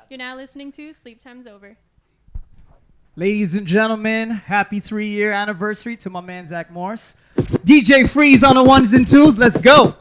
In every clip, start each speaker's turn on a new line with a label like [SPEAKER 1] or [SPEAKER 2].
[SPEAKER 1] You're now listening to Sleep Time's Over.
[SPEAKER 2] Ladies and gentlemen, happy 3-year anniversary to my man Zach Morris. DJ Freeze on the ones and twos. Let's go.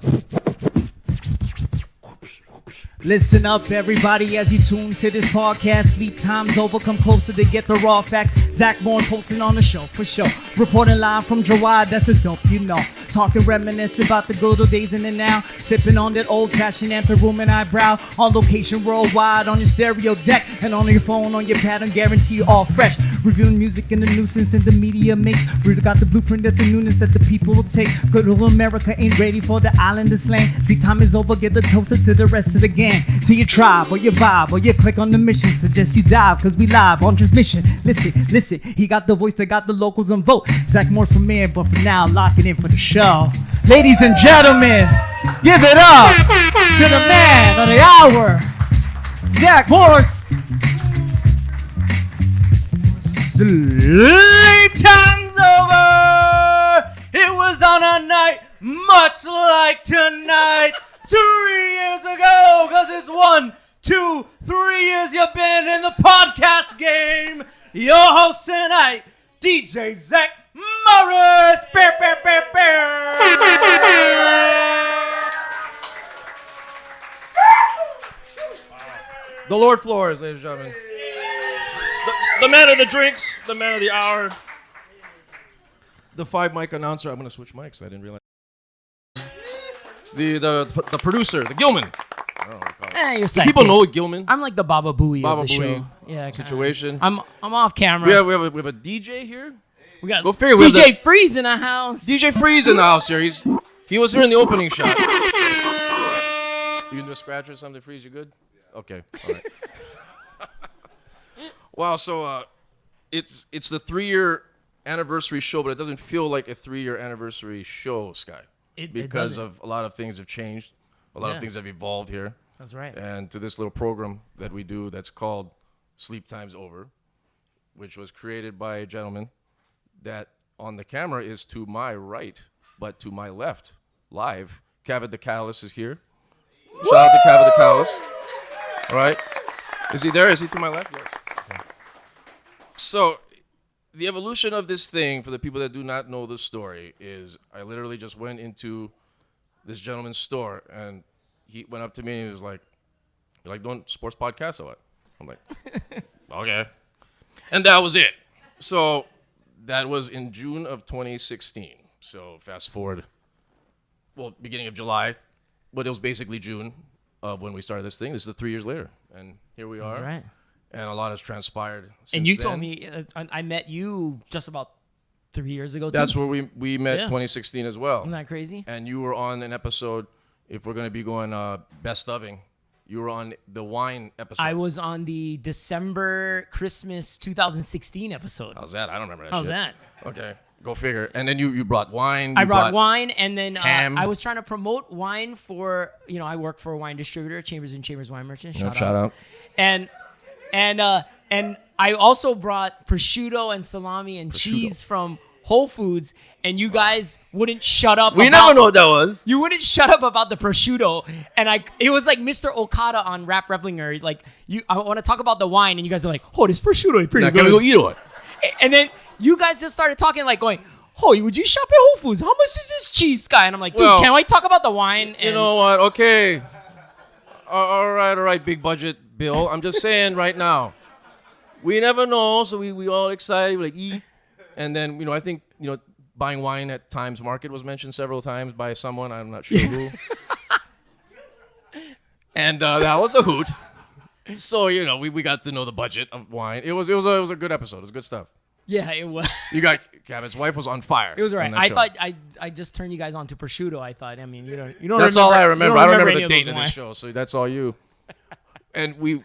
[SPEAKER 2] Listen up, everybody, as you tune to this podcast. Sleep time's over. Come closer to get the raw facts. Zach Morris hosting on the show for sure. Reporting live from Jerah, that's a dope, you know. Talking reminiscing about the good old days in the now. Sipping on that old-fashioned anthem room and eyebrow. On location worldwide, on your stereo deck, and on your phone, on your pad, and guarantee you all fresh. Reviewing music and the nuisance and the media mix. We got the blueprint of the newness that the people will take. Good old America ain't ready for the island of slang. See, time is over, get the toaster to the rest of the gang. To your tribe or your vibe or you click on the mission. Suggest you dive cause we live on transmission. Listen, he got the voice that got the locals on vote. Zach Morris for mayor, but for now, lock it in for the show. Ladies and gentlemen, give it up to the man of the hour, Zach Morris. Sleep time's over. It was on a night much like tonight. 3 years ago, cause it's 1, 2, 3 years you've been in the podcast game. Your host tonight, DJ Zach Morris. Bear, bear, bear, bear.
[SPEAKER 3] The Lord Flores, ladies and gentlemen. The man of the drinks, the man of the hour. The 5 mic announcer. I'm going to switch mics. I didn't realize. The producer, the Gilman. I don't know what to call it.
[SPEAKER 4] You're saying
[SPEAKER 3] people know Gilman.
[SPEAKER 4] I'm like the Baba Booey
[SPEAKER 3] Baba
[SPEAKER 4] of the
[SPEAKER 3] Booey
[SPEAKER 4] show. Yeah,
[SPEAKER 3] situation.
[SPEAKER 4] I'm off camera.
[SPEAKER 3] We have a DJ here.
[SPEAKER 4] We got
[SPEAKER 3] Go figure.
[SPEAKER 4] DJ Freeze in the house.
[SPEAKER 3] DJ Freeze in the house here. He was here in the opening shot. You can do a scratch or something, Freeze? You good? Okay. All right. Wow. So it's the 3-year anniversary show, but it doesn't feel like a 3-year anniversary show, Sky. Because of a lot of things have changed. A lot of things have evolved here.
[SPEAKER 4] That's right.
[SPEAKER 3] And to this little program that we do that's called Sleep Time's Over, which was created by a gentleman that on the camera is to my right, but to my left, live. Kavit the Catalyst is here. Shout out to Kavit the Catalyst. All right. Is he there? Is he to my left? Yes. Okay. So the evolution of this thing, for the people that do not know the story, is I literally just went into this gentleman's store, and he went up to me and he was like, "You like doing sports podcasts or what?" I'm like, "Okay." And that was it. So that was in June of 2016. So fast forward, well, beginning of July, but it was basically June of when we started this thing. This is 3 years later, and here we are.
[SPEAKER 4] That's right.
[SPEAKER 3] And a lot has transpired since
[SPEAKER 4] And you
[SPEAKER 3] then.
[SPEAKER 4] told me I met you just about 3 years ago.
[SPEAKER 3] That's where we met, 2016 as well.
[SPEAKER 4] Isn't that crazy?
[SPEAKER 3] And you were on an episode, if we're going to be going best ofing, you were on the wine episode.
[SPEAKER 4] I was on the December Christmas 2016 episode.
[SPEAKER 3] How's that? I don't remember that
[SPEAKER 4] How's
[SPEAKER 3] shit.
[SPEAKER 4] that?
[SPEAKER 3] Okay, go figure. And then you brought wine.
[SPEAKER 4] I brought wine, and then
[SPEAKER 3] ham.
[SPEAKER 4] I was trying to promote wine for, I work for a wine distributor, Chambers & Chambers Wine Merchant.
[SPEAKER 3] Shout out.
[SPEAKER 4] And I also brought prosciutto and salami and cheese from Whole Foods, and you guys wouldn't shut up.
[SPEAKER 3] We never know what that was.
[SPEAKER 4] You wouldn't shut up about the prosciutto, and it was like Mr. Okada on Rap Replinger. Like I want to talk about the wine, and you guys are like, "Oh, this prosciutto is pretty good."
[SPEAKER 3] Can we go eat it?
[SPEAKER 4] And then you guys just started talking, like going, "Oh, would you shop at Whole Foods? How much is this cheese, guy?" And I'm like, "Dude,
[SPEAKER 3] Well,
[SPEAKER 4] can I talk about the wine?"
[SPEAKER 3] You know what? Okay. All right, big budget Bill. I'm just saying right now. We never know, so we all excited, we're like, eat. And then, I think, buying wine at Times Market was mentioned several times by someone, I'm not sure who. And that was a hoot. So, we got to know the budget of wine. It was a good episode. It was good stuff.
[SPEAKER 4] Yeah, it was.
[SPEAKER 3] You got, Gavin's wife was on fire.
[SPEAKER 4] It was all right.
[SPEAKER 3] on that
[SPEAKER 4] I
[SPEAKER 3] show.
[SPEAKER 4] thought I just turned you guys on to prosciutto. I thought, you don't.
[SPEAKER 3] That's all I remember. I don't remember the
[SPEAKER 4] any
[SPEAKER 3] date
[SPEAKER 4] of
[SPEAKER 3] of
[SPEAKER 4] those
[SPEAKER 3] this show, so that's all you. And we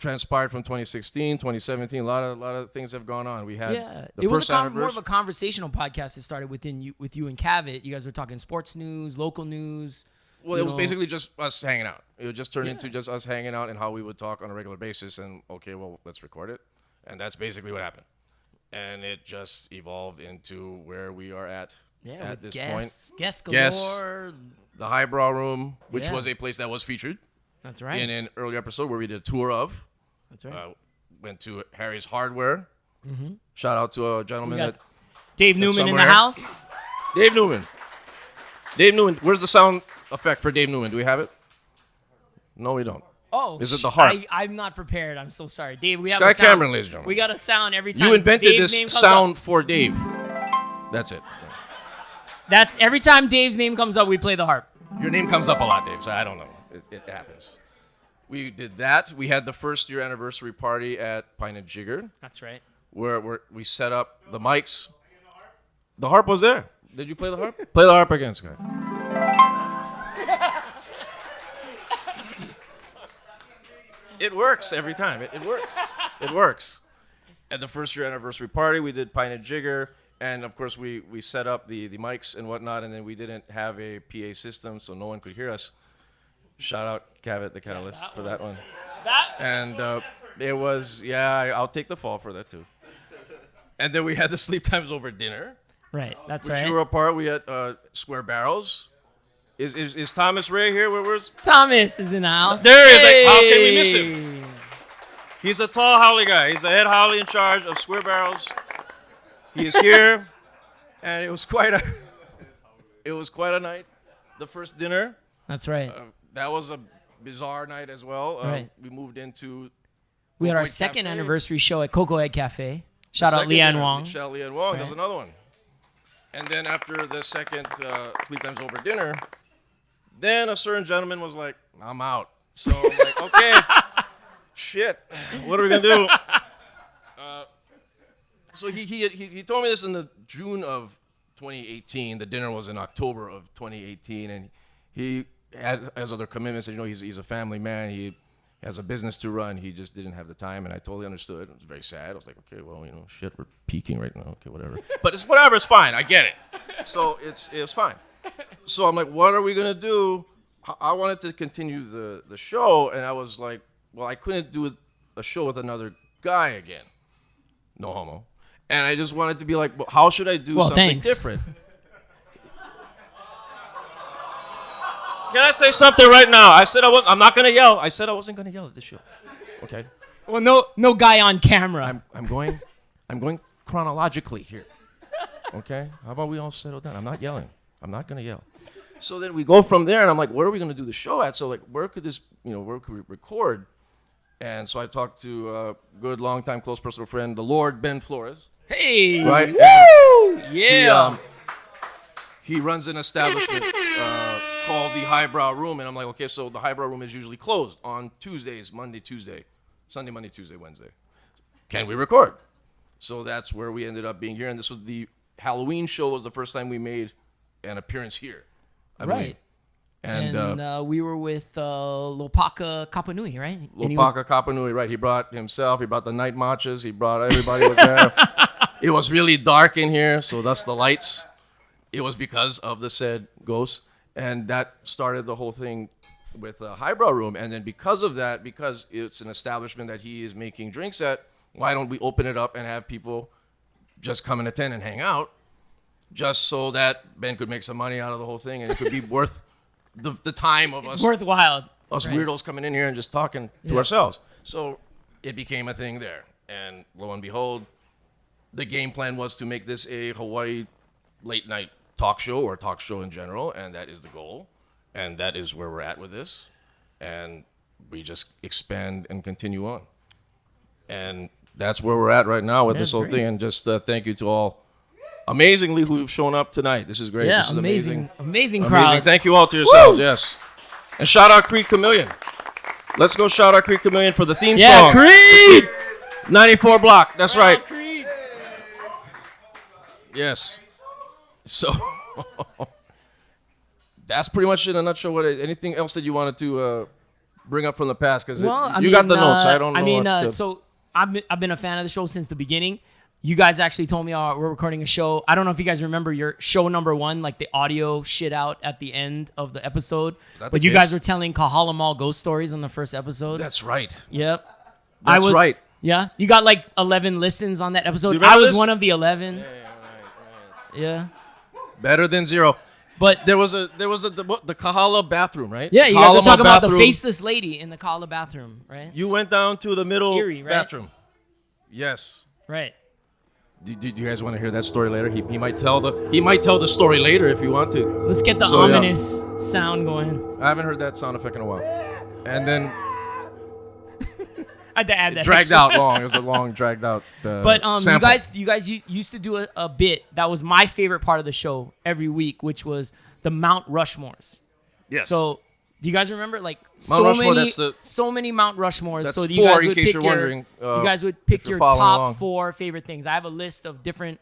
[SPEAKER 3] transpired from 2016, 2017. A lot of things have gone on. We had
[SPEAKER 4] it was more of a conversational podcast. It started with you and Kavit. You guys were talking sports news, local news.
[SPEAKER 3] Well, it was basically just us hanging out. It would just turn into just us hanging out and how we would talk on a regular basis. And okay, well, let's record it. And that's basically what happened. And it just evolved into where we are at this point.
[SPEAKER 4] Guests galore.
[SPEAKER 3] The Highbrow Room, which was a place that was featured.
[SPEAKER 4] That's right.
[SPEAKER 3] in an earlier episode where we did a tour of.
[SPEAKER 4] That's right.
[SPEAKER 3] Went to Harry's Hardware. Shout out to a gentleman
[SPEAKER 4] We got
[SPEAKER 3] that
[SPEAKER 4] Dave Newman in the
[SPEAKER 3] somewhere.
[SPEAKER 4] house.
[SPEAKER 3] Dave Newman. Dave Newman. Where's the sound effect for Dave Newman? Do we have it? No, we don't.
[SPEAKER 4] Oh,
[SPEAKER 3] Is it the harp?
[SPEAKER 4] I'm not prepared. I'm so sorry, Dave. We have
[SPEAKER 3] Sky
[SPEAKER 4] a sound.
[SPEAKER 3] Cameron, ladies and gentlemen.
[SPEAKER 4] We got a sound every time.
[SPEAKER 3] You invented
[SPEAKER 4] Dave's name
[SPEAKER 3] this
[SPEAKER 4] comes
[SPEAKER 3] sound
[SPEAKER 4] up.
[SPEAKER 3] for Dave. That's it.
[SPEAKER 4] That's every time Dave's name comes up, we play the harp.
[SPEAKER 3] Your name comes up a lot, Dave, so I don't know. It happens. We did that. We had the first year anniversary party at Pine and Jigger,
[SPEAKER 4] That's right.
[SPEAKER 3] where we set up the mics. The harp was there. Did you play the harp? Play the harp again, Sky. It works every time. It works. It works. At the first year anniversary party, we did Pine and Jigger, and of course we set up the mics and whatnot, and then we didn't have a PA system, so no one could hear us. Shout out Cavett the Catalyst for that one. And it was, I'll take the fall for that too. And then we had the Sleep Times Over dinner,
[SPEAKER 4] Right. That's
[SPEAKER 3] which
[SPEAKER 4] right.
[SPEAKER 3] you were a part. We had Square Barrels. Is Thomas Ray here? Where's
[SPEAKER 4] Thomas is in the house.
[SPEAKER 3] There he is. Like, how can we miss him? He's a tall Howley guy. He's the head Howley in charge of Square Barrels. He is here, and it was quite a night. The first dinner.
[SPEAKER 4] That's right.
[SPEAKER 3] That was a bizarre night as well.
[SPEAKER 4] Right.
[SPEAKER 3] We moved into.
[SPEAKER 4] We had our
[SPEAKER 3] Cocoa Head
[SPEAKER 4] second
[SPEAKER 3] Cafe.
[SPEAKER 4] anniversary show at Cocoa Head Cafe. Shout out
[SPEAKER 3] Second
[SPEAKER 4] Leanne
[SPEAKER 3] dinner.
[SPEAKER 4] Wong.
[SPEAKER 3] Shout out Leanne Wong.
[SPEAKER 4] Right.
[SPEAKER 3] There's another one. And then after the second Sleep Times Over dinner, then a certain gentleman was like, "I'm out." So I'm like, "Okay, shit, what are we gonna do?" So he told me this in the June of 2018. The dinner was in October of 2018, and he has other commitments. You know, he's a family man. He has a business to run. He just didn't have the time, and I totally understood. It was very sad. I was like, okay, well, you know, shit, we're peaking right now. Okay, whatever. But it's whatever. It's fine. I get it. So it's fine. So I'm like, what are we gonna do? I wanted to continue the show, and I was like, well, I couldn't do a show with another guy again. No homo. And I just wanted to be like, well, how should I do something
[SPEAKER 4] thanks.
[SPEAKER 3] different? Can I say something right now? I said I'm not gonna yell. I said I wasn't gonna yell at this show. Okay.
[SPEAKER 4] Well, no guy on camera.
[SPEAKER 3] I'm going chronologically here. Okay? How about we all settle down? I'm not yelling. I'm not gonna yell. So then we go from there, and I'm like, where are we gonna do the show at? So like, where could we record? And so I talked to a good, long-time, close personal friend, the Lord Ben Flores.
[SPEAKER 4] Hey.
[SPEAKER 3] Right?
[SPEAKER 4] Woo! Yeah.
[SPEAKER 3] He runs an establishment called the Highbrow Room, and I'm like, okay, so the Highbrow Room is usually closed on Tuesdays, Monday, Tuesday, Sunday, Monday, Tuesday, Wednesday. Can we record? So that's where we ended up being here, and this was the Halloween show. Was the first time we made an appearance here, I believe.
[SPEAKER 4] Right.
[SPEAKER 3] And
[SPEAKER 4] we were with Lopaka Kapanui, right? And he
[SPEAKER 3] Lopaka Kapanui, right? He brought himself. He brought the night matches. He brought everybody was there. It was really dark in here, so that's the lights. It was because of the said ghost, and that started the whole thing with the Highbrow Room. And then because of that, because it's an establishment that he is making drinks at, why don't we open it up and have people just come and attend and hang out, just so that Ben could make some money out of the whole thing, and it could be worth the time of us
[SPEAKER 4] worthwhile.
[SPEAKER 3] right. Weirdos coming in here and just talking to ourselves. So it became a thing there. And lo and behold, the game plan was to make this a Hawaii late night talk show, or talk show in general, and that is the goal. And that is where we're at with this. And we just expand and continue on. And that's where we're at right now with this whole thing. And just thank you to all amazingly who've shown up tonight. This is great.
[SPEAKER 4] Yeah,
[SPEAKER 3] This is
[SPEAKER 4] amazing crowd.
[SPEAKER 3] Thank you all to yourselves.
[SPEAKER 4] Woo!
[SPEAKER 3] Yes. And shout out Creed Chameleon. Let's go shout out Creed Chameleon for the theme
[SPEAKER 4] Yeah,
[SPEAKER 3] song.
[SPEAKER 4] Creed!
[SPEAKER 3] 94 block. That's right.
[SPEAKER 4] Creed.
[SPEAKER 3] Yes. So that's pretty much in a nutshell. Anything else that you wanted to bring up from the past? Because you got the notes. I don't know.
[SPEAKER 4] So I've been a fan of the show since the beginning. You guys actually told me we're recording a show. I don't know if you guys remember your show number 1, like the audio shit out at the end of the episode. But you guys were telling Kahala Mall ghost stories on the first episode.
[SPEAKER 3] That's right.
[SPEAKER 4] Yep.
[SPEAKER 3] That's right.
[SPEAKER 4] Yeah. You got like 11 listens on that episode.
[SPEAKER 3] Do you remember
[SPEAKER 4] I was
[SPEAKER 3] this?
[SPEAKER 4] one of the 11.
[SPEAKER 3] Yeah, right.
[SPEAKER 4] Yeah.
[SPEAKER 3] Better than 0.
[SPEAKER 4] But
[SPEAKER 3] there was the Kahala bathroom, right?
[SPEAKER 4] yeah, you guys were
[SPEAKER 3] Kahala
[SPEAKER 4] talking about the
[SPEAKER 3] bathroom.
[SPEAKER 4] faceless lady in the Kahala bathroom, right?
[SPEAKER 3] You went down to the middle
[SPEAKER 4] Erie, right?
[SPEAKER 3] bathroom. Yes.
[SPEAKER 4] Right.
[SPEAKER 3] Do you guys want to hear that story later? He might tell the story later if you want to.
[SPEAKER 4] Let's get the
[SPEAKER 3] So, yeah.
[SPEAKER 4] ominous sound going.
[SPEAKER 3] I haven't heard that sound effect in a while. And then
[SPEAKER 4] I had to add that.
[SPEAKER 3] dragged
[SPEAKER 4] extra.
[SPEAKER 3] out long. It was a long dragged out.
[SPEAKER 4] But
[SPEAKER 3] sample.
[SPEAKER 4] you guys used to do a bit that was my favorite part of the show every week, which was the Mount Rushmores.
[SPEAKER 3] Yes.
[SPEAKER 4] So do you guys remember like
[SPEAKER 3] Mount Rushmore,
[SPEAKER 4] so many Mount Rushmores?
[SPEAKER 3] That's
[SPEAKER 4] So you
[SPEAKER 3] 4
[SPEAKER 4] guys
[SPEAKER 3] in
[SPEAKER 4] would
[SPEAKER 3] case
[SPEAKER 4] pick
[SPEAKER 3] you're
[SPEAKER 4] your,
[SPEAKER 3] wondering,
[SPEAKER 4] you guys would pick
[SPEAKER 3] if you're
[SPEAKER 4] your
[SPEAKER 3] following
[SPEAKER 4] top
[SPEAKER 3] along.
[SPEAKER 4] 4 favorite things. I have a list of different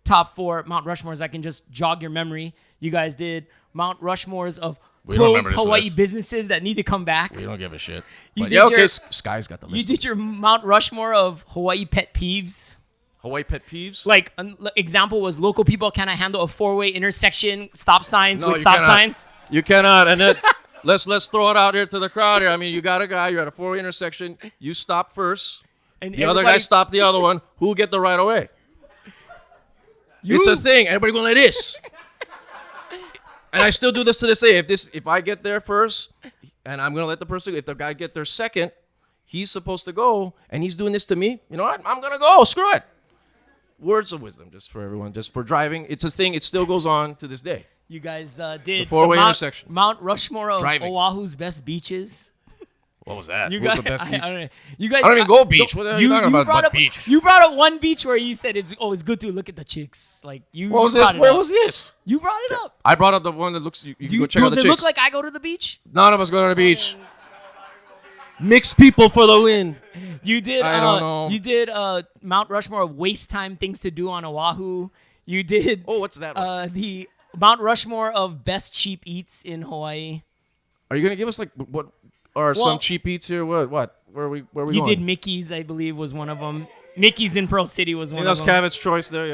[SPEAKER 4] top 4 Mount Rushmores. I can just jog your memory. You guys did Mount Rushmores of
[SPEAKER 3] We don't
[SPEAKER 4] closed
[SPEAKER 3] remember this
[SPEAKER 4] Hawaii
[SPEAKER 3] list.
[SPEAKER 4] businesses that need to come back.
[SPEAKER 3] We don't give a shit.
[SPEAKER 4] You
[SPEAKER 3] But
[SPEAKER 4] did
[SPEAKER 3] yeah, okay.
[SPEAKER 4] your-
[SPEAKER 3] Sky's got the list.
[SPEAKER 4] You did your Mount Rushmore of Hawaii pet peeves.
[SPEAKER 3] Hawaii pet peeves.
[SPEAKER 4] Like an example was local people cannot handle a 4-way intersection stop signs
[SPEAKER 3] No,
[SPEAKER 4] with
[SPEAKER 3] you
[SPEAKER 4] stop
[SPEAKER 3] cannot.
[SPEAKER 4] signs.
[SPEAKER 3] You cannot. And then let's throw it out here to the crowd here. I mean, you got a guy. You're at a 4-way intersection. You stop first.
[SPEAKER 4] And
[SPEAKER 3] The other guy stopped the other one. Who get the right of way? It's a thing. Everybody going like this. And I still do this to this day. If I get there first, and I'm gonna let the person, if the guy get there second, he's supposed to go, and he's doing this to me. You know what? I'm gonna go. Screw it. Words of wisdom, just for everyone, just for driving. It's a thing. It still goes on to this day.
[SPEAKER 4] You guys did
[SPEAKER 3] The 4-way
[SPEAKER 4] Mount-
[SPEAKER 3] intersection.
[SPEAKER 4] Mount Rushmore of
[SPEAKER 3] Driving.
[SPEAKER 4] Oahu's best beaches.
[SPEAKER 3] What was that?
[SPEAKER 4] You
[SPEAKER 3] What was
[SPEAKER 4] guys,
[SPEAKER 3] the best beach?
[SPEAKER 4] I don't know. You guys,
[SPEAKER 3] I don't even go beach. What the hell are you talking about?
[SPEAKER 4] brought
[SPEAKER 3] But
[SPEAKER 4] up,
[SPEAKER 3] beach.
[SPEAKER 4] You brought up one beach where you said it's always good to look at the chicks. Like you.
[SPEAKER 3] What was
[SPEAKER 4] you
[SPEAKER 3] this?
[SPEAKER 4] brought it
[SPEAKER 3] Where
[SPEAKER 4] up.
[SPEAKER 3] was this?
[SPEAKER 4] You brought it up.
[SPEAKER 3] I brought up the one that looks. You can go check out
[SPEAKER 4] Does
[SPEAKER 3] the
[SPEAKER 4] it
[SPEAKER 3] chicks.
[SPEAKER 4] look like I go to the beach?
[SPEAKER 3] None of us go to the beach. Mixed people for the win.
[SPEAKER 4] You did.
[SPEAKER 3] I don't know.
[SPEAKER 4] You did Mount Rushmore of waste time things to do on Oahu. You did.
[SPEAKER 3] Oh, what's that one?
[SPEAKER 4] The Mount Rushmore of best cheap eats in Hawaii.
[SPEAKER 3] Are you gonna give us like what are
[SPEAKER 4] Well-
[SPEAKER 3] some cheap eats here? What? Where are we
[SPEAKER 4] You
[SPEAKER 3] going?
[SPEAKER 4] did Mickey's, I believe, was one of them. Mickey's in Pearl City was
[SPEAKER 3] I
[SPEAKER 4] one
[SPEAKER 3] think
[SPEAKER 4] of
[SPEAKER 3] that's
[SPEAKER 4] them.
[SPEAKER 3] Cavitt's choice there.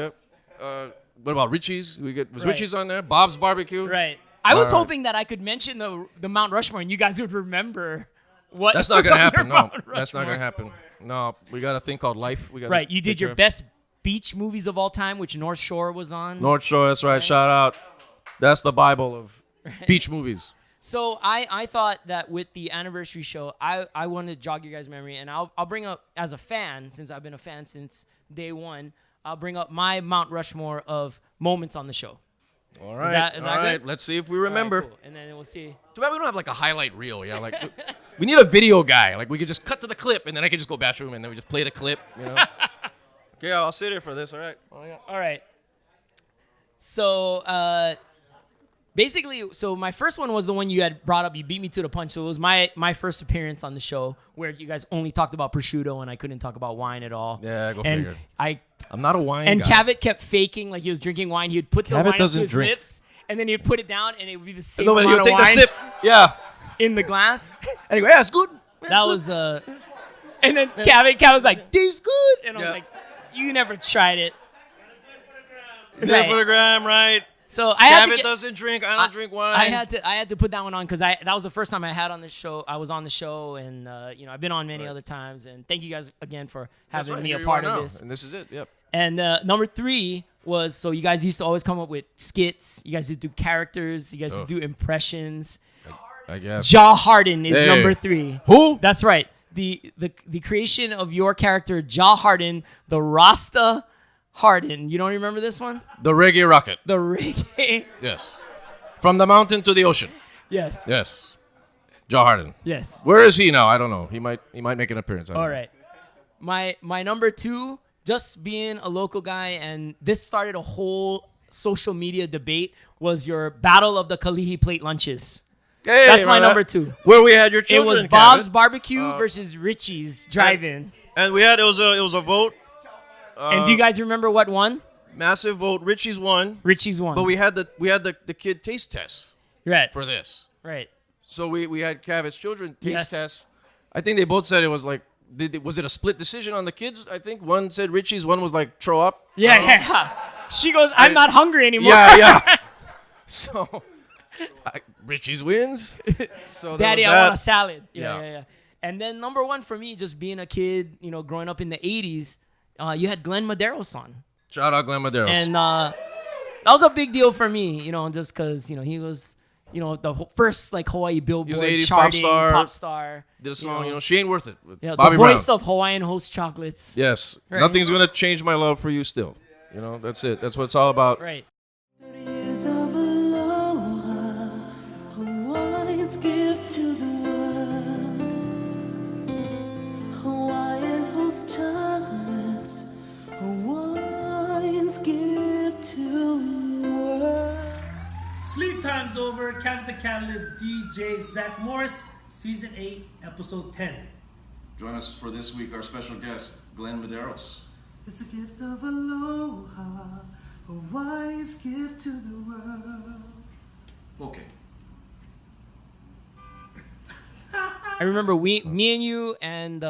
[SPEAKER 3] Yeah. What about Richie's? Was
[SPEAKER 4] Right.
[SPEAKER 3] Richie's on there? Bob's Barbecue.
[SPEAKER 4] Right. I was
[SPEAKER 3] All right.
[SPEAKER 4] hoping that I could mention the Mount Rushmore and you guys would remember what.
[SPEAKER 3] That's not
[SPEAKER 4] was
[SPEAKER 3] gonna
[SPEAKER 4] on your
[SPEAKER 3] happen. No,
[SPEAKER 4] Mount
[SPEAKER 3] that's not
[SPEAKER 4] Rushmore.
[SPEAKER 3] gonna happen. No, we got a thing called life. We got
[SPEAKER 4] Right. You did your best beach movies of all time, which North Shore was on.
[SPEAKER 3] North Shore. That's right. Shout out. That's the Bible of beach movies.
[SPEAKER 4] So I thought that with the anniversary show, I wanted to jog your guys' memory, and I'll bring up, as a fan, since I've been a fan since day one, I'll bring up my Mount Rushmore of moments on the show.
[SPEAKER 3] All right.
[SPEAKER 4] that
[SPEAKER 3] All right.
[SPEAKER 4] good?
[SPEAKER 3] Let's see if we
[SPEAKER 4] All right,
[SPEAKER 3] remember.
[SPEAKER 4] cool. And then we'll see.
[SPEAKER 3] Too bad we don't have like a highlight reel. Yeah, like we need a video guy. Like we could just cut to the clip, and then I could just go bathroom, and then we just play the clip. You know. Okay, I'll sit here for this. All right. Oh, yeah.
[SPEAKER 4] All right. So basically, so my first one was the one you had brought up. You beat me to the punch. So it was my first appearance on the show where you guys only talked about prosciutto and I couldn't talk about wine at all.
[SPEAKER 3] Yeah, go
[SPEAKER 4] and
[SPEAKER 3] figure.
[SPEAKER 4] I'm
[SPEAKER 3] not a wine
[SPEAKER 4] And
[SPEAKER 3] guy.
[SPEAKER 4] Cavett kept faking like he was drinking wine. He'd put the
[SPEAKER 3] Cavett
[SPEAKER 4] wine up to
[SPEAKER 3] doesn't
[SPEAKER 4] his
[SPEAKER 3] drink.
[SPEAKER 4] lips, and then he'd put it down, and it would be the same
[SPEAKER 3] No, but
[SPEAKER 4] amount
[SPEAKER 3] he'll
[SPEAKER 4] of
[SPEAKER 3] take the
[SPEAKER 4] wine
[SPEAKER 3] sip. Yeah.
[SPEAKER 4] in the glass.
[SPEAKER 3] Anyway, yeah, it's good.
[SPEAKER 4] That was and then Cavett was like, "This good," and I was
[SPEAKER 3] Yeah.
[SPEAKER 4] like, "You never tried it."
[SPEAKER 3] There
[SPEAKER 4] Right.
[SPEAKER 3] for the gram, right?
[SPEAKER 4] So I had to
[SPEAKER 3] Cavett
[SPEAKER 4] get,
[SPEAKER 3] doesn't drink. I don't drink wine.
[SPEAKER 4] I had to put that one on because that was the first time I had on this show. I was on the show, and I've been on many other times. And thank you guys again for
[SPEAKER 3] That's
[SPEAKER 4] having
[SPEAKER 3] right,
[SPEAKER 4] me
[SPEAKER 3] here
[SPEAKER 4] a
[SPEAKER 3] you
[SPEAKER 4] part
[SPEAKER 3] are
[SPEAKER 4] of
[SPEAKER 3] now,
[SPEAKER 4] this.
[SPEAKER 3] and this is it. Yep.
[SPEAKER 4] And number 3 was, so you guys used to always come up with skits. You guys would do characters. You guys would do impressions.
[SPEAKER 3] I guess.
[SPEAKER 4] Jaw Harden is
[SPEAKER 3] Hey.
[SPEAKER 4] number 3.
[SPEAKER 3] Who?
[SPEAKER 4] That's right. The creation of your character, Jaw Harden, the Rasta Harden. You don't remember this one?
[SPEAKER 3] The reggae rocket.
[SPEAKER 4] The reggae.
[SPEAKER 3] Yes. From the mountain to the ocean.
[SPEAKER 4] Yes.
[SPEAKER 3] Yes. Joe Harden.
[SPEAKER 4] Yes.
[SPEAKER 3] Where is he now? I don't know. He might make an appearance. I don't
[SPEAKER 4] All
[SPEAKER 3] know.
[SPEAKER 4] right. My number 2, just being a local guy, and this started a whole social media debate, was your Battle of the Kalihi Plate lunches.
[SPEAKER 3] Hey,
[SPEAKER 4] That's my
[SPEAKER 3] man,
[SPEAKER 4] number 2.
[SPEAKER 3] Where we had your
[SPEAKER 4] It
[SPEAKER 3] children.
[SPEAKER 4] was Bob's
[SPEAKER 3] Kevin.
[SPEAKER 4] Barbecue versus Richie's Drive-In.
[SPEAKER 3] And we had it was a vote.
[SPEAKER 4] And do you guys remember what won?
[SPEAKER 3] Massive vote. Richie's won.
[SPEAKER 4] Richie's won.
[SPEAKER 3] But we had the kid taste test
[SPEAKER 4] right.
[SPEAKER 3] for this.
[SPEAKER 4] Right.
[SPEAKER 3] So we had Cavitt's children taste
[SPEAKER 4] Yes.
[SPEAKER 3] test. I think they both said it was like, was it a split decision on the kids? I think one said Richie's, one was like throw up.
[SPEAKER 4] Yeah. She goes, I'm not hungry anymore.
[SPEAKER 3] Yeah. So Richie's wins. So there
[SPEAKER 4] Daddy,
[SPEAKER 3] was
[SPEAKER 4] I
[SPEAKER 3] that.
[SPEAKER 4] want a salad.
[SPEAKER 3] Yeah.
[SPEAKER 4] Yeah. And then number 1 for me, just being a kid, growing up in the 80s, you had Glenn Medeiros on.
[SPEAKER 3] Shout out Glenn Medeiros.
[SPEAKER 4] And that was a big deal for me, just because, he was, the first like Hawaii Billboard
[SPEAKER 3] He was 80s
[SPEAKER 4] charting
[SPEAKER 3] pop star.
[SPEAKER 4] Did
[SPEAKER 3] a song, She Ain't Worth It with
[SPEAKER 4] the
[SPEAKER 3] Bobby
[SPEAKER 4] voice
[SPEAKER 3] Brown.
[SPEAKER 4] of Hawaiian Host Chocolates.
[SPEAKER 3] Yes.
[SPEAKER 4] Right.
[SPEAKER 3] Nothing's going to change my love for you still. That's it. That's what it's all about.
[SPEAKER 4] Right.
[SPEAKER 5] Years of aloha, Hawaiians give to the world. Hawaiian host chocolates, Hawaiians give to the world.
[SPEAKER 2] Sleep Time's Over. Count the Catalyst. DJ Zach Morris. Season 8, Episode 10.
[SPEAKER 3] Join us for this week, our special guest, Glenn Medeiros.
[SPEAKER 6] It's a gift of aloha, Hawaii's gift to the world.
[SPEAKER 3] Okay.
[SPEAKER 4] I remember me and you and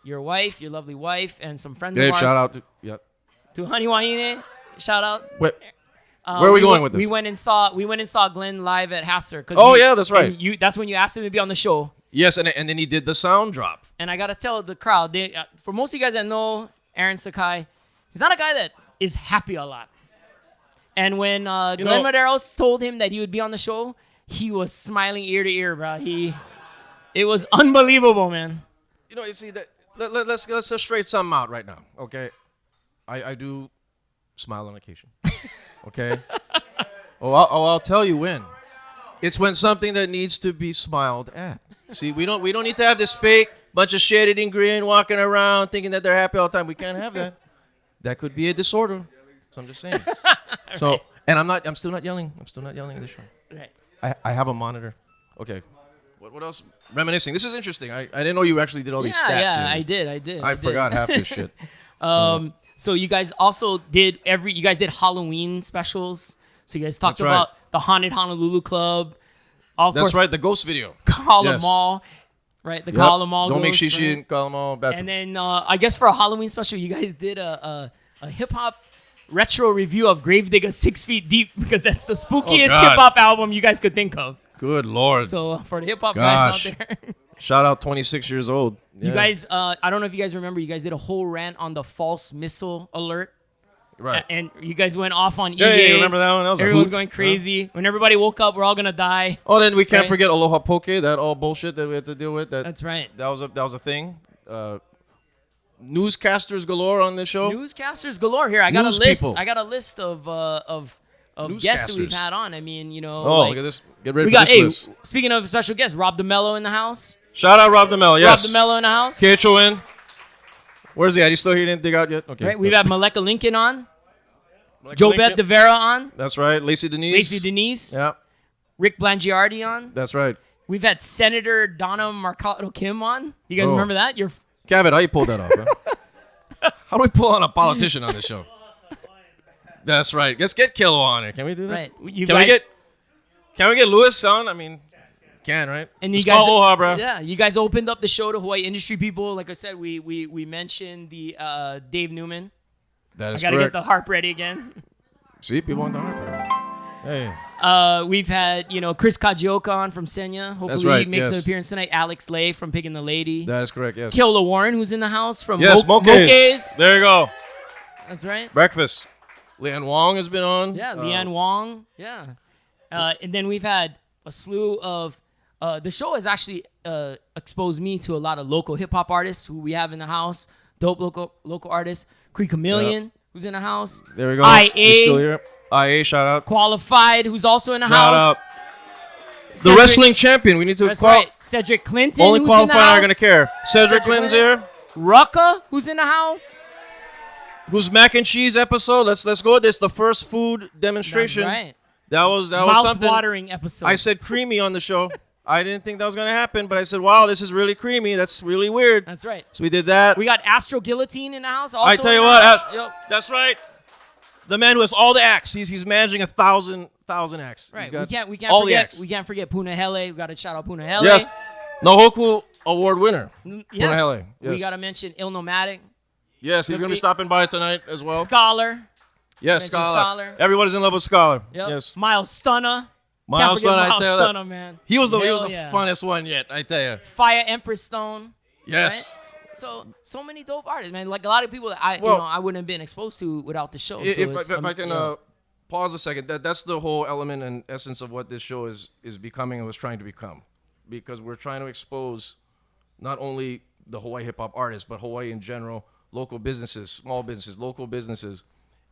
[SPEAKER 4] your wife, your lovely wife, and some friends of
[SPEAKER 3] Dave,
[SPEAKER 4] ours.
[SPEAKER 3] shout out to
[SPEAKER 4] Hani Wahine. Shout out.
[SPEAKER 3] Where are we going with this?
[SPEAKER 4] We went and saw Glenn live at Hasser.
[SPEAKER 3] Oh, yeah, that's right.
[SPEAKER 4] That's when you asked him to be on the show.
[SPEAKER 3] Yes, and then he did the sound drop.
[SPEAKER 4] And I gotta tell the crowd, for most of you guys that know Aaron Sakai, he's not a guy that is happy a lot. And when Glenn Medeiros told him that he would be on the show, he was smiling ear to ear, bro. It was unbelievable, man.
[SPEAKER 3] You see that. Let's just straight something out right now, okay? I do smile on occasion, okay? I'll tell you when. It's when something that needs to be smiled at. See, we don't need to have this fake bunch of shaded and grin walking around thinking that they're happy all the time. We can't have that. That could be a disorder. So I'm just saying. So, and I'm still not yelling. I'm still not yelling at this show.
[SPEAKER 4] Right.
[SPEAKER 3] I have a monitor. Okay. What else? Reminiscing. This is interesting. I didn't know you actually did all these stats.
[SPEAKER 4] Yeah,
[SPEAKER 3] here.
[SPEAKER 4] I did.
[SPEAKER 3] I forgot half this shit.
[SPEAKER 4] So you guys also did Halloween specials. So you guys talked
[SPEAKER 3] That's right.
[SPEAKER 4] about the Haunted Honolulu Club. Of
[SPEAKER 3] That's
[SPEAKER 4] course,
[SPEAKER 3] right. The ghost video.
[SPEAKER 4] Kala
[SPEAKER 3] Yes.
[SPEAKER 4] Mall. Right, the
[SPEAKER 3] Yep.
[SPEAKER 4] Kala Mall.
[SPEAKER 3] Don't make
[SPEAKER 4] ghost,
[SPEAKER 3] shishi
[SPEAKER 4] right?
[SPEAKER 3] and call them all bad.
[SPEAKER 4] And then I guess for a Halloween special, you guys did a hip hop retro review of Gravedigger 6 Feet Deep because that's the spookiest
[SPEAKER 3] God.
[SPEAKER 4] hip hop album you guys could think of.
[SPEAKER 3] Good Lord.
[SPEAKER 4] So for the hip hop guys out there,
[SPEAKER 3] Shout out 26 years old.
[SPEAKER 4] you
[SPEAKER 3] Yeah.
[SPEAKER 4] guys, I don't know if you guys remember, you guys did a whole rant on the false missile alert.
[SPEAKER 3] Right.
[SPEAKER 4] And you guys went off on
[SPEAKER 3] Yeah,
[SPEAKER 4] eBay.
[SPEAKER 3] you remember that one? That was a
[SPEAKER 4] Everyone's
[SPEAKER 3] hoot.
[SPEAKER 4] going crazy. When everybody woke up, we're all gonna die.
[SPEAKER 3] Oh, then we can't
[SPEAKER 4] Right.
[SPEAKER 3] forget Aloha Poke, that all bullshit that we had to deal with.
[SPEAKER 4] That's right.
[SPEAKER 3] That was a thing. Newscasters galore on this show.
[SPEAKER 4] Newscasters galore here. I got
[SPEAKER 3] News
[SPEAKER 4] a list.
[SPEAKER 3] people.
[SPEAKER 4] I got a list of guests that we've
[SPEAKER 3] Newscasters.
[SPEAKER 4] had on. I mean,
[SPEAKER 3] Oh, look at this. Get ready
[SPEAKER 4] We
[SPEAKER 3] for
[SPEAKER 4] got.
[SPEAKER 3] this
[SPEAKER 4] Hey,
[SPEAKER 3] list.
[SPEAKER 4] speaking of special guests, Rob DeMello in the house.
[SPEAKER 3] Shout out Rob DeMello. Yes.
[SPEAKER 4] Rob DeMello in the house.
[SPEAKER 3] KHON. Where's he at? He's still here. He didn't dig out yet? Okay.
[SPEAKER 4] Right. We've had Maleka Lincoln on.
[SPEAKER 3] Maleka
[SPEAKER 4] Joe
[SPEAKER 3] Lincoln.
[SPEAKER 4] Beth DeVera on.
[SPEAKER 3] That's right. Lacey Denise.
[SPEAKER 4] Lacey Denise.
[SPEAKER 3] Yeah.
[SPEAKER 4] Rick Blangiardi on.
[SPEAKER 3] That's right.
[SPEAKER 4] We've had Senator Donna Marcato Kim on. You guys
[SPEAKER 3] Oh.
[SPEAKER 4] remember that?
[SPEAKER 3] Kevin, how you pulled that off, bro? How do we pull on a politician on this show? That's right. Let's get Kilo on here. Can we do that?
[SPEAKER 4] Right. You
[SPEAKER 3] Can
[SPEAKER 4] guys,
[SPEAKER 3] we get Lewis on? I mean, can, right?
[SPEAKER 4] And you
[SPEAKER 3] Just
[SPEAKER 4] guys,
[SPEAKER 3] call Aloha, bro.
[SPEAKER 4] yeah, you guys opened up the show to Hawaii industry people. Like I said, we mentioned the Dave Newman.
[SPEAKER 3] That
[SPEAKER 4] I
[SPEAKER 3] is
[SPEAKER 4] gotta
[SPEAKER 3] correct.
[SPEAKER 4] get the harp ready again.
[SPEAKER 3] See, people on the harp. Hey.
[SPEAKER 4] We've had Chris Kajioka on from Senya. Hopefully
[SPEAKER 3] right,
[SPEAKER 4] he makes an
[SPEAKER 3] yes.
[SPEAKER 4] appearance tonight. Alex Lay from Pig and the Lady.
[SPEAKER 3] That is correct, yes.
[SPEAKER 4] Kyola Warren, who's in the house from
[SPEAKER 3] Yes, Moke's.
[SPEAKER 4] Moke's.
[SPEAKER 3] There you go.
[SPEAKER 4] That's right.
[SPEAKER 3] Breakfast. Leanne Wong has been on.
[SPEAKER 4] Yeah, Leanne Wong. Yeah. And then we've had a slew of the show has actually exposed me to a lot of local hip hop artists who we have in the house. Dope local artists. Cree Chameleon, who's in the house.
[SPEAKER 3] There we go.
[SPEAKER 4] IA.
[SPEAKER 3] He's still here. IA, shout out.
[SPEAKER 4] Qualified, who's also in the
[SPEAKER 3] Shout
[SPEAKER 4] house.
[SPEAKER 3] out. The wrestling champion. We need to
[SPEAKER 4] That's right. Cedric Clinton,
[SPEAKER 3] Only
[SPEAKER 4] who's in the
[SPEAKER 3] qualified
[SPEAKER 4] house.
[SPEAKER 3] are gonna care. Cedric Clinton's here.
[SPEAKER 4] Rucka, who's in the house.
[SPEAKER 3] Who's mac and cheese episode? Let's go with this. The first food demonstration.
[SPEAKER 4] That's right.
[SPEAKER 3] That was something.
[SPEAKER 4] Mouth-watering episode.
[SPEAKER 3] I said creamy on the show. I didn't think that was gonna happen, but I said, "Wow, this is really creamy. That's really weird."
[SPEAKER 4] That's right.
[SPEAKER 3] So we did that.
[SPEAKER 4] We got Astro Guillotine in the house. Also
[SPEAKER 3] I tell
[SPEAKER 4] in
[SPEAKER 3] you
[SPEAKER 4] the
[SPEAKER 3] what,
[SPEAKER 4] house. Yep.
[SPEAKER 3] that's right. The man who has all the acts. He's managing 1,000 acts. He's
[SPEAKER 4] Right.
[SPEAKER 3] got
[SPEAKER 4] We can't
[SPEAKER 3] all the
[SPEAKER 4] forget.
[SPEAKER 3] acts.
[SPEAKER 4] We can't forget Puna Hele. We got to shout out Puna Hele.
[SPEAKER 3] Yes. Nohoku Award winner.
[SPEAKER 4] Yes.
[SPEAKER 3] Hele,
[SPEAKER 4] We
[SPEAKER 3] yes.
[SPEAKER 4] got to mention Il Nomadic.
[SPEAKER 3] Yes, he's gonna be stopping by tonight as well.
[SPEAKER 4] Scholar.
[SPEAKER 3] Yes,
[SPEAKER 4] mention
[SPEAKER 3] Scholar.
[SPEAKER 4] Scholar.
[SPEAKER 3] Everybody's in love with Scholar.
[SPEAKER 4] Yep.
[SPEAKER 3] Yes.
[SPEAKER 4] Miles Stunner.
[SPEAKER 3] Miles
[SPEAKER 4] Can't forget
[SPEAKER 3] Stunner, I
[SPEAKER 4] Miles
[SPEAKER 3] tell you that.
[SPEAKER 4] Stunner, man.
[SPEAKER 3] He was the
[SPEAKER 4] Hell yeah.
[SPEAKER 3] funnest one yet, I tell you.
[SPEAKER 4] Fire Empress Stone.
[SPEAKER 3] Yes.
[SPEAKER 4] Right? So many dope artists, man. Like a lot of people that I
[SPEAKER 3] Well,
[SPEAKER 4] I wouldn't have been exposed to without the show.
[SPEAKER 3] If
[SPEAKER 4] so it's,
[SPEAKER 3] I can pause a second. That's the whole element and essence of what this show is becoming and was trying to become, because we're trying to expose not only the Hawaii hip hop artists, but Hawaii in general, local businesses, small businesses, local businesses,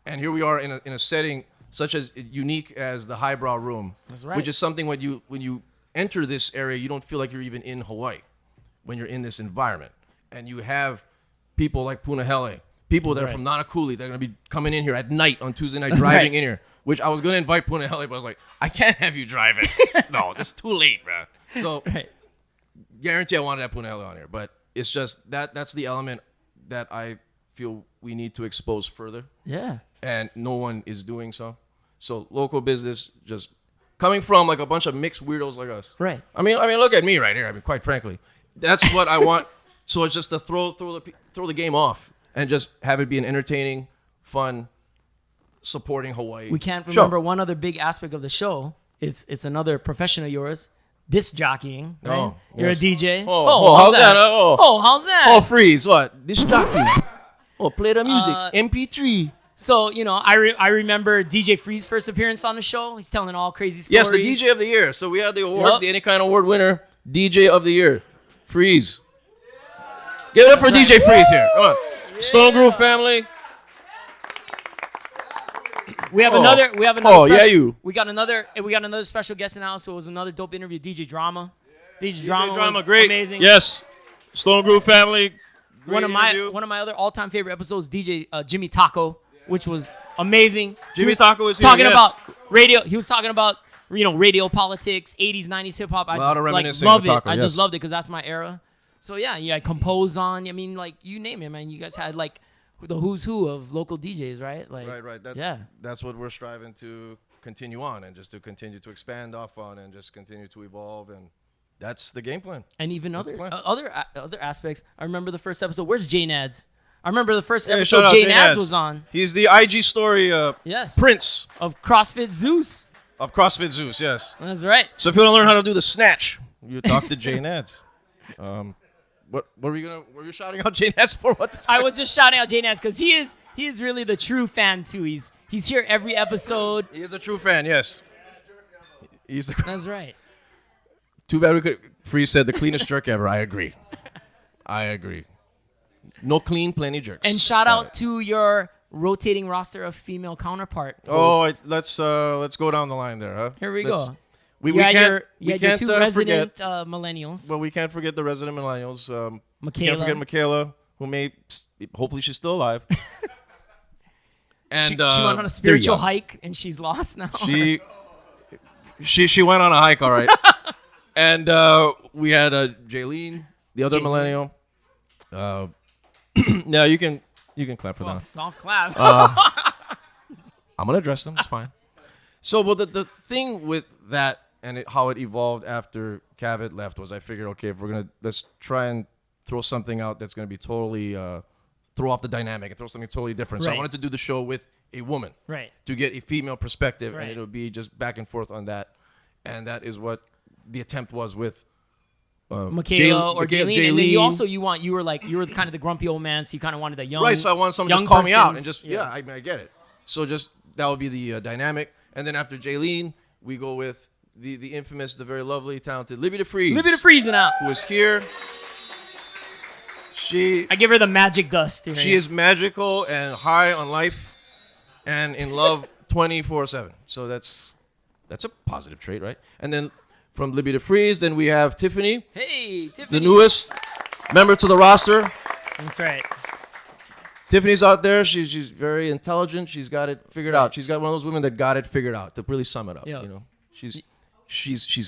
[SPEAKER 3] and here we are in a setting such as unique as the Highbrow Room,
[SPEAKER 4] That's right.
[SPEAKER 3] which is something when you enter this area, you don't feel like you're even in Hawaii when you're in this environment, and you have people like Punahele, people that are from Nanakuli, they're gonna be coming in here at night on Tuesday night, driving in here. Which I was gonna invite Punahele, but I was like, I can't have you driving. No, this is too late, bro. So guarantee I wanted that Punahele on here, but it's just that's the element that I feel we need to expose further.
[SPEAKER 4] Yeah.
[SPEAKER 3] And no one is doing so. So local business, just coming from like a bunch of mixed weirdos like us.
[SPEAKER 4] Right.
[SPEAKER 3] I mean, look at me right here. I mean, quite frankly, that's what I want. So it's just to throw the game off and just have it be an entertaining, fun, supporting Hawaii.
[SPEAKER 4] We can't
[SPEAKER 3] show.
[SPEAKER 4] remember one other big aspect of the show. It's another profession of yours, disc jockeying. Right?
[SPEAKER 3] Oh,
[SPEAKER 4] You're
[SPEAKER 3] yes.
[SPEAKER 4] a DJ.
[SPEAKER 3] Oh, how's that?
[SPEAKER 4] How's that?
[SPEAKER 3] Oh, freeze! What? This jockey. Oh, play the music. MP3.
[SPEAKER 4] So, I remember DJ Free's first appearance on the show. He's telling all crazy stories.
[SPEAKER 3] Yes, the DJ of the year. So we had the awards, the Any Kind Award winner, DJ of the year, Freeze. Give it up for DJ Freeze here. Come on. Stone Groove family.
[SPEAKER 4] We have another. We got another special guest in the house. So it was another dope interview. DJ Drama. DJ Drama was
[SPEAKER 7] great.
[SPEAKER 4] amazing.
[SPEAKER 7] Yes. Stone Groove family.
[SPEAKER 4] One of my other all-time favorite episodes, DJ Jimmy Taco, which was amazing.
[SPEAKER 7] Jimmy Taco is here,
[SPEAKER 4] talking
[SPEAKER 7] yes.
[SPEAKER 4] about radio. He was talking about radio politics, 80s, 90s hip hop. I
[SPEAKER 3] lot of
[SPEAKER 4] just
[SPEAKER 3] reminiscing
[SPEAKER 4] love
[SPEAKER 3] with
[SPEAKER 4] it.
[SPEAKER 3] Taco,
[SPEAKER 4] I just
[SPEAKER 3] yes.
[SPEAKER 4] loved it because that's my era. So yeah, I compose on. I mean, like you name it, man. You guys had like the who's who of local DJs, right? Like
[SPEAKER 3] Right. That's what we're striving to continue on, and just to continue to expand off on, and just continue to evolve, and that's the game plan.
[SPEAKER 4] And even
[SPEAKER 3] That's the plan.
[SPEAKER 4] other aspects. I remember the first episode. Where's Jay Nads? I remember the first
[SPEAKER 3] shout
[SPEAKER 4] episode
[SPEAKER 3] out
[SPEAKER 4] Jay
[SPEAKER 3] Jay
[SPEAKER 4] Nads
[SPEAKER 3] Nads.
[SPEAKER 4] was on.
[SPEAKER 3] He's the IG story
[SPEAKER 4] Yes.
[SPEAKER 3] prince
[SPEAKER 4] Of CrossFit Zeus.
[SPEAKER 3] of CrossFit Zeus, yes.
[SPEAKER 4] That's right.
[SPEAKER 3] So if you want to learn how to do the snatch, you talk to Jay Nads. What were you shouting out Jay Nads for? What?
[SPEAKER 4] I was just shouting out Jay Nads because he is really the true fan too. He's here every episode.
[SPEAKER 3] He is a true fan, yes. He's the,
[SPEAKER 4] That's right.
[SPEAKER 3] too bad we could. Freeze said the cleanest jerk ever. I agree. No clean, plenty jerks.
[SPEAKER 4] And shout
[SPEAKER 3] Got
[SPEAKER 4] out to your rotating roster of female counterpart.
[SPEAKER 3] Oh,
[SPEAKER 4] hosts.
[SPEAKER 3] let's go down the line there, huh?
[SPEAKER 4] Here we
[SPEAKER 3] Let's-
[SPEAKER 4] go.
[SPEAKER 3] We
[SPEAKER 4] You had
[SPEAKER 3] can't
[SPEAKER 4] your
[SPEAKER 3] forget.
[SPEAKER 4] two resident millennials.
[SPEAKER 3] Well, we can't forget the resident millennials. We
[SPEAKER 4] Michaela.
[SPEAKER 3] can't forget Michaela, who hopefully she's still alive. And
[SPEAKER 4] She went on a spiritual hike and she's lost now.
[SPEAKER 3] She went on a hike, all right. And we had Jaylene, the other millennial. Now you can clap for
[SPEAKER 4] Well,
[SPEAKER 3] that.
[SPEAKER 4] soft clap.
[SPEAKER 3] I'm gonna address them. It's fine. So, well, the thing with that and how it evolved after Cavett left was I figured, okay, if let's try and throw something out that's gonna be totally throw off the dynamic and throw something totally different. So I
[SPEAKER 4] Right.
[SPEAKER 3] wanted to do the show with a woman,
[SPEAKER 4] Right.
[SPEAKER 3] to get a female perspective,
[SPEAKER 4] Right.
[SPEAKER 3] and it'll be just back and forth on that, and that is what the attempt was with
[SPEAKER 4] Michaela or Jaylene. And then you were kind of the grumpy old man, so you kind of wanted the young.
[SPEAKER 3] Right, so I wanted someone to
[SPEAKER 4] young
[SPEAKER 3] just call me out and
[SPEAKER 4] persons-
[SPEAKER 3] just I get it. So just that would be the dynamic, and then after Jaylene, we go with the infamous, the very lovely, talented Libby DeFreeze.
[SPEAKER 4] Libby the freezing out.
[SPEAKER 3] who is here.
[SPEAKER 4] I give her the magic dust. Here.
[SPEAKER 3] She is magical and high on life, and in love 24/7. So that's a positive trait, right? And then from Libby DeFreeze, then we have Tiffany,
[SPEAKER 4] Hey, Tiffany.
[SPEAKER 3] the newest member to the roster.
[SPEAKER 4] That's right.
[SPEAKER 3] Tiffany's out there. She's very intelligent. She's got it figured out. She's got one of those women that got it figured out. To really sum it up,
[SPEAKER 4] Yeah.
[SPEAKER 3] she's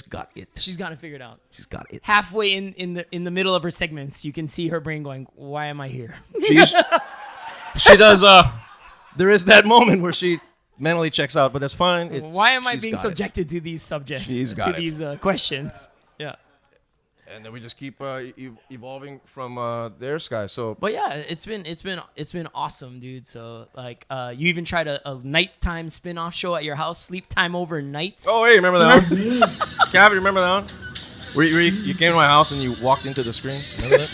[SPEAKER 3] got it.
[SPEAKER 4] She's got it figured out.
[SPEAKER 3] She's got it.
[SPEAKER 4] Halfway in the middle of her segments, you can see her brain going, "Why am I here?"
[SPEAKER 3] She does. There is that moment where she mentally checks out, but that's fine.
[SPEAKER 4] Why am I
[SPEAKER 3] she's
[SPEAKER 4] being
[SPEAKER 3] got it.
[SPEAKER 4] subjected to these subjects?
[SPEAKER 3] She's got
[SPEAKER 4] to
[SPEAKER 3] it.
[SPEAKER 4] these questions. Yeah.
[SPEAKER 3] And then we just keep evolving from there, Sky. So
[SPEAKER 4] But yeah, it's been awesome, dude. So like, you even tried a nighttime spin-off show at your house, Sleep Time Over Nights.
[SPEAKER 3] oh hey, remember that one? Cav, you remember that one? Where you came to my house and you walked into the screen. Remember that?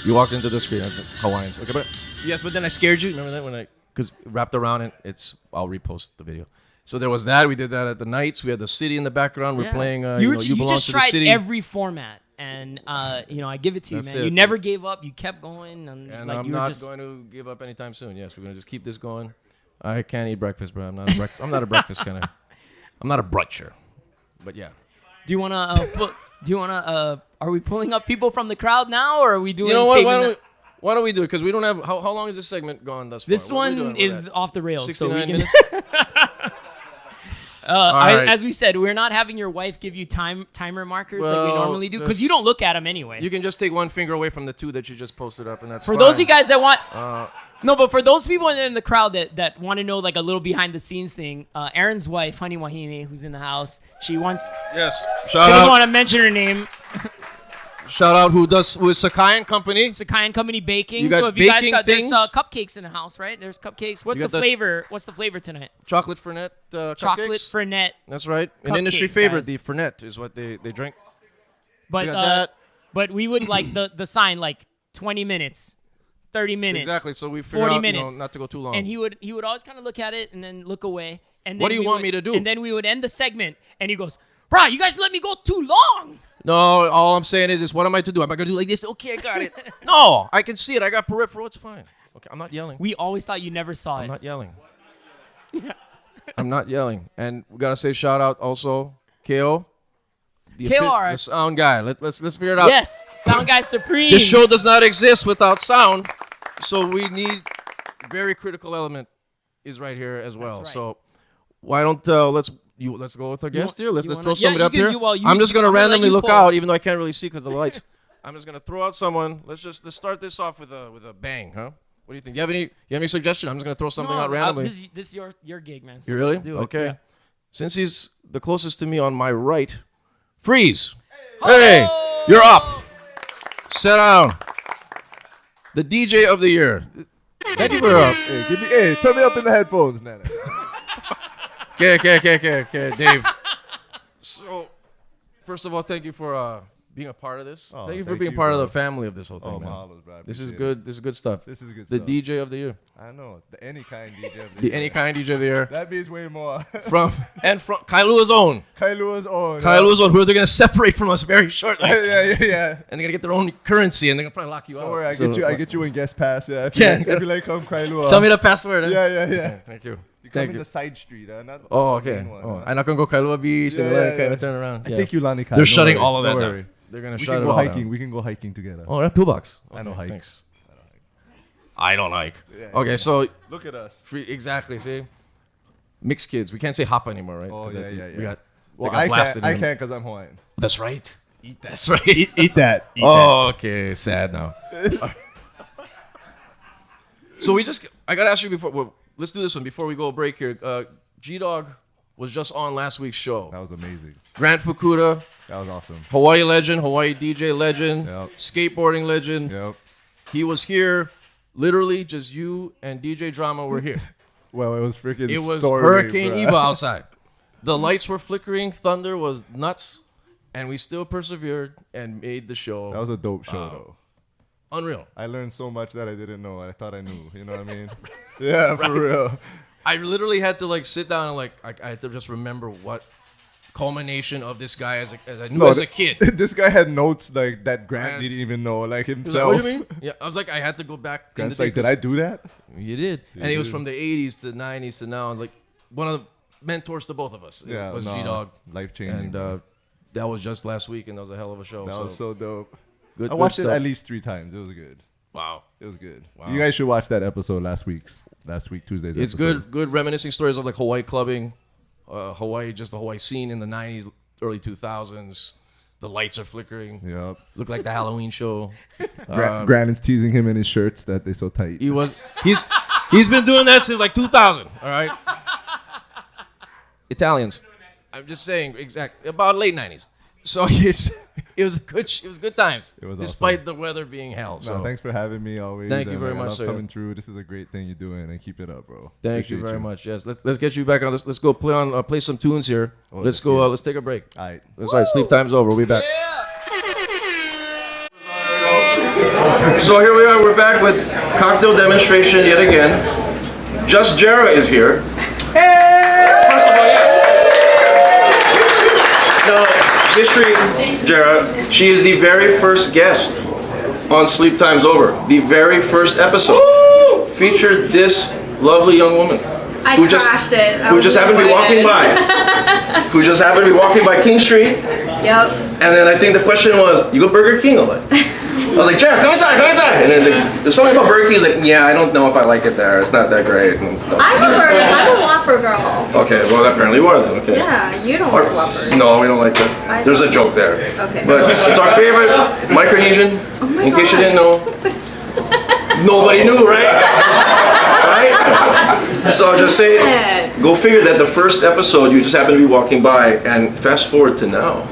[SPEAKER 3] You walked into the screen. Hawaiians. Okay, but yes, but then I scared you. Remember that because wrapped around it, I'll repost the video. So there was that. We did that at the Nights. We had the city in the background. We're playing. You belong
[SPEAKER 4] just
[SPEAKER 3] to the
[SPEAKER 4] tried
[SPEAKER 3] city.
[SPEAKER 4] every format, and I give it to you,
[SPEAKER 3] That's
[SPEAKER 4] man.
[SPEAKER 3] it.
[SPEAKER 4] You never gave up. You kept going, and
[SPEAKER 3] And
[SPEAKER 4] like
[SPEAKER 3] I'm
[SPEAKER 4] you were
[SPEAKER 3] not
[SPEAKER 4] just.
[SPEAKER 3] going to give up anytime soon. Yes, we're gonna just keep this going. I can't eat breakfast, bro. I'm not a breakfast kind of. I'm not a bruncher. But yeah.
[SPEAKER 4] Do you wanna Are we pulling up people from the crowd now, or are we doing?
[SPEAKER 3] You know what?
[SPEAKER 4] saving
[SPEAKER 3] Why don't we do it? Because we don't have. How long is this segment gone thus far?
[SPEAKER 4] This
[SPEAKER 3] What are we
[SPEAKER 4] one
[SPEAKER 3] doing with
[SPEAKER 4] is
[SPEAKER 3] that?
[SPEAKER 4] off the rails, so we
[SPEAKER 3] 69
[SPEAKER 4] can.
[SPEAKER 3] minutes. right.
[SPEAKER 4] As we said, we're not having your wife give you timer markers like we
[SPEAKER 3] Well,
[SPEAKER 4] normally do because
[SPEAKER 3] just-
[SPEAKER 4] you don't look at them anyway.
[SPEAKER 3] You can just take one finger away from the two that you just posted up, and that's
[SPEAKER 4] For
[SPEAKER 3] fine.
[SPEAKER 4] those of you guys that want,
[SPEAKER 3] Uh,
[SPEAKER 4] no, but for those people in the crowd that want to know like a little behind the scenes thing, Aaron's wife, Honey Wahine, who's in the house, she
[SPEAKER 3] yes.
[SPEAKER 4] she doesn't want to mention her name.
[SPEAKER 3] Shout out who is Sakai and Company.
[SPEAKER 4] Sakai and Company Baking.
[SPEAKER 3] You got
[SPEAKER 4] So if you guys
[SPEAKER 3] baking
[SPEAKER 4] got there's
[SPEAKER 3] things?
[SPEAKER 4] cupcakes in the house, right? There's cupcakes. What's
[SPEAKER 3] You
[SPEAKER 4] the
[SPEAKER 3] got
[SPEAKER 4] flavor? What's the flavor tonight?
[SPEAKER 3] Chocolate Fernet
[SPEAKER 4] Chocolate
[SPEAKER 3] cupcakes.
[SPEAKER 4] Fernet.
[SPEAKER 3] That's right. An industry
[SPEAKER 4] Cupcakes,
[SPEAKER 3] favorite,
[SPEAKER 4] guys.
[SPEAKER 3] the Fernet is what they drink.
[SPEAKER 4] But
[SPEAKER 3] We got that.
[SPEAKER 4] but we would like the sign like 20 minutes, 30 minutes.
[SPEAKER 3] Exactly. So we figure
[SPEAKER 4] 40
[SPEAKER 3] out,
[SPEAKER 4] minutes.
[SPEAKER 3] not to go too long.
[SPEAKER 4] And he would always kind of look at it and then look away. And then
[SPEAKER 3] What do you
[SPEAKER 4] we
[SPEAKER 3] want
[SPEAKER 4] would-
[SPEAKER 3] me to do?
[SPEAKER 4] And then we would end the segment, and he goes, "Brah, you guys let me go too long."
[SPEAKER 3] No, all I'm saying is what am I to do? Am I gonna do like this? Okay, I got it. No, I can see it. I got peripheral. It's fine. Okay, I'm not yelling.
[SPEAKER 4] We always thought you never saw
[SPEAKER 3] I'm
[SPEAKER 4] it.
[SPEAKER 3] not yelling. I'm not yelling. And we gotta say shout out also, KO.
[SPEAKER 4] KO,
[SPEAKER 3] the sound guy. Let's figure it out.
[SPEAKER 4] Yes, sound guy supreme.
[SPEAKER 3] This show does not exist without sound, so we need very critical element is right here as well.
[SPEAKER 4] right.
[SPEAKER 3] So why don't let's go with our guest here. Let's
[SPEAKER 4] you
[SPEAKER 3] throw
[SPEAKER 4] wanna-
[SPEAKER 3] somebody
[SPEAKER 4] yeah,
[SPEAKER 3] up
[SPEAKER 4] you can-
[SPEAKER 3] here.
[SPEAKER 4] well, you-
[SPEAKER 3] I'm just gonna
[SPEAKER 4] I'm gonna let
[SPEAKER 3] randomly
[SPEAKER 4] you
[SPEAKER 3] look
[SPEAKER 4] pull.
[SPEAKER 3] out, even though I can't really see because of the lights. I'm just gonna throw out someone. Let's start this off with a bang, huh? What do you think? You have any suggestion? I'm just gonna throw something out randomly.
[SPEAKER 4] This is your gig, man. So
[SPEAKER 3] You really?
[SPEAKER 4] do it.
[SPEAKER 3] Okay.
[SPEAKER 4] Yeah.
[SPEAKER 3] Since he's the closest to me on my right, Freeze. Hey, you're up. Sit down. The DJ of the year.
[SPEAKER 8] Thank you for hey, turn me up in the headphones, Nana.
[SPEAKER 3] Okay, Dave. So, first of all, thank you for being a part of this.
[SPEAKER 8] Oh,
[SPEAKER 3] thank you for
[SPEAKER 8] thank
[SPEAKER 3] being
[SPEAKER 8] you,
[SPEAKER 3] part
[SPEAKER 8] bro.
[SPEAKER 3] of the family of this whole thing,
[SPEAKER 8] Oh,
[SPEAKER 3] man.
[SPEAKER 8] mahalos, bro. I
[SPEAKER 3] This is
[SPEAKER 8] appreciate
[SPEAKER 3] good.
[SPEAKER 8] it.
[SPEAKER 3] This is good stuff.
[SPEAKER 8] This is good
[SPEAKER 3] The
[SPEAKER 8] stuff.
[SPEAKER 3] DJ of the year.
[SPEAKER 8] I know. The any kind DJ of the
[SPEAKER 3] The
[SPEAKER 8] year.
[SPEAKER 3] any kind DJ of the year.
[SPEAKER 8] That means way more.
[SPEAKER 3] From Kailua's own.
[SPEAKER 8] Kailua's own.
[SPEAKER 3] Kailua's own, who they're going to separate from us very shortly.
[SPEAKER 8] yeah.
[SPEAKER 3] And they're going to get their own currency, and they're going to probably lock you out.
[SPEAKER 8] Don't worry, I
[SPEAKER 3] So,
[SPEAKER 8] get you in guest pass. Yeah, if
[SPEAKER 3] Yeah.
[SPEAKER 8] you like come Kailua.
[SPEAKER 3] Tell me the password. Eh?
[SPEAKER 8] Yeah.
[SPEAKER 3] Okay, thank you.
[SPEAKER 8] You come
[SPEAKER 3] Thank
[SPEAKER 8] in
[SPEAKER 3] you.
[SPEAKER 8] the side street, not
[SPEAKER 3] Oh,
[SPEAKER 8] the
[SPEAKER 3] okay.
[SPEAKER 8] main one,
[SPEAKER 3] Oh, I'm not going to go Kailua Beach.
[SPEAKER 8] Yeah,
[SPEAKER 3] and
[SPEAKER 8] yeah,
[SPEAKER 3] okay,
[SPEAKER 8] yeah.
[SPEAKER 3] turn around.
[SPEAKER 8] I
[SPEAKER 3] Yeah.
[SPEAKER 8] take you Lani Kai.
[SPEAKER 3] They're
[SPEAKER 8] no
[SPEAKER 3] shutting
[SPEAKER 8] worry,
[SPEAKER 3] all of that
[SPEAKER 8] no
[SPEAKER 3] down.
[SPEAKER 8] worry.
[SPEAKER 3] They're going to
[SPEAKER 8] We
[SPEAKER 3] shut
[SPEAKER 8] can
[SPEAKER 3] it
[SPEAKER 8] go
[SPEAKER 3] all
[SPEAKER 8] hiking.
[SPEAKER 3] down.
[SPEAKER 8] We can go hiking together.
[SPEAKER 3] Oh, that pillbox.
[SPEAKER 8] I don't hike.
[SPEAKER 3] Thanks. I don't hike.
[SPEAKER 8] Yeah,
[SPEAKER 3] Okay,
[SPEAKER 8] yeah.
[SPEAKER 3] so
[SPEAKER 8] Look at us.
[SPEAKER 3] exactly. See, mixed kids. We can't say hop anymore, right?
[SPEAKER 8] Oh
[SPEAKER 3] 'Cause
[SPEAKER 8] yeah.
[SPEAKER 3] We got.
[SPEAKER 8] Well,
[SPEAKER 3] they got
[SPEAKER 8] I
[SPEAKER 3] blasted.
[SPEAKER 8] can't. I
[SPEAKER 3] in-
[SPEAKER 8] can't because I'm Hawaiian.
[SPEAKER 3] That's right.
[SPEAKER 8] Eat that.
[SPEAKER 3] That's right.
[SPEAKER 8] Eat that. Eat
[SPEAKER 3] Oh, okay. Sad now. So I gotta ask you before. Well, let's do this one before we go break here. G-Dog was just on last week's show.
[SPEAKER 8] that. That was amazing.
[SPEAKER 3] Grant Fukuda,
[SPEAKER 8] That was awesome.
[SPEAKER 3] Hawaii legend, Hawaii DJ legend,
[SPEAKER 8] Yep.
[SPEAKER 3] skateboarding legend.
[SPEAKER 8] Yep.
[SPEAKER 3] He was here. Literally, just you and DJ Drama were here.
[SPEAKER 8] Well, it was freaking.
[SPEAKER 3] It was
[SPEAKER 8] stormy,
[SPEAKER 3] Hurricane
[SPEAKER 8] bruh.
[SPEAKER 3] Eva outside. The lights were flickering. Thunder was nuts. And we still persevered and made the show.
[SPEAKER 8] That was a dope show, though.
[SPEAKER 3] Unreal.
[SPEAKER 8] I learned so much that I didn't know. I thought I knew. You know what I mean? Yeah, for real.
[SPEAKER 3] I literally had to sit down and I had to just remember what culmination of this guy as I knew as a kid.
[SPEAKER 8] This guy had notes like that Grant
[SPEAKER 3] And-
[SPEAKER 8] didn't even know, like
[SPEAKER 3] He's like,
[SPEAKER 8] himself.
[SPEAKER 3] what do you mean? Yeah, I was like, I had to go back.
[SPEAKER 8] Grant's
[SPEAKER 3] in the
[SPEAKER 8] like,
[SPEAKER 3] day
[SPEAKER 8] did I do that?
[SPEAKER 3] 'cause You did. And it was
[SPEAKER 8] did.
[SPEAKER 3] from the 80s to the 90s to now. Like one of the mentors to both of us.
[SPEAKER 8] Yeah,
[SPEAKER 3] was
[SPEAKER 8] no,
[SPEAKER 3] G-Dog.
[SPEAKER 8] life changing.
[SPEAKER 3] And that was just last week, and that was a hell of a show.
[SPEAKER 8] that was so dope.
[SPEAKER 3] good.
[SPEAKER 8] I watched
[SPEAKER 3] good
[SPEAKER 8] it
[SPEAKER 3] stuff.
[SPEAKER 8] at least 3 times. It was good.
[SPEAKER 3] Wow.
[SPEAKER 8] It was good.
[SPEAKER 3] Wow.
[SPEAKER 8] You guys should watch that episode last week Tuesday's
[SPEAKER 3] It's
[SPEAKER 8] episode.
[SPEAKER 3] good reminiscing stories of like Hawaii clubbing, Hawaii, just the Hawaii scene in the 90s, early 2000s. The lights are flickering.
[SPEAKER 8] Yep.
[SPEAKER 3] Looked like the Halloween show.
[SPEAKER 8] Grant is teasing him in his shirts that they're so tight.
[SPEAKER 3] He's been doing that since like 2000. All right. Italians. I'm just saying about late 90s. So it was good times.
[SPEAKER 8] It was
[SPEAKER 3] despite
[SPEAKER 8] awesome.
[SPEAKER 3] the weather being hell.
[SPEAKER 8] No,
[SPEAKER 3] So
[SPEAKER 8] thanks for having me always.
[SPEAKER 3] Thank you
[SPEAKER 8] and,
[SPEAKER 3] very
[SPEAKER 8] I
[SPEAKER 3] much,
[SPEAKER 8] love
[SPEAKER 3] sir.
[SPEAKER 8] coming through. This is a great thing you're doing, and keep it up, bro.
[SPEAKER 3] thank you
[SPEAKER 8] Appreciate
[SPEAKER 3] very much. Yes, let's get you back on. Let's go play some tunes here.
[SPEAKER 8] Oh,
[SPEAKER 3] let's
[SPEAKER 8] let's
[SPEAKER 3] go.
[SPEAKER 8] get it.
[SPEAKER 3] Let's take a break.
[SPEAKER 8] All right.
[SPEAKER 3] That's right. Sleep time's over. We'll be back. So here we are. We're back with cocktail demonstration yet again. Just Jerah is here. First of all, no, history, Jerah. She is the very first guest on Sleep Time's Over. The very first episode featured this lovely young woman.
[SPEAKER 9] I crashed it.
[SPEAKER 3] Who just happened to be walking by. Who just happened to be walking by King Street.
[SPEAKER 9] Yep.
[SPEAKER 3] And then I think the question was, you go Burger King or what? I was like, Jerah, come inside, come inside. And then there's something about Burger King. He's like, yeah, I don't know if I like it there. It's not that great. And,
[SPEAKER 9] I'm a Whopper girl.
[SPEAKER 3] okay, well apparently you are then. Okay.
[SPEAKER 9] Yeah, you don't like Whoppers.
[SPEAKER 3] No, we don't like that. There's a joke there.
[SPEAKER 9] Okay.
[SPEAKER 3] But it's our favorite Micronesian. In case you didn't know. Nobody knew, right? Right? So just say, go figure that the first episode you just happened to be walking by, and fast forward to now.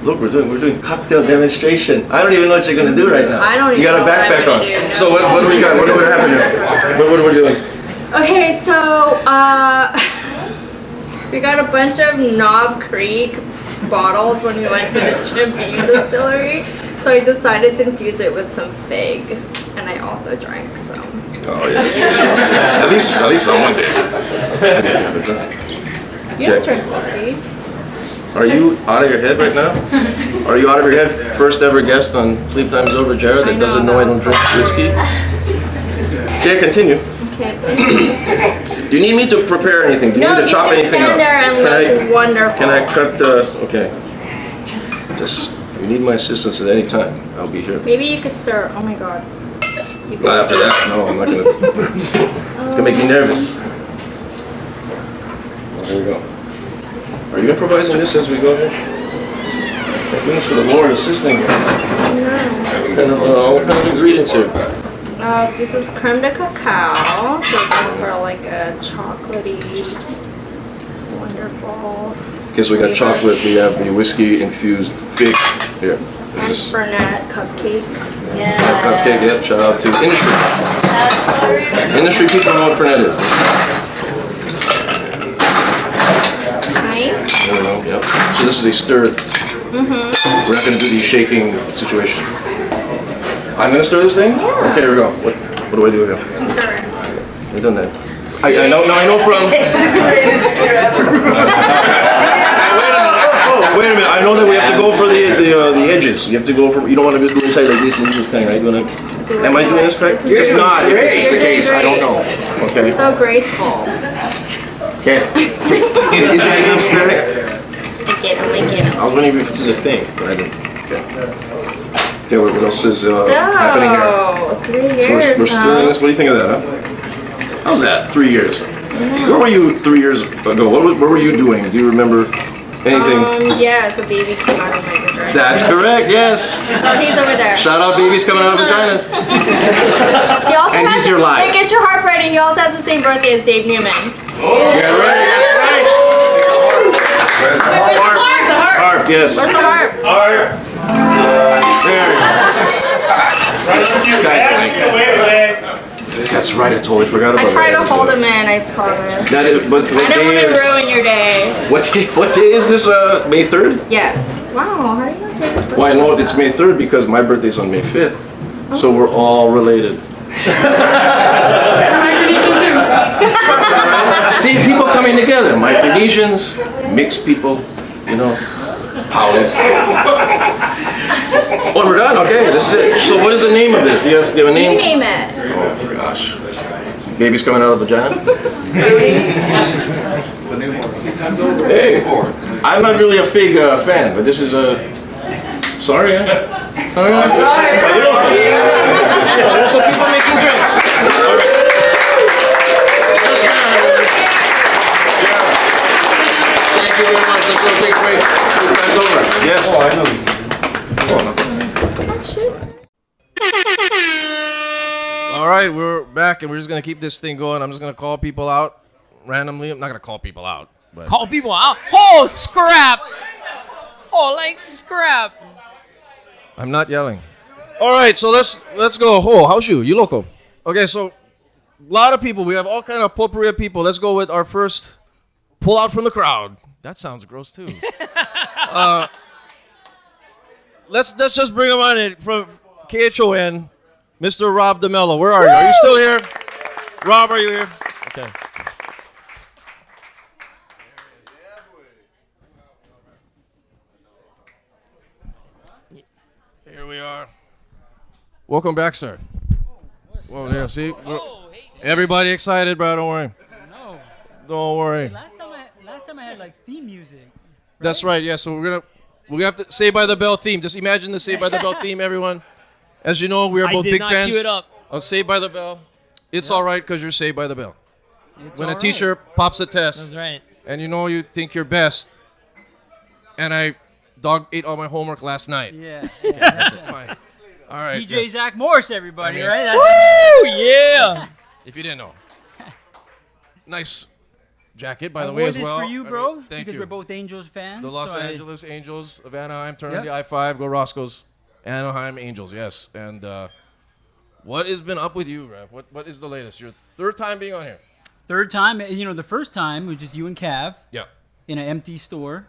[SPEAKER 3] Look, we're doing cocktail demonstration. I don't even know what you're gonna do right now.
[SPEAKER 9] I don't even
[SPEAKER 3] You got a
[SPEAKER 9] know what I'm
[SPEAKER 3] backpack
[SPEAKER 9] gonna
[SPEAKER 3] on.
[SPEAKER 9] do, no.
[SPEAKER 3] So what do we got? What happened here? What are we doing?
[SPEAKER 9] Okay, so we got a bunch of Knob Creek bottles when we went to the Jim Beam distillery. So I decided to infuse it with some fig, and I also drank some.
[SPEAKER 3] Oh yes. at least someone did. I didn't have a drink.
[SPEAKER 9] You don't drink whiskey.
[SPEAKER 3] Are you out of your head right now? Are you out of your head? First ever guest on Sleep Time's Over, Jerah, that doesn't know I don't drink whiskey. Okay, continue.
[SPEAKER 9] Okay.
[SPEAKER 3] Do you need me to prepare anything? Do you need to chop anything up?
[SPEAKER 9] Stand there and look wonderful.
[SPEAKER 3] Can I cut? Okay. Just if you need my assistance at any time, I'll be here.
[SPEAKER 9] Maybe you could stir. Oh my god. You could
[SPEAKER 3] Not after
[SPEAKER 9] stir.
[SPEAKER 3] that. No, I'm not gonna. It's gonna make me nervous. Well, here we go. Are you improvising this as we go here? Thank goodness for the Lord assisting you. What kind of ingredients here?
[SPEAKER 9] So this is creme de cacao. So we're going for like a chocolatey, wonderful.
[SPEAKER 3] Okay, so we got
[SPEAKER 9] flavor.
[SPEAKER 3] chocolate. We have the whiskey infused fig here.
[SPEAKER 9] And Fernet cupcake.
[SPEAKER 3] Cupcake, yep, shout out to industry. Industry people know what Fernet is.
[SPEAKER 9] Nice.
[SPEAKER 3] There we go, yep. So this is a stir. We're not going to do the shaking situation. I'm going to stir this thing?
[SPEAKER 9] Yeah.
[SPEAKER 3] Okay, here we go. What do I do here?
[SPEAKER 9] Stir.
[SPEAKER 3] I've done that. I know from... Wait a minute, I know that we have to go for the edges. You have to go for, you don't want to just go inside like this and do this thing, right? You want to, am I doing this correct? It's not, if this is the case, I don't know. Okay.
[SPEAKER 9] So graceful.
[SPEAKER 3] Okay. Is that enough stirring?
[SPEAKER 9] Like it.
[SPEAKER 3] I was wondering if it was a thing, but I didn't. Okay. Okay, what else is happening here?
[SPEAKER 9] So, 3 years,
[SPEAKER 3] We're stirring this. What do you think of that, huh? How's that? 3 years. Where were you 3 years ago? What were you doing? Do you remember anything?
[SPEAKER 9] Yeah, so baby came out of my vagina.
[SPEAKER 3] That's correct, yes.
[SPEAKER 9] Oh, he's over there.
[SPEAKER 3] Shout out babies coming out of vaginas.
[SPEAKER 9] He also
[SPEAKER 3] And
[SPEAKER 9] has,
[SPEAKER 3] he's your live.
[SPEAKER 9] Like, get your heart ready. He also has the same birthday as Dave Newman.
[SPEAKER 3] Yeah, right, that's right. Harp, yes.
[SPEAKER 9] Where's the harp?
[SPEAKER 3] There. This guy's That's right, I totally forgot about
[SPEAKER 9] I tried
[SPEAKER 3] that.
[SPEAKER 9] to hold him in, I promise.
[SPEAKER 3] That is, but
[SPEAKER 9] I
[SPEAKER 3] what
[SPEAKER 9] didn't
[SPEAKER 3] day
[SPEAKER 9] want to
[SPEAKER 3] is...
[SPEAKER 9] ruin your day.
[SPEAKER 3] What day is this, May 3rd?
[SPEAKER 9] Yes. Wow, how do you know Dave's birthday?
[SPEAKER 3] Well, I know it's May 3rd because my birthday's on May 5th. So we're all related. See, people coming together. Micronesians, mixed people, you know, Howlers. When we're done, okay, this is it. So what is the name of this? Do you have a name?
[SPEAKER 9] You name it.
[SPEAKER 3] Oh, gosh. Baby's coming out of the vagina? Hey, I'm not really a fig fan, but this is a... Sorry, Sorry. Local people making drinks. All right. Just now. Thank you very much. Let's go take a break. Sleep time's over. Yes. Oh, I know. All right, we're back, and we're just gonna keep this thing going. I'm just gonna call people out randomly. I'm not gonna call people out, but
[SPEAKER 4] Call people out. Oh, scrap. Oh, like scrap.
[SPEAKER 3] I'm not yelling. All right, so let's go. Oh, how's you? You local? Okay, so a lot of people. We have all kind of potpourri of people. Let's go with our first pull out from the crowd. That sounds gross too. Let's just bring him on in from KHON, Mr. Rob DeMello. Where are you? Are you still here? Rob, are you here?
[SPEAKER 7] Okay.
[SPEAKER 3] Here we are. Welcome back, sir. Well, yeah, see, everybody excited, bro. Don't worry.
[SPEAKER 10] No.
[SPEAKER 3] Don't worry.
[SPEAKER 10] Last time I had like theme music.
[SPEAKER 3] That's right. Yeah. So we're gonna have to Say by the Bell theme. Just imagine the Say by the Bell theme, everyone. As you know, we are
[SPEAKER 4] I
[SPEAKER 3] both
[SPEAKER 4] did
[SPEAKER 3] big
[SPEAKER 4] not
[SPEAKER 3] fans
[SPEAKER 4] cue it up.
[SPEAKER 3] of Say by the Bell. It's all right because you're Saved by the Bell.
[SPEAKER 10] It's
[SPEAKER 3] When
[SPEAKER 10] all
[SPEAKER 3] a teacher pops a test,
[SPEAKER 4] That's right.
[SPEAKER 3] and you know you think you're best, and I dog ate all my homework last night.
[SPEAKER 10] right.
[SPEAKER 3] That's it. Fine. All right.
[SPEAKER 10] DJ
[SPEAKER 3] yes.
[SPEAKER 10] Zach Morse, everybody,
[SPEAKER 3] I mean-
[SPEAKER 10] right?
[SPEAKER 4] Woo! Yeah.
[SPEAKER 3] If you didn't know. Nice jacket, by
[SPEAKER 10] I
[SPEAKER 3] the
[SPEAKER 10] wore
[SPEAKER 3] way, as
[SPEAKER 10] this
[SPEAKER 3] well.
[SPEAKER 10] for you,
[SPEAKER 3] I
[SPEAKER 10] bro,
[SPEAKER 3] mean, thank
[SPEAKER 10] because
[SPEAKER 3] you.
[SPEAKER 10] we're both Angels fans.
[SPEAKER 3] The Los
[SPEAKER 10] so
[SPEAKER 3] Angeles Angels of Anaheim turn
[SPEAKER 10] Yep.
[SPEAKER 3] the I-5. Go Roscoes. Anaheim Angels, yes. And what has been up with you, Rev? What is the latest? Your third time being on here.
[SPEAKER 10] Third time, the first time was just you and Cav
[SPEAKER 3] Yeah.
[SPEAKER 10] in an empty store,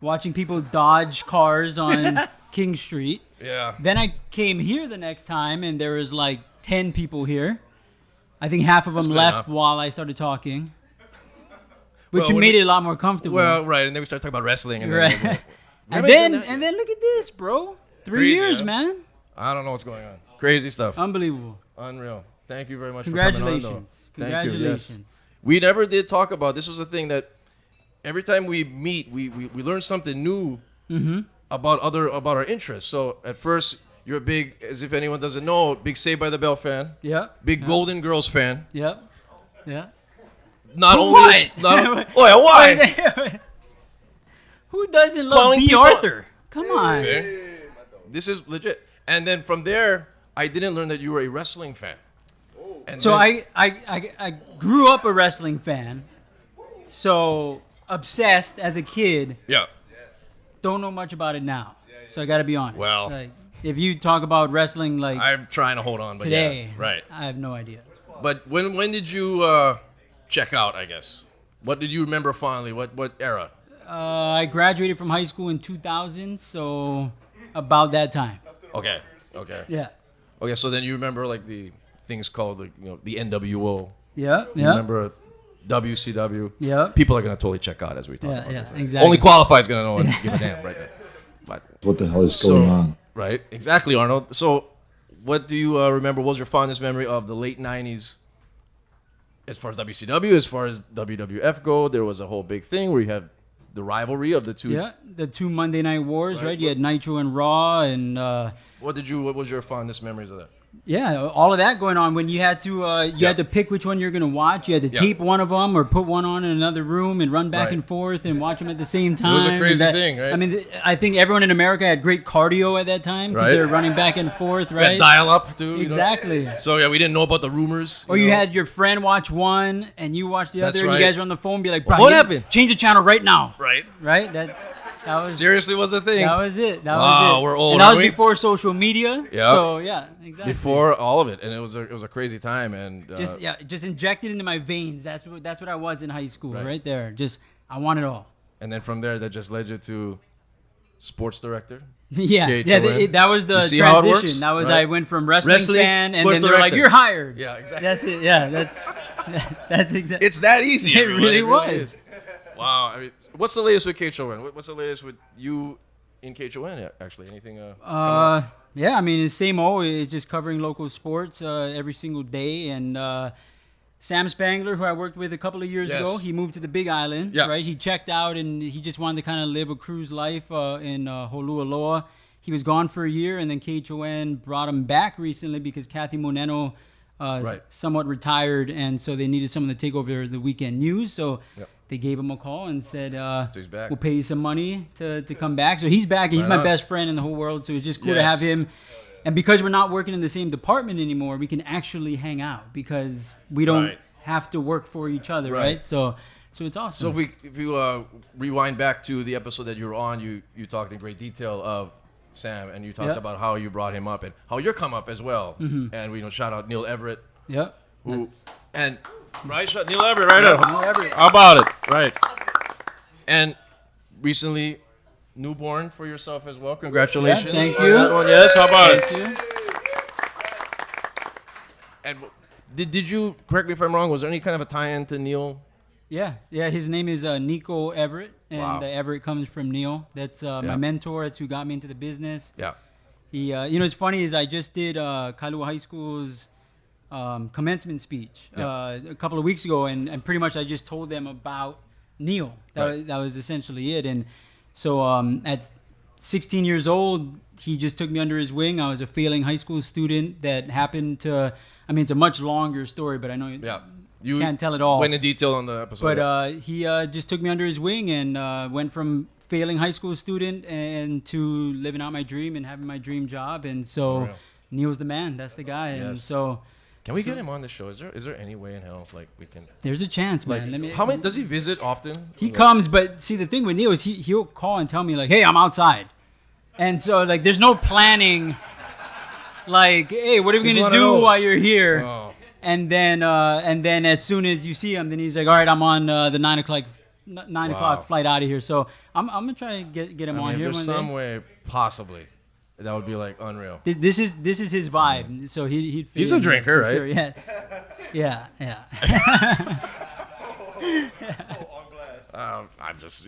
[SPEAKER 10] watching people dodge cars on King Street.
[SPEAKER 3] Yeah.
[SPEAKER 10] Then I came here the next time, and there was like 10 people here. I think half of them
[SPEAKER 3] good
[SPEAKER 10] left
[SPEAKER 3] enough.
[SPEAKER 10] while I started talking, which
[SPEAKER 3] Well, when
[SPEAKER 10] made
[SPEAKER 3] we-
[SPEAKER 10] it a lot more comfortable.
[SPEAKER 3] Well, right. And then we start talking about wrestling. And
[SPEAKER 10] right.
[SPEAKER 3] then,
[SPEAKER 10] and then look at this, bro. 3
[SPEAKER 3] Crazy,
[SPEAKER 10] years,
[SPEAKER 3] huh?
[SPEAKER 10] man.
[SPEAKER 3] I don't know what's going on. Crazy stuff.
[SPEAKER 10] Unbelievable.
[SPEAKER 3] Unreal. Thank you very much for coming on, though.
[SPEAKER 10] Congratulations.
[SPEAKER 3] Thank you, yes.
[SPEAKER 10] Congratulations.
[SPEAKER 3] We never did talk about this. Was a thing that every time we meet, we learn something new about our interests. So at first, you're a big, as if anyone doesn't know, big Saved by the Bell fan,
[SPEAKER 10] Yeah.
[SPEAKER 3] big Golden Girls fan.
[SPEAKER 10] Yep. Yeah.
[SPEAKER 3] Not only,
[SPEAKER 10] What?
[SPEAKER 3] not oh yeah, why?
[SPEAKER 10] Who doesn't love
[SPEAKER 3] Calling
[SPEAKER 10] B.
[SPEAKER 3] people-
[SPEAKER 10] Arthur? Come on.
[SPEAKER 3] See? This is legit. And then from there, I didn't learn that you were a wrestling fan. And
[SPEAKER 10] So
[SPEAKER 3] then-
[SPEAKER 10] I grew up a wrestling fan. So obsessed as a kid.
[SPEAKER 3] yeah.
[SPEAKER 10] Don't know much about it now. So I got to be honest.
[SPEAKER 3] Well-
[SPEAKER 10] like, if you talk about wrestling like
[SPEAKER 3] I'm trying to hold on, but
[SPEAKER 10] today,
[SPEAKER 3] yeah, right.
[SPEAKER 10] I have no idea.
[SPEAKER 3] But when did you check out? I guess. What did you remember fondly? What era?
[SPEAKER 10] I graduated from high school in 2000, so about that time.
[SPEAKER 3] Okay. Okay.
[SPEAKER 10] Yeah.
[SPEAKER 3] Okay. So then you remember like the things called the NWO.
[SPEAKER 10] Yeah.
[SPEAKER 3] You
[SPEAKER 10] Yeah.
[SPEAKER 3] remember WCW.
[SPEAKER 10] Yeah.
[SPEAKER 3] People are gonna totally check out as we talk
[SPEAKER 10] Yeah.
[SPEAKER 3] about
[SPEAKER 10] Yeah.
[SPEAKER 3] this.
[SPEAKER 10] Exactly.
[SPEAKER 3] Only qualified is gonna know and give a damn right there. But
[SPEAKER 11] What the hell is going on?
[SPEAKER 3] right, exactly, Arnold. So, what do you remember? What was your fondest memory of the late '90s? As far as WCW, as far as WWF go, there was a whole big thing where you had the rivalry of the two.
[SPEAKER 10] Yeah, the two Monday Night Wars,
[SPEAKER 3] Right.
[SPEAKER 10] right? You had Nitro and Raw, and
[SPEAKER 3] What was your fondest memories of that?
[SPEAKER 10] yeah, all of that going on. When you had to,
[SPEAKER 3] Yeah.
[SPEAKER 10] had to pick which one you're gonna watch. You had to
[SPEAKER 3] Yeah.
[SPEAKER 10] tape one of them or put one on in another room and run back
[SPEAKER 3] Right.
[SPEAKER 10] and forth and watch them at the same time.
[SPEAKER 3] was a
[SPEAKER 10] And
[SPEAKER 3] crazy thing, right?
[SPEAKER 10] I mean, I think everyone in America had great cardio at that time because
[SPEAKER 3] Right.
[SPEAKER 10] they were running back and forth,
[SPEAKER 3] Yeah,
[SPEAKER 10] right?
[SPEAKER 3] dial up, too.
[SPEAKER 10] Exactly.
[SPEAKER 3] So yeah, we didn't know about the rumors.
[SPEAKER 10] Or you
[SPEAKER 3] know.
[SPEAKER 10] had your friend watch one and you watch the
[SPEAKER 3] That's
[SPEAKER 10] other, and
[SPEAKER 3] right.
[SPEAKER 10] you guys were on the phone, and be like, "Bro,
[SPEAKER 3] What
[SPEAKER 10] you
[SPEAKER 3] happened?"
[SPEAKER 10] Change the channel right now."
[SPEAKER 3] right.
[SPEAKER 10] Right? That was
[SPEAKER 3] Seriously, was a thing.
[SPEAKER 10] That was it. That
[SPEAKER 3] Wow,
[SPEAKER 10] was it.
[SPEAKER 3] we're old,
[SPEAKER 10] And that was
[SPEAKER 3] aren't we?
[SPEAKER 10] before social media.
[SPEAKER 3] Yeah.
[SPEAKER 10] So yeah, exactly.
[SPEAKER 3] Before all of it, and it was a crazy time, and
[SPEAKER 10] just injected into my veins. That's what I was in high school,
[SPEAKER 3] Right.
[SPEAKER 10] right there. Just I want it all.
[SPEAKER 3] and then from there, that just led you to sports director.
[SPEAKER 10] Yeah,
[SPEAKER 3] KHON.
[SPEAKER 10] that was the
[SPEAKER 3] You see how it
[SPEAKER 10] transition.
[SPEAKER 3] works?
[SPEAKER 10] That was
[SPEAKER 3] Right.
[SPEAKER 10] I went from wrestling fan, and
[SPEAKER 3] sports
[SPEAKER 10] then they're like,
[SPEAKER 3] director.
[SPEAKER 10] "You're hired."
[SPEAKER 3] Yeah, exactly.
[SPEAKER 10] That's it. Yeah, that's exactly.
[SPEAKER 3] It's that easy.
[SPEAKER 10] It
[SPEAKER 3] everyone.
[SPEAKER 10] really
[SPEAKER 3] really
[SPEAKER 10] was.
[SPEAKER 3] is. Wow. I mean, what's the latest with KHON? What's the latest with you in KHON? Actually, anything?
[SPEAKER 10] Yeah, I mean, it's same old. It's just covering local sports every single day. And Sam Spangler, who I worked with a couple of years
[SPEAKER 3] Yes.
[SPEAKER 10] ago, he moved to the Big Island,
[SPEAKER 3] Yeah.
[SPEAKER 10] right? He checked out, and he just wanted to kind of live a cruise life in Holualoa. He was gone for a year, and then KHON brought him back recently because Kathy Moneno
[SPEAKER 3] Right.
[SPEAKER 10] somewhat retired, and so they needed someone to take over the weekend news. So
[SPEAKER 3] Yep.
[SPEAKER 10] they gave him a call and said,
[SPEAKER 3] So he's back.
[SPEAKER 10] we'll pay you some money to come back. So he's back. He's
[SPEAKER 3] Right
[SPEAKER 10] my
[SPEAKER 3] on.
[SPEAKER 10] best friend in the whole world. So it's just cool to
[SPEAKER 3] Yes.
[SPEAKER 10] have him. And because we're not working in the same department anymore, we can actually hang out because we don't
[SPEAKER 3] Right.
[SPEAKER 10] have to work for each other,
[SPEAKER 3] Right.
[SPEAKER 10] right? So it's
[SPEAKER 3] So
[SPEAKER 10] awesome.
[SPEAKER 3] if you rewind back to the episode that you were on, you talked in great detail of Sam, and you talked
[SPEAKER 10] Yeah.
[SPEAKER 3] about how you brought him up and how you're come up as well.
[SPEAKER 10] Mm-hmm.
[SPEAKER 3] And we shout out Neil Everett,
[SPEAKER 10] Yep.
[SPEAKER 3] who and
[SPEAKER 7] Right, Neil Everett, right up.
[SPEAKER 10] Neil Everett.
[SPEAKER 7] How about it? Right.
[SPEAKER 3] and recently newborn for yourself as well. Congratulations.
[SPEAKER 10] Yeah, thank
[SPEAKER 3] on
[SPEAKER 10] you.
[SPEAKER 3] that one. Yes, how about it?
[SPEAKER 10] Thank you.
[SPEAKER 3] And Did you, correct me if I'm wrong, was there any kind of a tie-in to Neil?
[SPEAKER 10] Yeah. His name is Nico Everett, and
[SPEAKER 3] Wow.
[SPEAKER 10] Everett comes from Neil. That's my mentor. That's who got me into the business.
[SPEAKER 3] Yeah.
[SPEAKER 10] He, what's funny is I just did Kailua High School's commencement speech a couple of weeks ago, and pretty much I just told them about Neil. That was essentially it. And so at 16 years old, he just took me under his wing. I was a failing high school student that happened to. I mean, it's a much longer story, but I know you can't tell it all.
[SPEAKER 3] Went in detail on the episode.
[SPEAKER 10] But he just took me under his wing and went from failing high school student and to living out my dream and having my dream job. And so Neil's the man. That's the guy.
[SPEAKER 3] Yes.
[SPEAKER 10] And so
[SPEAKER 3] can we get him on the show? Is there any way in hell like we can?
[SPEAKER 10] there's a chance, man.
[SPEAKER 3] Like, how many does he visit often?
[SPEAKER 10] He comes, but see, the thing with Neil is he'll call and tell me like, "Hey, I'm outside," and so like there's no planning. Like, hey, what are we gonna do while you're here?
[SPEAKER 3] Oh.
[SPEAKER 10] And then as soon as you see him, then he's like, all right, I'm on the 9 o'clock flight out of here. So I'm gonna try and get him on
[SPEAKER 3] If
[SPEAKER 10] here.
[SPEAKER 3] there's
[SPEAKER 10] one
[SPEAKER 3] some
[SPEAKER 10] day.
[SPEAKER 3] way, possibly, that would be like unreal.
[SPEAKER 10] This is his vibe. So he'd fit
[SPEAKER 3] He's a
[SPEAKER 10] in
[SPEAKER 3] drinker,
[SPEAKER 10] for
[SPEAKER 3] right?
[SPEAKER 10] Sure. Yeah.
[SPEAKER 3] I'm just,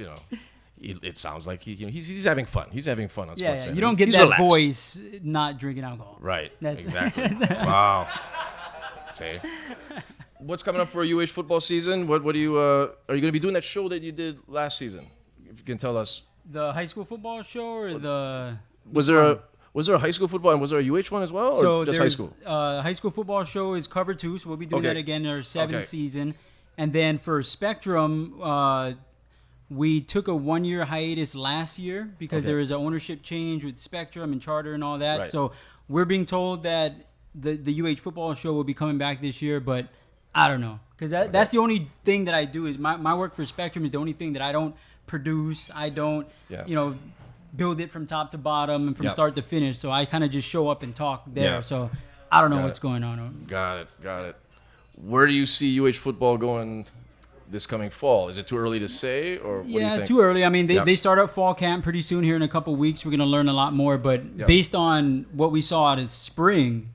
[SPEAKER 3] it sounds like he's having fun. He's having fun on
[SPEAKER 10] Yeah,
[SPEAKER 3] Sports Center.
[SPEAKER 10] you don't get
[SPEAKER 3] He's
[SPEAKER 10] that
[SPEAKER 3] relaxed.
[SPEAKER 10] voice not drinking alcohol.
[SPEAKER 3] Right.
[SPEAKER 10] That's
[SPEAKER 3] Exactly. Wow. See. What's coming up for a UH football season? What do you are you going to be doing that show that you did last season? If you can tell us.
[SPEAKER 10] The high school football show or the
[SPEAKER 3] Was there a high school football and was there a UH one as well, or just high school?
[SPEAKER 10] High school football show is cover 2, so we'll be doing that again in our 7th season. And then for Spectrum, we took a 1-year hiatus last year because there was an ownership change with Spectrum and Charter and all that.
[SPEAKER 3] Right.
[SPEAKER 10] So we're being told that the UH football show will be coming back this year, but I don't know. Because that's the only thing that I do is my work for Spectrum is the only thing that I don't produce. I don't, build it from top to bottom and from start to finish. So I kind of just show up and talk there.
[SPEAKER 3] Yeah.
[SPEAKER 10] So I don't know what's going on.
[SPEAKER 3] Got it. Where do you see UH football going this coming fall? Is it too early to say, or what do you think?
[SPEAKER 10] Too early. I mean, they start up fall camp pretty soon here in a couple of weeks. We're going to learn a lot more. But based on what we saw out of spring,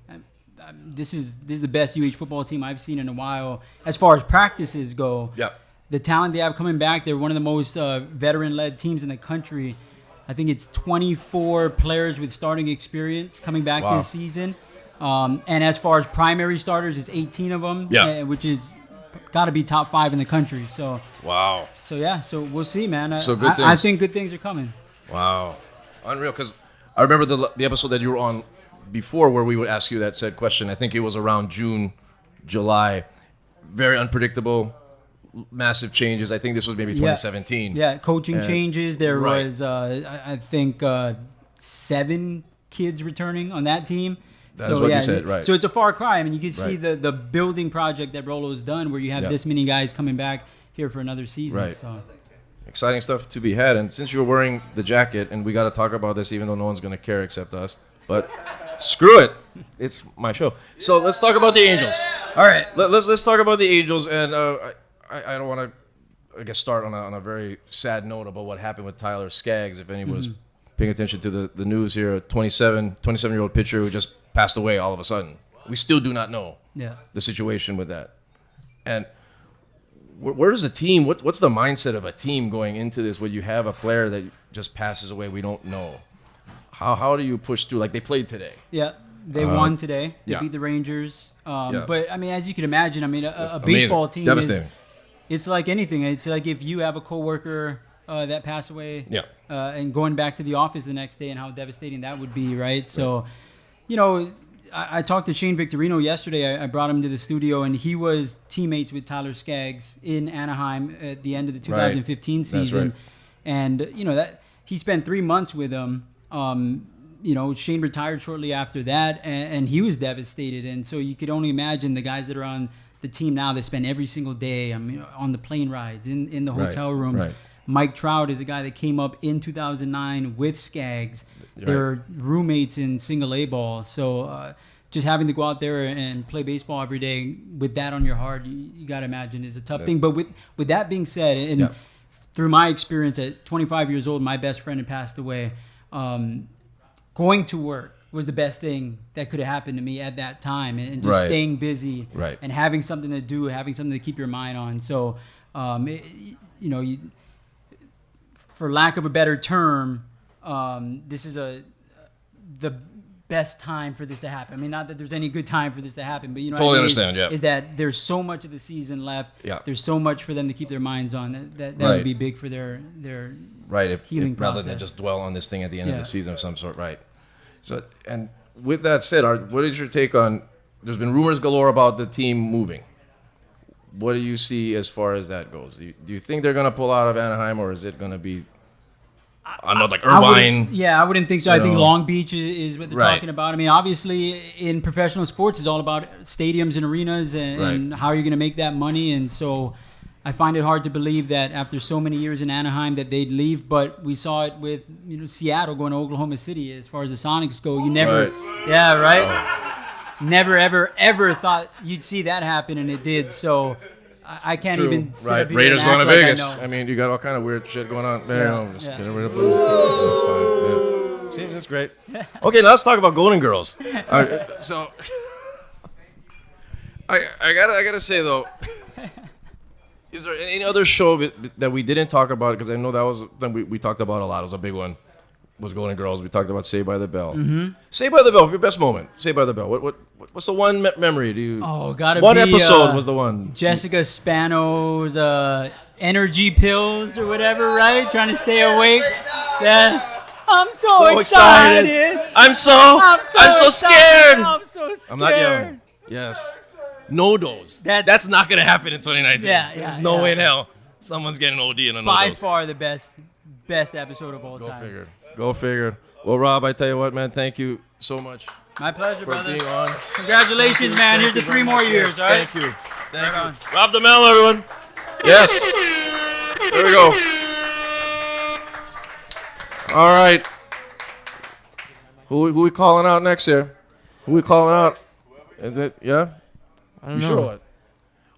[SPEAKER 10] this is the best UH football team I've seen in a while as far as practices go.
[SPEAKER 3] Yeah.
[SPEAKER 10] The talent they have coming back, they're one of the most veteran-led teams in the country. I think it's 24 players with starting experience coming back this season. And as far as primary starters, it's 18 of them, which is got to be top 5 in the country. So
[SPEAKER 3] wow.
[SPEAKER 10] So we'll see, man.
[SPEAKER 3] So good things.
[SPEAKER 10] I think good things are coming.
[SPEAKER 3] Wow. Unreal. Because I remember the episode that you were on before where we would ask you that said question. I think it was around June, July. Very unpredictable. Massive changes. I think this was maybe 2017.
[SPEAKER 10] Yeah, coaching changes. There was, I think, 7 kids returning on that team.
[SPEAKER 3] That's what you said, right.
[SPEAKER 10] So it's a far cry. I mean, you can see the building project that Rolo's done where you have this many guys coming back here for another season.
[SPEAKER 3] Right.
[SPEAKER 10] So.
[SPEAKER 3] Exciting stuff to be had. And since you're wearing the jacket, and we got to talk about this even though no one's going to care except us, but screw it. It's my show. So let's talk about the Angels.
[SPEAKER 10] All right.
[SPEAKER 3] Let's talk about the Angels. And I don't want to, I guess, start on a very sad note about what happened with Tyler Skaggs. If anyone was paying attention to the news here, a 27-year-old pitcher who just passed away all of a sudden. We still do not know the situation with that. And where does the team, what's the mindset of a team going into this when you have a player that just passes away we don't know? How do you push through? Like, they played today.
[SPEAKER 10] Yeah, they won today. They beat the Rangers. But, I mean, as you can imagine, I mean, a baseball team
[SPEAKER 3] devastating.
[SPEAKER 10] It's like anything. It's like if you have a coworker that passed away and going back to the office the next day and how devastating that would be, right? So, I talked to Shane Victorino yesterday. I brought him to the studio, and he was teammates with Tyler Skaggs in Anaheim at the end of the 2015 season.
[SPEAKER 3] Right.
[SPEAKER 10] And, that he spent 3 months with him. Shane retired shortly after that, and he was devastated. And so you could only imagine the guys that are on the team now that spend every single day on the plane rides, in the hotel rooms. Right. Mike Trout is a guy that came up in 2009 with Skaggs. They're roommates in single A ball. So just having to go out there and play baseball every day with that on your heart, you got to imagine is a tough thing. But with that being said, and through my experience at 25 years old, my best friend had passed away. Going to work was the best thing that could have happened to me at that time, and just
[SPEAKER 3] Right.
[SPEAKER 10] staying busy
[SPEAKER 3] Right.
[SPEAKER 10] and having something to do, having something to keep your mind on. So, for lack of a better term, this is the best time for this to happen. I mean, not that there's any good time for this to happen, but you know,
[SPEAKER 3] Totally
[SPEAKER 10] what I mean,
[SPEAKER 3] understand, yeah.
[SPEAKER 10] is that there's so much of the season left.
[SPEAKER 3] Yeah.
[SPEAKER 10] There's so much for them to keep their minds on. That
[SPEAKER 3] Right.
[SPEAKER 10] would be big for their
[SPEAKER 3] Right, if
[SPEAKER 10] healing
[SPEAKER 3] rather than
[SPEAKER 10] process.
[SPEAKER 3] just dwell on this thing at the end of
[SPEAKER 10] Yeah.
[SPEAKER 3] the season of some sort, right? So, and with that said, what is your take on? There's been rumors galore about the team moving. What do you see as far as that goes? Do you think they're gonna pull out of Anaheim, or is it gonna be? I know, like Irvine.
[SPEAKER 10] I wouldn't think so. I think
[SPEAKER 3] know.
[SPEAKER 10] Long Beach is what they're
[SPEAKER 3] Right.
[SPEAKER 10] talking about. I mean, obviously, in professional sports, it's all about stadiums and arenas and
[SPEAKER 3] Right.
[SPEAKER 10] how you're going to make that money. And so I find it hard to believe that after so many years in Anaheim that they'd leave. But we saw it with Seattle going to Oklahoma City. As far as the Sonics go, you never, never, ever thought you'd see that happen, and it did. So I can't
[SPEAKER 3] True.
[SPEAKER 10] even sit
[SPEAKER 3] Right.
[SPEAKER 10] up here
[SPEAKER 3] Raiders
[SPEAKER 10] and
[SPEAKER 3] going to
[SPEAKER 10] act like
[SPEAKER 3] Vegas.
[SPEAKER 10] I know.
[SPEAKER 3] I mean, you got all kind of weird shit going on. There you
[SPEAKER 10] Yeah,
[SPEAKER 3] go. Just
[SPEAKER 10] yeah.
[SPEAKER 3] get rid of blue. That's fine. Yeah. See, that's great. Okay, now let's talk about Golden Girls. So, I gotta say though, is there any other show that we didn't talk about? Because I know that was we talked about a lot. It was a big one. Was Golden Girls. We talked about Saved by the Bell.
[SPEAKER 10] Mm-hmm.
[SPEAKER 3] Saved by the Bell, your best moment. Saved by the Bell. What's the one memory? Do you?
[SPEAKER 10] Oh, gotta
[SPEAKER 3] One
[SPEAKER 10] be,
[SPEAKER 3] episode was the one.
[SPEAKER 10] Jessica Spano's energy pills or whatever, right? Trying to stay awake. Yeah. I'm so excited.
[SPEAKER 3] I'm so
[SPEAKER 10] excited.
[SPEAKER 3] scared.
[SPEAKER 10] I'm so scared.
[SPEAKER 3] I'm not yelling. Yes. No dose. That's not going to happen in 2019.
[SPEAKER 10] Yeah,
[SPEAKER 3] There's
[SPEAKER 10] yeah,
[SPEAKER 3] no
[SPEAKER 10] yeah.
[SPEAKER 3] way in hell someone's getting OD in a no
[SPEAKER 10] By
[SPEAKER 3] dose.
[SPEAKER 10] far the best episode of all
[SPEAKER 3] Go
[SPEAKER 10] time.
[SPEAKER 3] figure. Go figure. Well, Rob, I tell you what, man, thank you so much
[SPEAKER 10] My pleasure,
[SPEAKER 3] for
[SPEAKER 10] brother.
[SPEAKER 3] being on.
[SPEAKER 10] Congratulations, man. Here's to
[SPEAKER 3] Thank you
[SPEAKER 10] 3
[SPEAKER 3] very
[SPEAKER 10] more
[SPEAKER 3] much.
[SPEAKER 10] years,
[SPEAKER 3] Yes,
[SPEAKER 10] all right?
[SPEAKER 3] Thank you. Thank
[SPEAKER 10] Right
[SPEAKER 3] you.
[SPEAKER 10] on.
[SPEAKER 3] Rob DeMello, everyone. Yes. There we go. All right. Who we calling out next here? Who we calling out? Is it, yeah?
[SPEAKER 4] I don't
[SPEAKER 3] You
[SPEAKER 4] know.
[SPEAKER 3] sure what?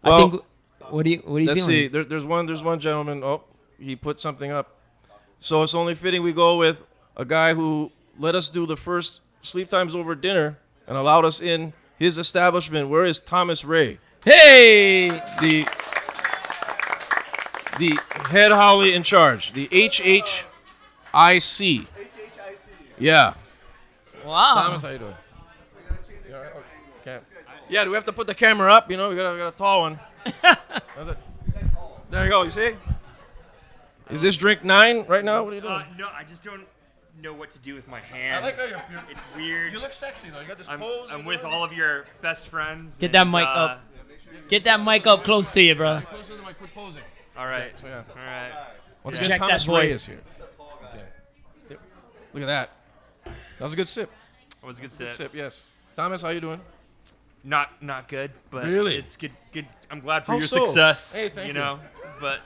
[SPEAKER 4] I
[SPEAKER 3] Well,
[SPEAKER 4] think. What do you
[SPEAKER 3] let's see.
[SPEAKER 4] feeling?
[SPEAKER 3] There's one gentleman. Oh, he put something up. So it's only fitting we go with a guy who let us do the first Sleep Times Over dinner and allowed us in his establishment. Where is Thomas Ray?
[SPEAKER 4] Hey!
[SPEAKER 3] The head howley in charge. The HHIC. Yeah.
[SPEAKER 4] Wow.
[SPEAKER 3] Thomas, how you doing? You all right? Okay. Yeah, do we have to put the camera up? You know, we got a tall one. How's it? There you go. You see? Is this drink 9 right now? What are you doing?
[SPEAKER 11] No, I just don't know what to do with my hands. It's weird.
[SPEAKER 3] You look sexy though. You got this
[SPEAKER 11] I'm,
[SPEAKER 3] pose.
[SPEAKER 11] I'm with all of your best friends.
[SPEAKER 4] Get that
[SPEAKER 11] and,
[SPEAKER 4] mic up. Get that mic up close to you, brother.
[SPEAKER 3] Closer to my quick posing.
[SPEAKER 11] All right.
[SPEAKER 3] So yeah.
[SPEAKER 11] All right.
[SPEAKER 3] Once
[SPEAKER 4] Yeah.
[SPEAKER 3] again,
[SPEAKER 4] Check that
[SPEAKER 3] Thomas Ray
[SPEAKER 4] voice.
[SPEAKER 3] is here. Okay. Look at that. That was a good sip.
[SPEAKER 11] That was a good
[SPEAKER 3] Good
[SPEAKER 11] set.
[SPEAKER 3] sip. Yes. Thomas, how you doing?
[SPEAKER 11] Not good, but
[SPEAKER 3] Really?
[SPEAKER 11] it's good. Good. I'm glad for
[SPEAKER 3] How
[SPEAKER 11] your
[SPEAKER 3] so?
[SPEAKER 11] success.
[SPEAKER 3] Hey, thank you.
[SPEAKER 11] know, but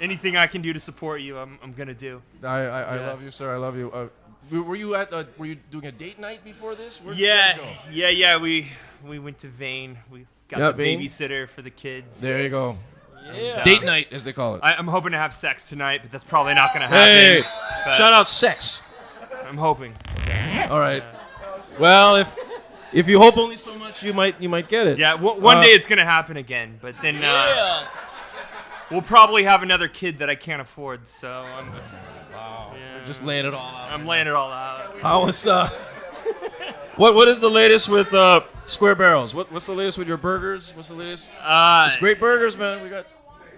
[SPEAKER 11] anything I can do to support you, I'm gonna do.
[SPEAKER 3] I
[SPEAKER 11] Yeah.
[SPEAKER 3] love you, sir. I love you. Were you doing a date night before this? Where'd you
[SPEAKER 11] Yeah,
[SPEAKER 3] guys go?
[SPEAKER 11] yeah. We went to Vane. We got
[SPEAKER 3] Yeah,
[SPEAKER 11] the
[SPEAKER 3] Vane.
[SPEAKER 11] babysitter for the kids.
[SPEAKER 3] There you go.
[SPEAKER 11] Yeah.
[SPEAKER 3] Date night, as they call it.
[SPEAKER 11] I'm hoping to have sex tonight, but that's probably not gonna happen.
[SPEAKER 3] Hey,
[SPEAKER 11] but
[SPEAKER 3] shout out sex.
[SPEAKER 11] I'm hoping.
[SPEAKER 3] All right. Well, if you hope only so much, you might get it.
[SPEAKER 11] Yeah, one day it's gonna happen again, but then we'll probably have another kid that I can't afford. So I'm
[SPEAKER 3] Just laying it all out.
[SPEAKER 11] I'm laying it all out.
[SPEAKER 3] How was what is the latest with Square Barrels? What's the latest with your burgers? What's the latest? It's great burgers, man. We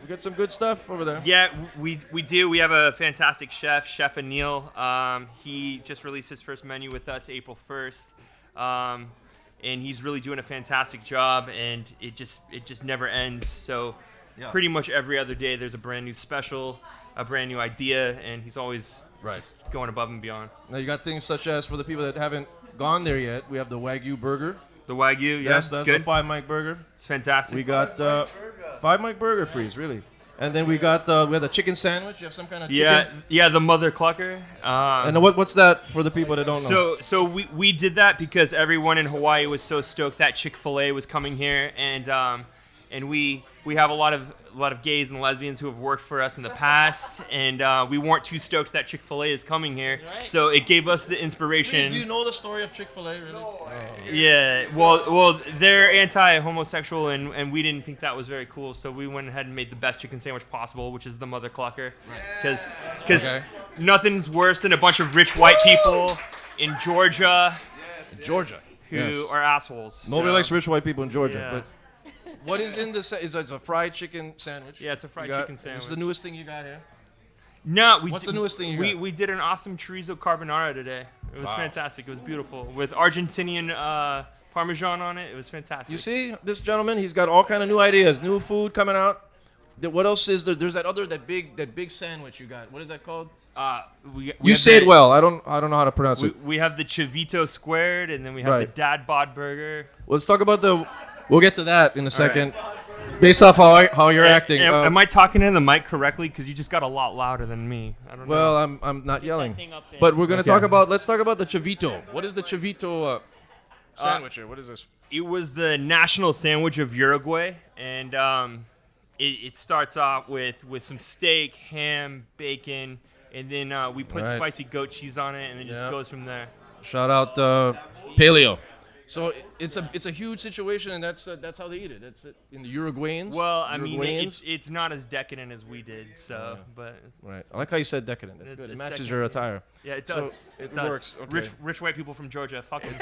[SPEAKER 3] got some good stuff over there.
[SPEAKER 11] Yeah, we do. We have a fantastic chef, Chef Anil. He just released his first menu with us April 1st, and he's really doing a fantastic job. And it just never ends. So pretty much every other day there's a brand new special, a brand new idea, and he's always just going above and beyond.
[SPEAKER 3] Now you got things such as, for the people that haven't gone there yet, we have the Wagyu burger.
[SPEAKER 11] The Wagyu,
[SPEAKER 3] Yes,
[SPEAKER 11] it's
[SPEAKER 3] that's
[SPEAKER 11] good.
[SPEAKER 3] a 5 mic burger.
[SPEAKER 11] It's fantastic.
[SPEAKER 3] We got 5 mic burger freeze, really. And then we got we had a chicken sandwich. You have some kind of chicken.
[SPEAKER 11] Yeah, the Mother Clucker.
[SPEAKER 3] And what's that for the people that don't know?
[SPEAKER 11] So we did that because everyone in Hawaii was so stoked that Chick-fil-A was coming here, and we we have a lot of gays and lesbians who have worked for us in the past, and we weren't too stoked that Chick-fil-A is coming here.
[SPEAKER 3] Right.
[SPEAKER 11] So it gave us the inspiration.
[SPEAKER 3] Please, do you know the story of Chick-fil-A? Really?
[SPEAKER 11] Yeah, well, they're anti-homosexual, and we didn't think that was very cool, so we went ahead and made the best chicken sandwich possible, which is the Mother Clucker, because nothing's worse than a bunch of rich white people in Georgia, who are assholes.
[SPEAKER 3] Nobody
[SPEAKER 11] so.
[SPEAKER 3] likes rich white people in Georgia,
[SPEAKER 11] Yeah.
[SPEAKER 3] but. What is in this? It's a fried chicken sandwich.
[SPEAKER 11] Yeah, it's a fried chicken sandwich.
[SPEAKER 3] It's the newest thing you got here.
[SPEAKER 11] No,
[SPEAKER 3] What's the newest thing you got?
[SPEAKER 11] We did an awesome chorizo carbonara today. It was fantastic. It was beautiful with Argentinian Parmesan on it. It was fantastic.
[SPEAKER 3] You see, this gentleman, he's got all kind of new ideas, new food coming out. What else is there? There's that big sandwich you got. What is that called?
[SPEAKER 11] We
[SPEAKER 3] say it well. I don't know how to pronounce it.
[SPEAKER 11] We have the Chavito squared, and then we have the Dad Bod burger.
[SPEAKER 3] Let's talk about the. We'll get to that in a second. Based off how you're acting.
[SPEAKER 11] Am I talking in the mic correctly? Because you just got a lot louder than me. I don't know.
[SPEAKER 3] Well, I'm not yelling. But we're gonna talk about. Let's talk about the Chavito. What is the Chavito sandwich here? What is this?
[SPEAKER 11] It was the national sandwich of Uruguay, and it starts off with some steak, ham, bacon, and then we put spicy goat cheese on it, and it just goes from there.
[SPEAKER 3] Shout out Paleo. So it's a huge situation, and that's how they eat it. That's in the Uruguayans.
[SPEAKER 11] Well, I mean, it's not as decadent as we did, so but
[SPEAKER 3] right. I like how you said decadent. That's good. It matches your attire.
[SPEAKER 11] Yeah, it does.
[SPEAKER 3] So
[SPEAKER 11] it does.
[SPEAKER 3] Works. Okay.
[SPEAKER 11] Rich white people from Georgia, fuck them.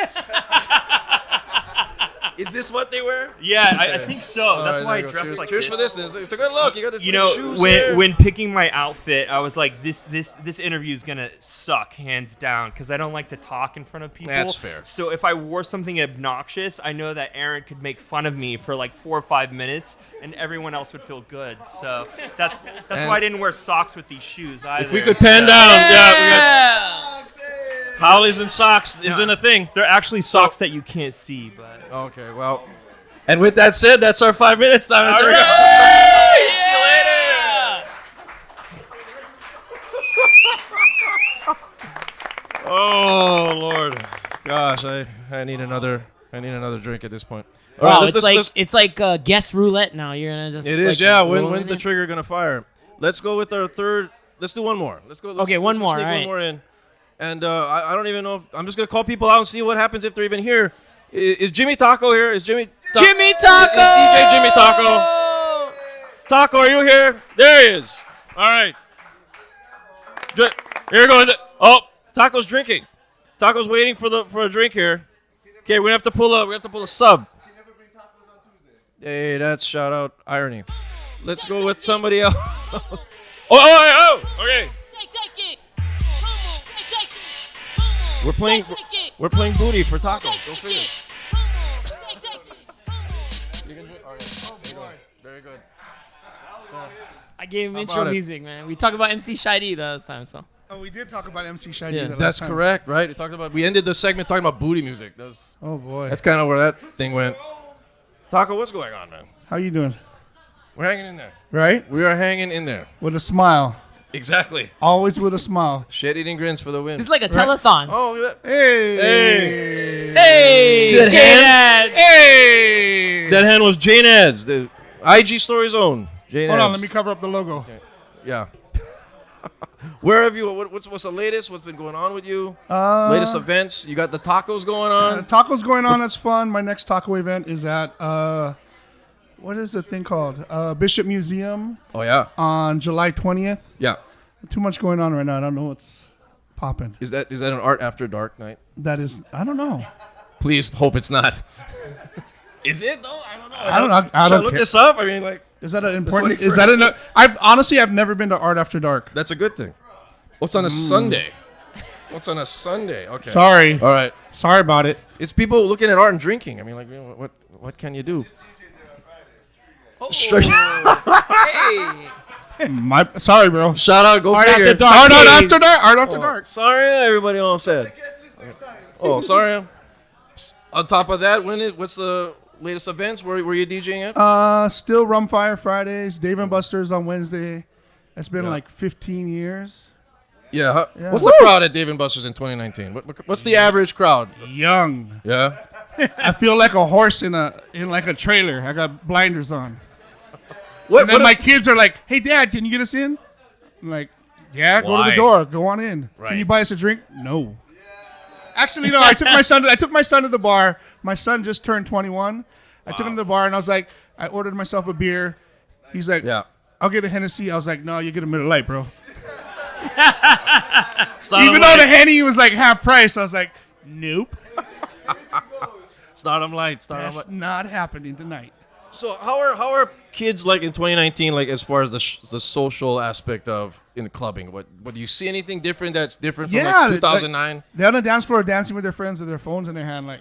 [SPEAKER 3] Is this what they wear?
[SPEAKER 11] Yeah, I think so. That's why I dressed like
[SPEAKER 3] this. Cheers for this. It's a good look. You got this. Shoes
[SPEAKER 11] when picking my outfit, I was like, this interview is gonna suck hands down because I don't like to talk in front of people.
[SPEAKER 3] That's fair.
[SPEAKER 11] So if I wore something obnoxious, I know that Aaron could make fun of me for like 4 or 5 minutes, and everyone else would feel good. So that's why I didn't wear socks with these shoes either.
[SPEAKER 7] If we could pan down, we got Howleys and socks isn't a thing.
[SPEAKER 11] They're actually socks that you can't see, but.
[SPEAKER 3] Okay, well.
[SPEAKER 7] And with that said, that's our 5 minutes time.
[SPEAKER 11] All right.
[SPEAKER 7] See you later. Oh Lord,
[SPEAKER 3] gosh, I need another drink at this point.
[SPEAKER 4] All right, it's like guess roulette now. You're gonna just.
[SPEAKER 3] It is, yeah. When's the trigger gonna fire? Let's go with our third. Let's do one more. Let's
[SPEAKER 4] one more.
[SPEAKER 3] Sneak
[SPEAKER 4] all right.
[SPEAKER 3] one more in. And I don't even know. I'm just gonna call people out and see what happens if they're even here. Is Jimmy Taco here? Is Jimmy
[SPEAKER 4] Taco?
[SPEAKER 3] DJ Jimmy Taco. Taco, are you here? There he is. All right. Here goes it. Oh, Taco's drinking. Taco's waiting for a drink here. Okay, we have to pull a sub. Hey, that's shout out irony. Let's go with somebody else. Okay. We're playing booty for Taco. Go figure. You can do it. All right. Oh boy. Very good. So,
[SPEAKER 4] I gave him intro music, man. We talked about MC Shady last time, so.
[SPEAKER 6] Oh, we did talk about MC Shady.
[SPEAKER 4] Yeah,
[SPEAKER 3] that's correct, right? We ended the segment talking about booty music.
[SPEAKER 6] Oh boy.
[SPEAKER 3] That's kind of where that thing went. Taco, what's going on, man?
[SPEAKER 6] How you doing?
[SPEAKER 3] We're hanging in there.
[SPEAKER 6] Right?
[SPEAKER 3] We are hanging in there.
[SPEAKER 6] With a smile.
[SPEAKER 3] Exactly.
[SPEAKER 6] Always with a smile.
[SPEAKER 3] Shit-eating grins for the win.
[SPEAKER 4] It's like a telethon.
[SPEAKER 3] Oh, yeah.
[SPEAKER 6] Hey.
[SPEAKER 3] Jane. Hey. That hand was Jane Ads, the IG Stories own. Jane
[SPEAKER 6] Hold on,
[SPEAKER 3] Ads.
[SPEAKER 6] let me cover up the logo.
[SPEAKER 3] Okay. Yeah. Where have you? What's the latest? What's been going on with you? Latest events? You got the tacos going on.
[SPEAKER 6] Tacos going on. That's fun. My next taco event is at what is the thing called? Bishop Museum.
[SPEAKER 3] Oh yeah.
[SPEAKER 6] On July 20th.
[SPEAKER 3] Yeah.
[SPEAKER 6] Too much going on right now. I don't know what's popping.
[SPEAKER 3] Is that an Art After Dark night?
[SPEAKER 6] That is. I don't know.
[SPEAKER 3] Please hope it's not.
[SPEAKER 7] Is it though? I don't know.
[SPEAKER 6] I don't know. I
[SPEAKER 7] Should I
[SPEAKER 6] don't
[SPEAKER 7] look
[SPEAKER 6] care.
[SPEAKER 7] this up? I mean, like.
[SPEAKER 6] Is that an important? Is that an? I've never been to Art After Dark.
[SPEAKER 3] That's a good thing. What's on a Sunday? What's on a Sunday? Okay.
[SPEAKER 6] Sorry.
[SPEAKER 3] All right.
[SPEAKER 6] Sorry about it.
[SPEAKER 3] It's people looking at art and drinking. I mean, like, what can you do?
[SPEAKER 4] Oh.
[SPEAKER 6] Hey. Sorry, bro.
[SPEAKER 3] Shout out. Go
[SPEAKER 6] Art
[SPEAKER 3] figure.
[SPEAKER 6] After Dark. Art After Dark. Art After Dark.
[SPEAKER 3] Sorry, everybody all said. Oh, sorry. On top of that, what's the latest events? Where you DJing at?
[SPEAKER 6] Still Rumfire Fridays. Dave and Buster's on Wednesday. It's been like 15 years.
[SPEAKER 3] Yeah.
[SPEAKER 6] Yeah.
[SPEAKER 3] What's the crowd at Dave and Buster's in 2019? What's the average crowd?
[SPEAKER 6] Young.
[SPEAKER 3] Yeah.
[SPEAKER 6] I feel like a horse in like a trailer. I got blinders on. And then my kids are like, "Hey, Dad, can you get us in?" I'm like, "Yeah, go to
[SPEAKER 3] Why?
[SPEAKER 6] the door. Go on in.
[SPEAKER 3] Right.
[SPEAKER 6] Can you buy us a drink?" No. Actually, no. I took my son to the bar. My son just turned 21. I took him to the bar and I was like, I ordered myself a beer. He's like,
[SPEAKER 3] Yeah.
[SPEAKER 6] I'll get a Hennessy. I was like, no, you get a Miller Lite, bro.
[SPEAKER 7] Start
[SPEAKER 6] Even though the Henny was like half price, I was like, nope.
[SPEAKER 7] Stardom Light.
[SPEAKER 6] That's not happening tonight.
[SPEAKER 3] So how are kids like in 2019, like as far as the social aspect of in clubbing? What do you see anything different that's different from like 2009?
[SPEAKER 6] They're on the dance floor dancing with their friends with their phones in their hand. Like,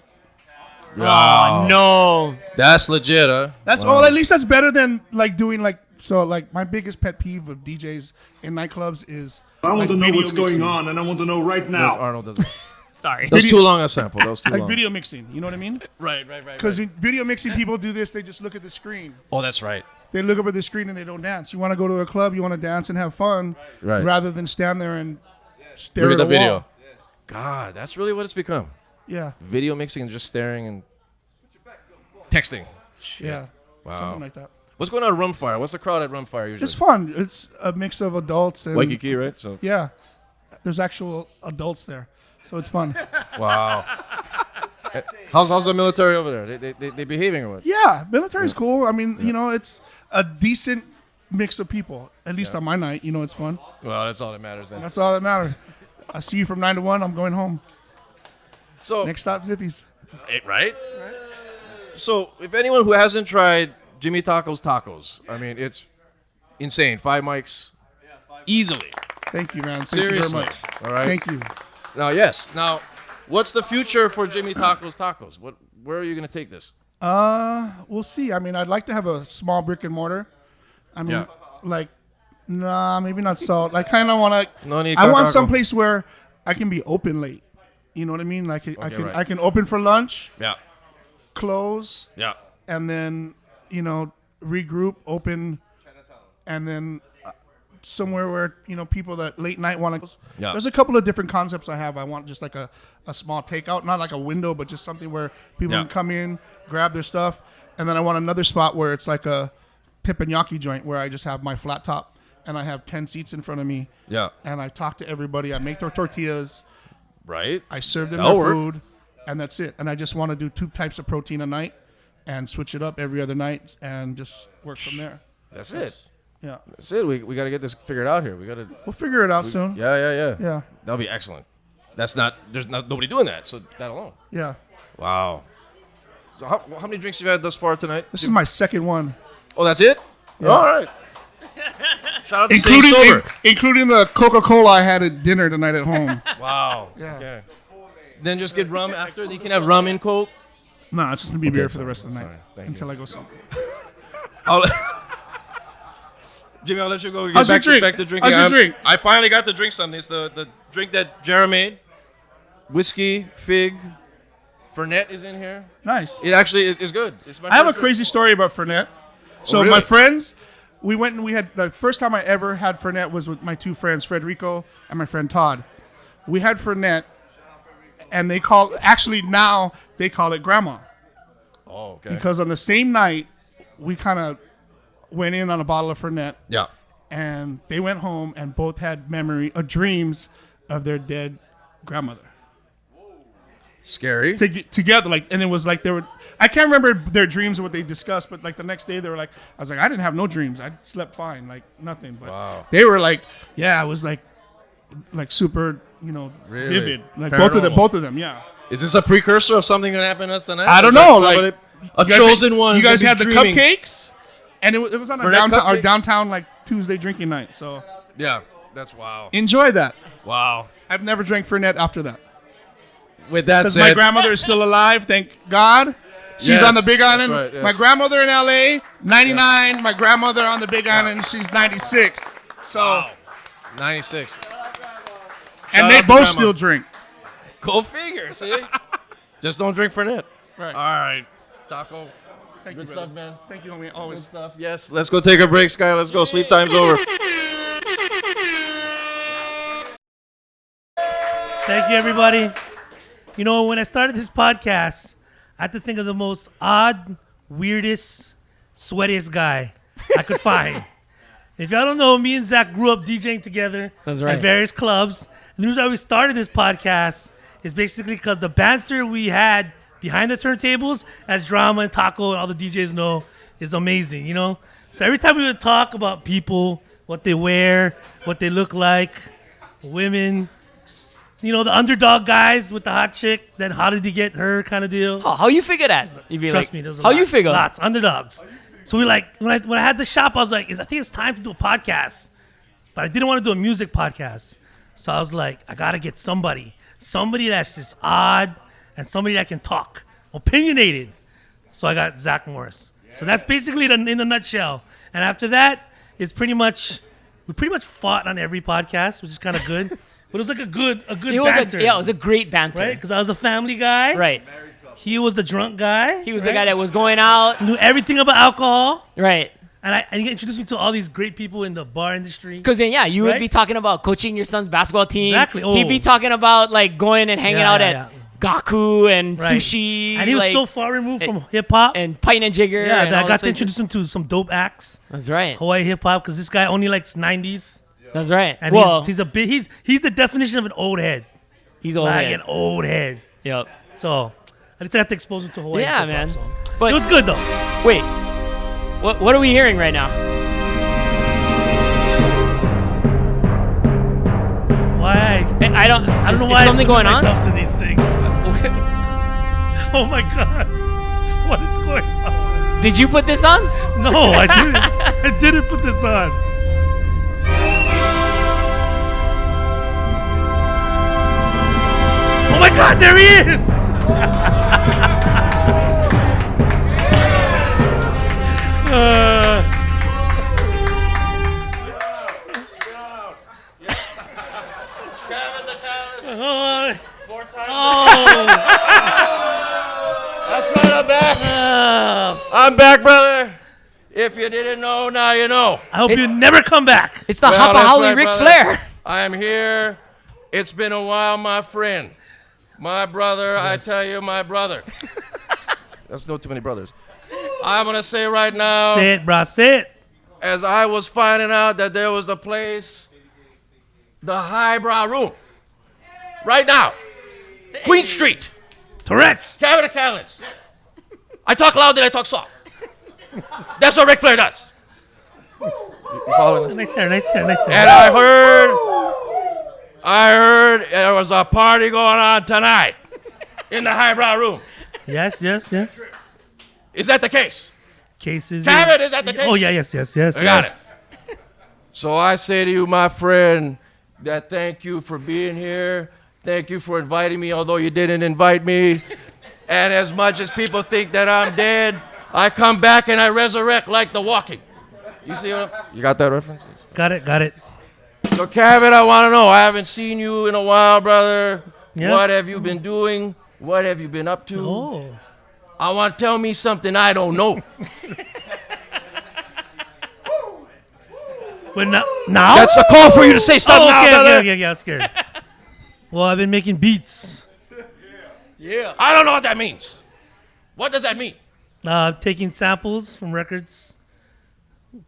[SPEAKER 4] Oh, no.
[SPEAKER 3] That's legit, huh?
[SPEAKER 6] that's at least that's better than like doing like, so like my biggest pet peeve of DJs in nightclubs is
[SPEAKER 12] I want to know
[SPEAKER 6] video
[SPEAKER 12] what's going
[SPEAKER 6] mixing.
[SPEAKER 12] on, and I want to know right
[SPEAKER 3] Yes,
[SPEAKER 12] now.
[SPEAKER 3] Arnold doesn't.
[SPEAKER 4] Sorry.
[SPEAKER 3] That was too long a sample. That was too
[SPEAKER 6] Like
[SPEAKER 3] long.
[SPEAKER 6] video mixing, you know what I mean?
[SPEAKER 3] Right.
[SPEAKER 6] Because in video mixing, people do this. They just look at the screen.
[SPEAKER 3] Oh, that's right.
[SPEAKER 6] They look up at the screen and they don't dance. You want to go to a club, you want to dance and have fun,
[SPEAKER 3] Right.
[SPEAKER 6] rather than stand there and stare
[SPEAKER 3] Look
[SPEAKER 6] at
[SPEAKER 3] at the
[SPEAKER 6] a
[SPEAKER 3] video.
[SPEAKER 6] wall.
[SPEAKER 3] God, that's really what it's become.
[SPEAKER 6] Yeah,
[SPEAKER 3] Video mixing and just staring and texting.
[SPEAKER 6] yeah,
[SPEAKER 3] Wow.
[SPEAKER 6] something like that.
[SPEAKER 3] What's going on at Rumfire? What's the crowd at Rumfire usually?
[SPEAKER 6] It's fun. It's a mix of adults and
[SPEAKER 3] Waikiki, right? So
[SPEAKER 6] yeah, there's actual adults there, so it's fun.
[SPEAKER 3] wow. How's the military over there? They behaving or what?
[SPEAKER 6] Yeah, military's cool. I mean, you know, it's a decent mix of people. At least on my night, you know, it's fun.
[SPEAKER 3] Well, that's all that matters then.
[SPEAKER 6] That's all that matters. I see you from 9 to 1. I'm going home.
[SPEAKER 3] So
[SPEAKER 6] Next stop, Zippies.
[SPEAKER 3] right? So if anyone who hasn't tried Jimmy Taco's tacos, I mean, it's insane. 5 mics, easily.
[SPEAKER 6] Thank you, man. Thank
[SPEAKER 3] Seriously.
[SPEAKER 6] you very much.
[SPEAKER 3] All right.
[SPEAKER 6] Thank you.
[SPEAKER 3] Now, what's the future for Jimmy Taco's tacos? Where are you gonna take this?
[SPEAKER 6] We'll see. I mean, I'd like to have a small brick and mortar. I mean,
[SPEAKER 3] Yeah.
[SPEAKER 6] like, nah, maybe not salt. I kind of want to.
[SPEAKER 3] No need
[SPEAKER 6] I want
[SPEAKER 3] taco.
[SPEAKER 6] some place where I can be open late. You know what I mean? Like,
[SPEAKER 3] right.
[SPEAKER 6] I can open for lunch,
[SPEAKER 3] Yeah.
[SPEAKER 6] close,
[SPEAKER 3] Yeah.
[SPEAKER 6] and then regroup, open, and then somewhere where people that late night want to.
[SPEAKER 3] Yeah.
[SPEAKER 6] There's a couple of different concepts I have. I want just like a small takeout, not like a window, but just something where people
[SPEAKER 3] Yeah.
[SPEAKER 6] can come in, grab their stuff, and then I want another spot where it's like a teppanyaki joint where I just have my flat top and I have 10 seats in front of me.
[SPEAKER 3] Yeah.
[SPEAKER 6] And I talk to everybody. I make their tortillas.
[SPEAKER 3] Right.
[SPEAKER 6] I serve them
[SPEAKER 3] That'll
[SPEAKER 6] their
[SPEAKER 3] work.
[SPEAKER 6] food, and that's it. And I just want to do 2 types of protein a night and switch it up every other night and just work from there.
[SPEAKER 3] That's it.
[SPEAKER 6] Yeah.
[SPEAKER 3] That's it. We got to get this figured out here. We got to.
[SPEAKER 6] We'll figure it out soon.
[SPEAKER 3] Yeah.
[SPEAKER 6] Yeah.
[SPEAKER 3] That'll be excellent. There's nobody doing that. So that alone.
[SPEAKER 6] Yeah.
[SPEAKER 3] Wow. So how many drinks you had thus far tonight?
[SPEAKER 6] This is my second one.
[SPEAKER 3] Oh, that's it?
[SPEAKER 6] Yeah.
[SPEAKER 3] All right. Shout out to staying sober.
[SPEAKER 6] Including the Coca-Cola I had at dinner tonight at home.
[SPEAKER 3] Wow.
[SPEAKER 6] Yeah.
[SPEAKER 3] Okay. Then just get rum after. You can have rum and Coke.
[SPEAKER 6] No, it's just going to be beer for the rest of the night.
[SPEAKER 3] Sorry. Thank
[SPEAKER 6] until
[SPEAKER 3] you.
[SPEAKER 6] I go somewhere.
[SPEAKER 3] Jimmy, I'll let you go. Get
[SPEAKER 6] How's your drink?
[SPEAKER 3] back to drinking.
[SPEAKER 6] How's your drink?
[SPEAKER 3] I finally got the drink something. It's the drink that Jerah made. Whiskey, fig. Fernet is in here.
[SPEAKER 6] Nice.
[SPEAKER 3] It actually is good. It's my
[SPEAKER 6] I have a
[SPEAKER 3] first drink.
[SPEAKER 6] crazy story about Fernet. So
[SPEAKER 3] really?
[SPEAKER 6] my friends, we went and we had the first time I ever had Fernet was with my 2 friends, Frederico and my friend Todd. We had Fernet, and now they call it Grandma.
[SPEAKER 3] Oh, okay.
[SPEAKER 6] Because on the same night, we kind of went in on a bottle of Fernet,
[SPEAKER 3] Yeah.
[SPEAKER 6] and they went home and both had dreams of their dead grandmother.
[SPEAKER 3] Scary.
[SPEAKER 6] Together, and it was like they were. I can't remember their dreams or what they discussed, but like the next day they were like, I was like, I didn't have no dreams. I slept fine, like nothing. But
[SPEAKER 3] Wow.
[SPEAKER 6] they were like, yeah, it was like super,
[SPEAKER 3] Really?
[SPEAKER 6] vivid. Like
[SPEAKER 3] Paranormal.
[SPEAKER 6] both of them, yeah.
[SPEAKER 3] Is this a precursor of something that happened to us tonight?
[SPEAKER 6] I don't
[SPEAKER 3] Is that
[SPEAKER 6] know,
[SPEAKER 3] somebody- a
[SPEAKER 6] you guys
[SPEAKER 3] chosen
[SPEAKER 6] had-
[SPEAKER 3] one.
[SPEAKER 6] You
[SPEAKER 3] is
[SPEAKER 6] guys
[SPEAKER 3] gonna
[SPEAKER 6] had
[SPEAKER 3] be
[SPEAKER 6] the
[SPEAKER 3] dreaming.
[SPEAKER 6] cupcakes, and it was on
[SPEAKER 3] Fernet
[SPEAKER 6] our
[SPEAKER 3] cupcakes?
[SPEAKER 6] downtown like Tuesday drinking night. So
[SPEAKER 3] Yeah, that's wow.
[SPEAKER 6] enjoy that.
[SPEAKER 3] Wow.
[SPEAKER 6] I've never drank Fernet after that.
[SPEAKER 3] With that
[SPEAKER 6] Because
[SPEAKER 3] said,
[SPEAKER 6] my grandmother is still alive, thank God. She's
[SPEAKER 3] Yes,
[SPEAKER 6] on the Big
[SPEAKER 3] that's
[SPEAKER 6] Island.
[SPEAKER 3] right, yes.
[SPEAKER 6] My grandmother in LA, 99. My grandmother on the Big Island, she's 96. So,
[SPEAKER 3] Wow. 96.
[SPEAKER 6] and
[SPEAKER 3] Shout
[SPEAKER 6] they
[SPEAKER 3] out to
[SPEAKER 6] both
[SPEAKER 3] grandma.
[SPEAKER 6] still drink.
[SPEAKER 3] Go figure, see? Just don't drink Fernet.
[SPEAKER 6] Right.
[SPEAKER 3] All right. Taco.
[SPEAKER 6] Thank
[SPEAKER 3] Good
[SPEAKER 6] you,
[SPEAKER 3] stuff,
[SPEAKER 6] brother.
[SPEAKER 3] man.
[SPEAKER 6] Thank you, homie.
[SPEAKER 3] Good
[SPEAKER 6] Always.
[SPEAKER 3] stuff. Yes. Let's go take a break, Sky. Let's go. Sleep time's over.
[SPEAKER 13] Thank you, everybody. When I started this podcast, I had to think of the most odd, weirdest, sweatiest guy. I could find. If y'all don't know, me and Zach grew up DJing together
[SPEAKER 4] That's right.
[SPEAKER 13] at various clubs. And the reason why we started this podcast is basically because the banter we had behind the turntables, as Drama and Taco and all the DJs know, is amazing, you know? So every time we would talk about people, what they wear, what they look like, women, you know, the underdog guys with the hot chick, then how did he get her kind of deal.
[SPEAKER 4] How you figure that? You'd be
[SPEAKER 13] Trust
[SPEAKER 4] like,
[SPEAKER 13] me, there's a
[SPEAKER 4] how
[SPEAKER 13] lot,
[SPEAKER 4] you figure?
[SPEAKER 13] lots, underdogs. So we like, when I had the shop, I was like, I think it's time to do a podcast. But I didn't want to do a music podcast. So I was like, I got to get somebody that's just odd and somebody that can talk, opinionated. So I got Zach Morris. So that's basically in the nutshell. And after that, we pretty much fought on every podcast, which is kind of good. But it was like a good banter.
[SPEAKER 4] It was a great banter.
[SPEAKER 13] Right? Because I was a family guy.
[SPEAKER 4] Right.
[SPEAKER 13] He was the drunk guy.
[SPEAKER 4] He was the guy that was going out.
[SPEAKER 13] Knew everything about alcohol.
[SPEAKER 4] Right.
[SPEAKER 13] And he introduced me to all these great people in the bar industry.
[SPEAKER 4] Because then, you would be talking about coaching your son's basketball team.
[SPEAKER 13] Exactly.
[SPEAKER 4] He'd be talking about like going and hanging out at Gaku and
[SPEAKER 13] Right.
[SPEAKER 4] sushi.
[SPEAKER 13] And he was so far removed from hip hop.
[SPEAKER 4] And Pint and Jigger.
[SPEAKER 13] Yeah,
[SPEAKER 4] and
[SPEAKER 13] that
[SPEAKER 4] all
[SPEAKER 13] I got
[SPEAKER 4] those
[SPEAKER 13] to introduce him to some dope acts.
[SPEAKER 4] That's right.
[SPEAKER 13] Hawaii hip hop, because this guy only likes 90s.
[SPEAKER 4] That's right.
[SPEAKER 13] And he's the definition of an old head.
[SPEAKER 4] He's old
[SPEAKER 13] like
[SPEAKER 4] head.
[SPEAKER 13] an old head.
[SPEAKER 4] Yep.
[SPEAKER 13] So I just had to expose him to Hawaii.
[SPEAKER 4] Yeah,
[SPEAKER 13] hip hop,
[SPEAKER 4] man.
[SPEAKER 13] so.
[SPEAKER 4] But
[SPEAKER 13] it was good though.
[SPEAKER 4] Wait, what are we hearing right now?
[SPEAKER 13] Why?
[SPEAKER 4] I don't know why. Is something going on?
[SPEAKER 13] Myself to these things. Oh my god! What is going on?
[SPEAKER 4] Did you put this on?
[SPEAKER 13] No, I didn't. I didn't put this on. Oh my god, there he is!
[SPEAKER 7] That's right, I'm back. I'm back, brother. If you didn't know, now you know.
[SPEAKER 13] I hope you never come back.
[SPEAKER 4] It's the
[SPEAKER 3] Well,
[SPEAKER 4] Hapa
[SPEAKER 3] that's
[SPEAKER 4] Holly
[SPEAKER 3] right,
[SPEAKER 4] Ric
[SPEAKER 3] brother.
[SPEAKER 4] Flair.
[SPEAKER 3] I am here. It's been a while, my friend. My brother, I tell you, my brother. That's not too many brothers. I'm going to say right now.
[SPEAKER 13] Say it, bro. Say it.
[SPEAKER 3] As I was finding out that there was a place, the Highbrow Room. Right now. Queen Street.
[SPEAKER 13] Tourette's.
[SPEAKER 3] Cabin of Talents. I talk loud, then I talk soft. That's what Ric Flair does. You following this?
[SPEAKER 13] Nice hair, nice hair, nice hair.
[SPEAKER 3] And I heard there was a party going on tonight in the Highbrow Room.
[SPEAKER 13] Yes.
[SPEAKER 3] Is that the case?
[SPEAKER 13] Cases.
[SPEAKER 3] Cabin, is that the case?
[SPEAKER 13] Oh yeah, yes.
[SPEAKER 3] I got it. So I say to you, my friend, that thank you for being here. Thank you for inviting me, although you didn't invite me. And as much as people think that I'm dead, I come back and I resurrect like The Walking. You see what you got that reference?
[SPEAKER 13] Got it.
[SPEAKER 3] So, Kevin, I want to know. I haven't seen you in a while, brother.
[SPEAKER 13] Yeah.
[SPEAKER 3] What have you been doing? What have you been up to?
[SPEAKER 13] Oh.
[SPEAKER 3] I want to tell me something I don't know.
[SPEAKER 13] But now?
[SPEAKER 3] That's a call for you to say something now, brother.
[SPEAKER 13] Okay, I'm scared. Well, I've been making beats.
[SPEAKER 3] Yeah. I don't know what that means. What does that mean?
[SPEAKER 13] Taking samples from records,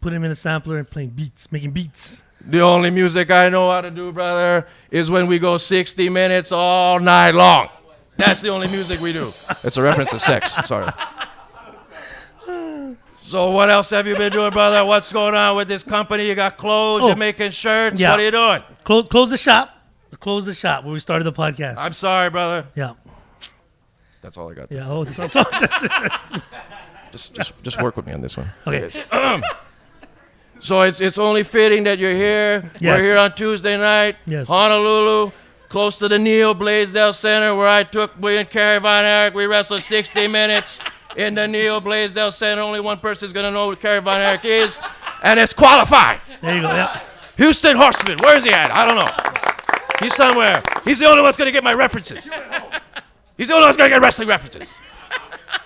[SPEAKER 13] put them in a sampler and playing beats, making beats.
[SPEAKER 3] The only music I know how to do, brother, is when we go 60 minutes all night long. That's the only music we do. It's a reference to sex. Sorry. So what else have you been doing, brother? What's going on with this company? You got clothes, you're making shirts.
[SPEAKER 13] Yeah.
[SPEAKER 3] What are you doing?
[SPEAKER 13] Close the shop. Close the shop where we started the podcast.
[SPEAKER 3] I'm sorry, brother.
[SPEAKER 13] Yeah.
[SPEAKER 3] That's all I got.
[SPEAKER 13] Yeah. That's it.
[SPEAKER 3] Just work with me on this one.
[SPEAKER 13] Okay.
[SPEAKER 3] So it's only fitting that you're here.
[SPEAKER 13] Yes.
[SPEAKER 3] We're here on Tuesday night.
[SPEAKER 13] Yes.
[SPEAKER 3] Honolulu, close to the Neil Blaisdell Center, where I took me and Kerry Von Erich. We wrestled 60 minutes in the Neil Blaisdell Center. Only one person's gonna know who Kerry Von Erich is, and it's qualified.
[SPEAKER 13] There you go. Yeah.
[SPEAKER 3] Houston Horseman. Where is he at? I don't know. He's somewhere. He's the only one that's gonna get my references. He's the only one that's gonna get wrestling references.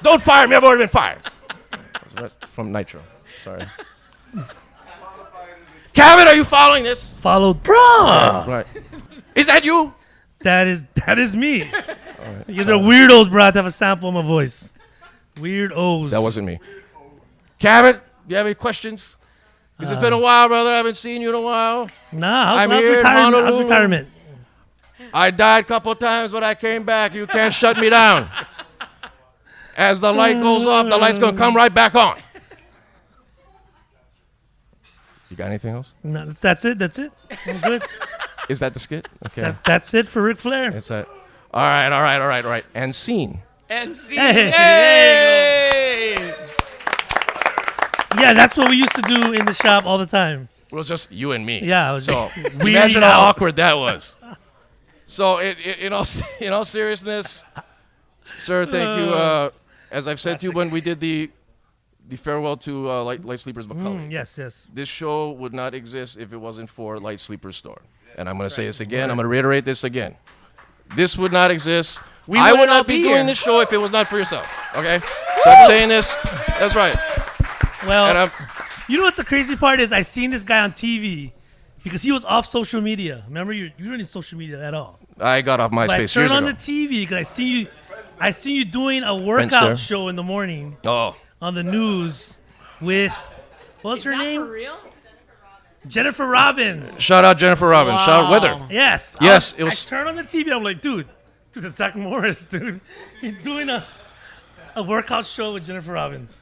[SPEAKER 3] Don't fire me. I've already been fired. From Nitro. Sorry. Kevin, are you following this?
[SPEAKER 13] Followed, bro.
[SPEAKER 3] Right. Is that you?
[SPEAKER 13] That is me. Right. You guys are weirdos, bro. I have to have a sample of my voice. Weirdos.
[SPEAKER 3] That wasn't me. Kevin, do you have any questions? Because it's been a while, brother. I haven't seen you in a while.
[SPEAKER 13] Nah,
[SPEAKER 3] I'm
[SPEAKER 13] how's
[SPEAKER 3] here in
[SPEAKER 13] retirement? How's
[SPEAKER 3] Honolulu.
[SPEAKER 13] retirement?
[SPEAKER 3] I died a couple times, but I came back. You can't shut me down. As the light goes off, the light's going to come right back on. You got anything else?
[SPEAKER 13] No, that's it. That's it. I'm good.
[SPEAKER 3] Is that the skit? Okay.
[SPEAKER 13] That's it for Ric Flair.
[SPEAKER 3] That's it. All right. And scene.
[SPEAKER 4] And see.
[SPEAKER 13] Hey. Yeah, that's what we used to do in the shop all the time.
[SPEAKER 3] It was just you and me.
[SPEAKER 13] Yeah, it was
[SPEAKER 3] So
[SPEAKER 13] weirding
[SPEAKER 3] imagine how
[SPEAKER 13] out.
[SPEAKER 3] awkward that was. So in all seriousness, sir, thank you. As I've said to you when we did the farewell to Light Sleepers Macaulay.
[SPEAKER 13] Yes.
[SPEAKER 3] This show would not exist if it wasn't for Light Sleepers Store. And I'm going to say this again. I'm going to reiterate this again. This would not exist. I would not be doing this show if it was not for yourself. Okay? So I'm saying this. That's right.
[SPEAKER 13] Well, you know what's the crazy part is I seen this guy on TV because he was off social media. Remember, you weren't in social media at all.
[SPEAKER 3] I got off
[SPEAKER 13] But I
[SPEAKER 3] MySpace years
[SPEAKER 13] turned on
[SPEAKER 3] ago.
[SPEAKER 13] the TV because I seen you doing a
[SPEAKER 3] French
[SPEAKER 13] workout
[SPEAKER 3] there.
[SPEAKER 13] show in the morning
[SPEAKER 3] Oh.
[SPEAKER 13] on the news with what's her name?
[SPEAKER 4] For real?
[SPEAKER 13] Jennifer Robbins.
[SPEAKER 3] Shout out Jennifer Robbins.
[SPEAKER 4] Wow.
[SPEAKER 3] Shout out Weather.
[SPEAKER 13] Yes.
[SPEAKER 3] Yes,
[SPEAKER 13] I turned on the TV. I'm like, dude, it's Zach Morris, dude. He's doing a workout show with Jennifer Robbins.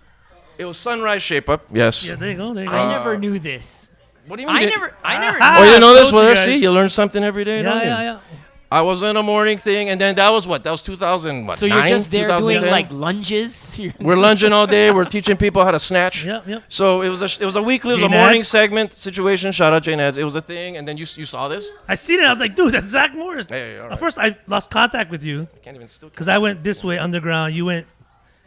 [SPEAKER 3] It was Sunrise Shape Up. Yes.
[SPEAKER 13] Yeah, there you go.
[SPEAKER 4] I never knew this.
[SPEAKER 3] What do you mean?
[SPEAKER 4] I never.
[SPEAKER 3] Oh, you know this?
[SPEAKER 13] told you
[SPEAKER 3] Well,
[SPEAKER 13] guys.
[SPEAKER 3] see, you learn something every day, don't you?
[SPEAKER 13] Yeah.
[SPEAKER 3] I was in a morning thing, and then that was what? That was 2000. What?
[SPEAKER 4] So you're just there doing
[SPEAKER 3] 2010?
[SPEAKER 4] like lunges.
[SPEAKER 3] We're lunging all day. We're teaching people how to snatch.
[SPEAKER 13] Yep.
[SPEAKER 3] So it was a weekly, it was a
[SPEAKER 13] Jane
[SPEAKER 3] morning
[SPEAKER 13] Ads.
[SPEAKER 3] segment situation. Shout out Jane Ads. It was a thing, and then you saw this.
[SPEAKER 13] I seen it. I was like, dude, that's Zach Morris.
[SPEAKER 3] Hey, all right.
[SPEAKER 13] At first, I lost contact with you
[SPEAKER 3] I can't even still.
[SPEAKER 13] because I went this way underground. You went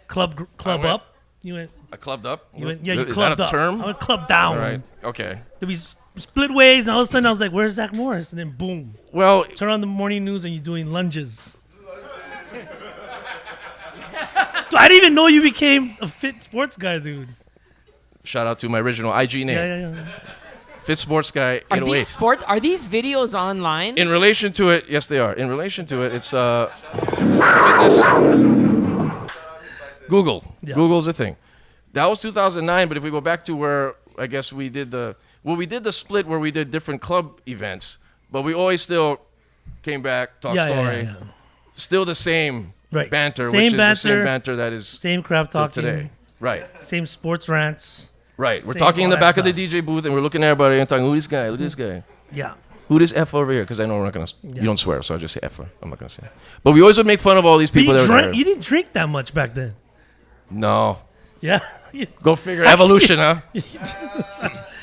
[SPEAKER 13] club
[SPEAKER 3] went-
[SPEAKER 13] up. You went.
[SPEAKER 3] I clubbed up.
[SPEAKER 13] You went. Yeah, you
[SPEAKER 3] Is
[SPEAKER 13] clubbed
[SPEAKER 3] that a
[SPEAKER 13] up.
[SPEAKER 3] term?
[SPEAKER 13] I went club down.
[SPEAKER 3] All right. Okay.
[SPEAKER 13] Then we split ways, and all of a sudden I was like, "Where's Zach Morris?" And then boom,
[SPEAKER 3] Well,
[SPEAKER 13] turn on the morning news, and you're doing lunges. Dude, I didn't even know you became a fit sports guy, dude.
[SPEAKER 3] shout out to my original IG name,
[SPEAKER 13] Yeah.
[SPEAKER 3] Fit Sports Guy
[SPEAKER 4] Are
[SPEAKER 3] 808.
[SPEAKER 4] Are these videos online?
[SPEAKER 3] In relation to it, yes, they are. In relation to it, it's fitness. Google.
[SPEAKER 13] Yeah.
[SPEAKER 3] Google's a thing. That was 2009, but if we go back to where I guess we did the split where we did different club events, but we always still came back, talk story.
[SPEAKER 13] Yeah.
[SPEAKER 3] Still the same
[SPEAKER 13] Right.
[SPEAKER 3] banter,
[SPEAKER 13] Same
[SPEAKER 3] which is the
[SPEAKER 13] banter,
[SPEAKER 3] same banter that is
[SPEAKER 13] Same crap
[SPEAKER 3] till
[SPEAKER 13] talking
[SPEAKER 3] today. Right.
[SPEAKER 13] Same sports rants.
[SPEAKER 3] Right. We're
[SPEAKER 13] Same
[SPEAKER 3] talking in the
[SPEAKER 13] all that
[SPEAKER 3] back of the
[SPEAKER 13] stuff.
[SPEAKER 3] DJ booth, and we're looking at everybody and talking, who this guy? Who this guy?
[SPEAKER 13] Yeah.
[SPEAKER 3] Who this F over here? Because I know we're not going to, you don't swear, so I'll just say F. I'm not going to say it. But we always would make fun of all these people that were there.
[SPEAKER 13] You didn't drink that much back then.
[SPEAKER 3] No.
[SPEAKER 13] Yeah.
[SPEAKER 3] Go figure. Evolution, huh?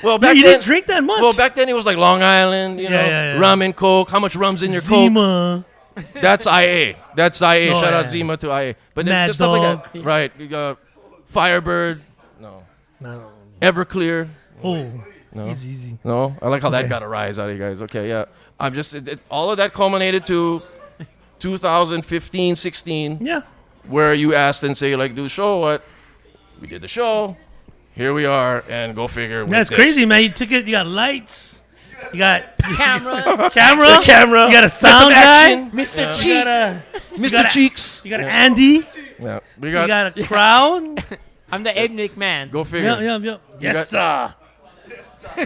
[SPEAKER 3] Well, back
[SPEAKER 13] you
[SPEAKER 3] then,
[SPEAKER 13] didn't drink that much.
[SPEAKER 3] Well, back then it was like Long Island, you know,
[SPEAKER 13] yeah.
[SPEAKER 3] rum and Coke. How much rum's in your
[SPEAKER 13] Zima.
[SPEAKER 3] Coke? That's IA. That's IA.
[SPEAKER 13] Oh,
[SPEAKER 3] Shout out
[SPEAKER 13] yeah.
[SPEAKER 3] Zima to IA. But then
[SPEAKER 13] Mad
[SPEAKER 3] just stuff like
[SPEAKER 13] Dog.
[SPEAKER 3] that. Right. You got Firebird. No.
[SPEAKER 13] No.
[SPEAKER 3] Everclear.
[SPEAKER 13] Oh.
[SPEAKER 3] No.
[SPEAKER 13] Easy.
[SPEAKER 3] No. I like how that
[SPEAKER 13] Okay.
[SPEAKER 3] got a rise out of you guys. Okay, yeah. I'm just, all of that culminated to 2015, 16.
[SPEAKER 13] Yeah.
[SPEAKER 3] Where you asked and say, like, do a show, what? We did the show. Here we are, and go figure.
[SPEAKER 13] That's crazy, man. You took it. You got lights. You got
[SPEAKER 4] Camera.
[SPEAKER 3] The camera.
[SPEAKER 13] You got a sound guy.
[SPEAKER 4] Mr.
[SPEAKER 3] Yeah.
[SPEAKER 4] Cheeks.
[SPEAKER 13] You got a,
[SPEAKER 3] Mr. Cheeks.
[SPEAKER 13] you got an Andy.
[SPEAKER 3] Yeah. We
[SPEAKER 13] You
[SPEAKER 3] got,
[SPEAKER 13] got a crowd.
[SPEAKER 4] I'm the Ed McMahon.
[SPEAKER 3] go figure.
[SPEAKER 13] Yeah. Yes, sir.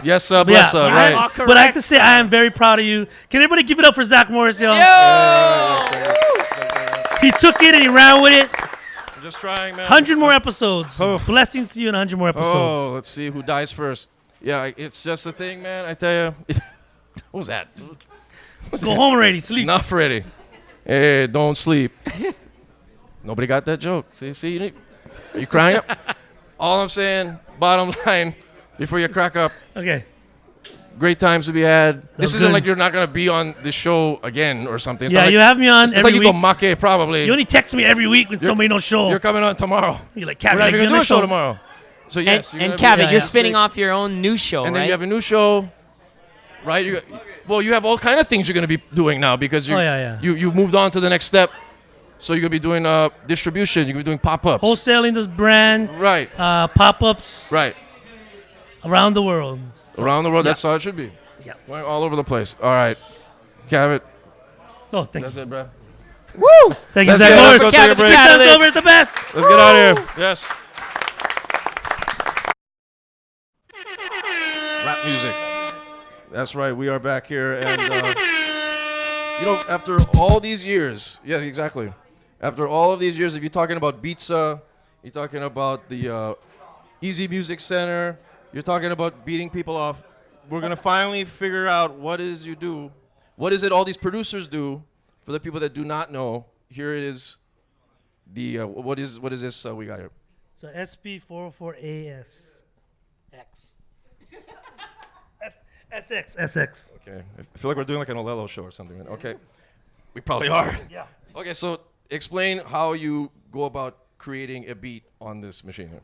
[SPEAKER 3] Yes, sir.
[SPEAKER 13] But
[SPEAKER 3] Bless
[SPEAKER 13] yeah,
[SPEAKER 3] her.
[SPEAKER 13] I-
[SPEAKER 3] Right.
[SPEAKER 13] But I have to say, I am very proud of you. Can everybody give it up for Zach Morris, yo? He took it and he ran with it.
[SPEAKER 3] Just trying, man.
[SPEAKER 13] 100 more episodes.
[SPEAKER 3] Oh.
[SPEAKER 13] Blessings to you in 100 more episodes.
[SPEAKER 3] Oh, let's see who dies first. Yeah, it's just a thing, man. I tell you. What was that?
[SPEAKER 13] Go home already. Sleep.
[SPEAKER 3] Enough already. Hey, don't sleep. Nobody got that joke. See, are you crying up? All I'm saying, bottom line, before you crack up,
[SPEAKER 13] Okay.
[SPEAKER 3] great times to be had. This
[SPEAKER 13] was
[SPEAKER 3] isn't
[SPEAKER 13] good.
[SPEAKER 3] like you're not going to be on this show again or something. It's
[SPEAKER 13] Yeah,
[SPEAKER 3] not like,
[SPEAKER 13] you have me on
[SPEAKER 3] it's
[SPEAKER 13] every
[SPEAKER 3] like you
[SPEAKER 13] week.
[SPEAKER 3] go make, probably.
[SPEAKER 13] You only text me every week when somebody don't show.
[SPEAKER 3] You're coming on tomorrow.
[SPEAKER 13] You're like,
[SPEAKER 3] We're
[SPEAKER 13] Kevin,
[SPEAKER 3] not
[SPEAKER 13] you're
[SPEAKER 3] even going to
[SPEAKER 13] gonna
[SPEAKER 3] do a show
[SPEAKER 13] show
[SPEAKER 3] tomorrow. So, yes.
[SPEAKER 4] And Kevin,
[SPEAKER 13] yeah,
[SPEAKER 4] you're
[SPEAKER 13] yeah.
[SPEAKER 4] spinning off your own new show,
[SPEAKER 3] And
[SPEAKER 4] right?
[SPEAKER 3] then you have a new show, right? You have all kind of things you're going to be doing now because you
[SPEAKER 13] Oh, yeah.
[SPEAKER 3] you've moved on to the next step. So you're going to be doing distribution. You're going to be doing pop-ups.
[SPEAKER 13] Wholesaling this brand.
[SPEAKER 3] Right.
[SPEAKER 13] Pop-ups.
[SPEAKER 3] Right.
[SPEAKER 13] Around the world.
[SPEAKER 3] Around the world, that's how it should be.
[SPEAKER 13] Yeah.
[SPEAKER 3] Going all over the place. All right. Kevin.
[SPEAKER 13] Oh, thank
[SPEAKER 3] That's
[SPEAKER 13] you.
[SPEAKER 3] it, bro.
[SPEAKER 13] Woo! Thank you,
[SPEAKER 3] Let's
[SPEAKER 13] Zach
[SPEAKER 3] go.
[SPEAKER 13] Morris.
[SPEAKER 3] Let's go take a break.
[SPEAKER 13] Time's over. It's the best.
[SPEAKER 3] Let's get out of here. Yes. Rap music. That's right. We are back here, and after all these years, yeah, exactly. After all of these years, if you're talking about Pizza, you're talking about the Easy Music Center, you're talking about beating people off. We're gonna finally figure out what it is you do. What is it all these producers do? For the people that do not know, here it is. The what is this we got here?
[SPEAKER 13] So SP404AS X. SX.
[SPEAKER 3] Okay, I feel like we're doing like an Olelo show or something. Okay, we probably are.
[SPEAKER 13] Yeah.
[SPEAKER 3] Okay, so explain how you go about creating a beat on this machine here.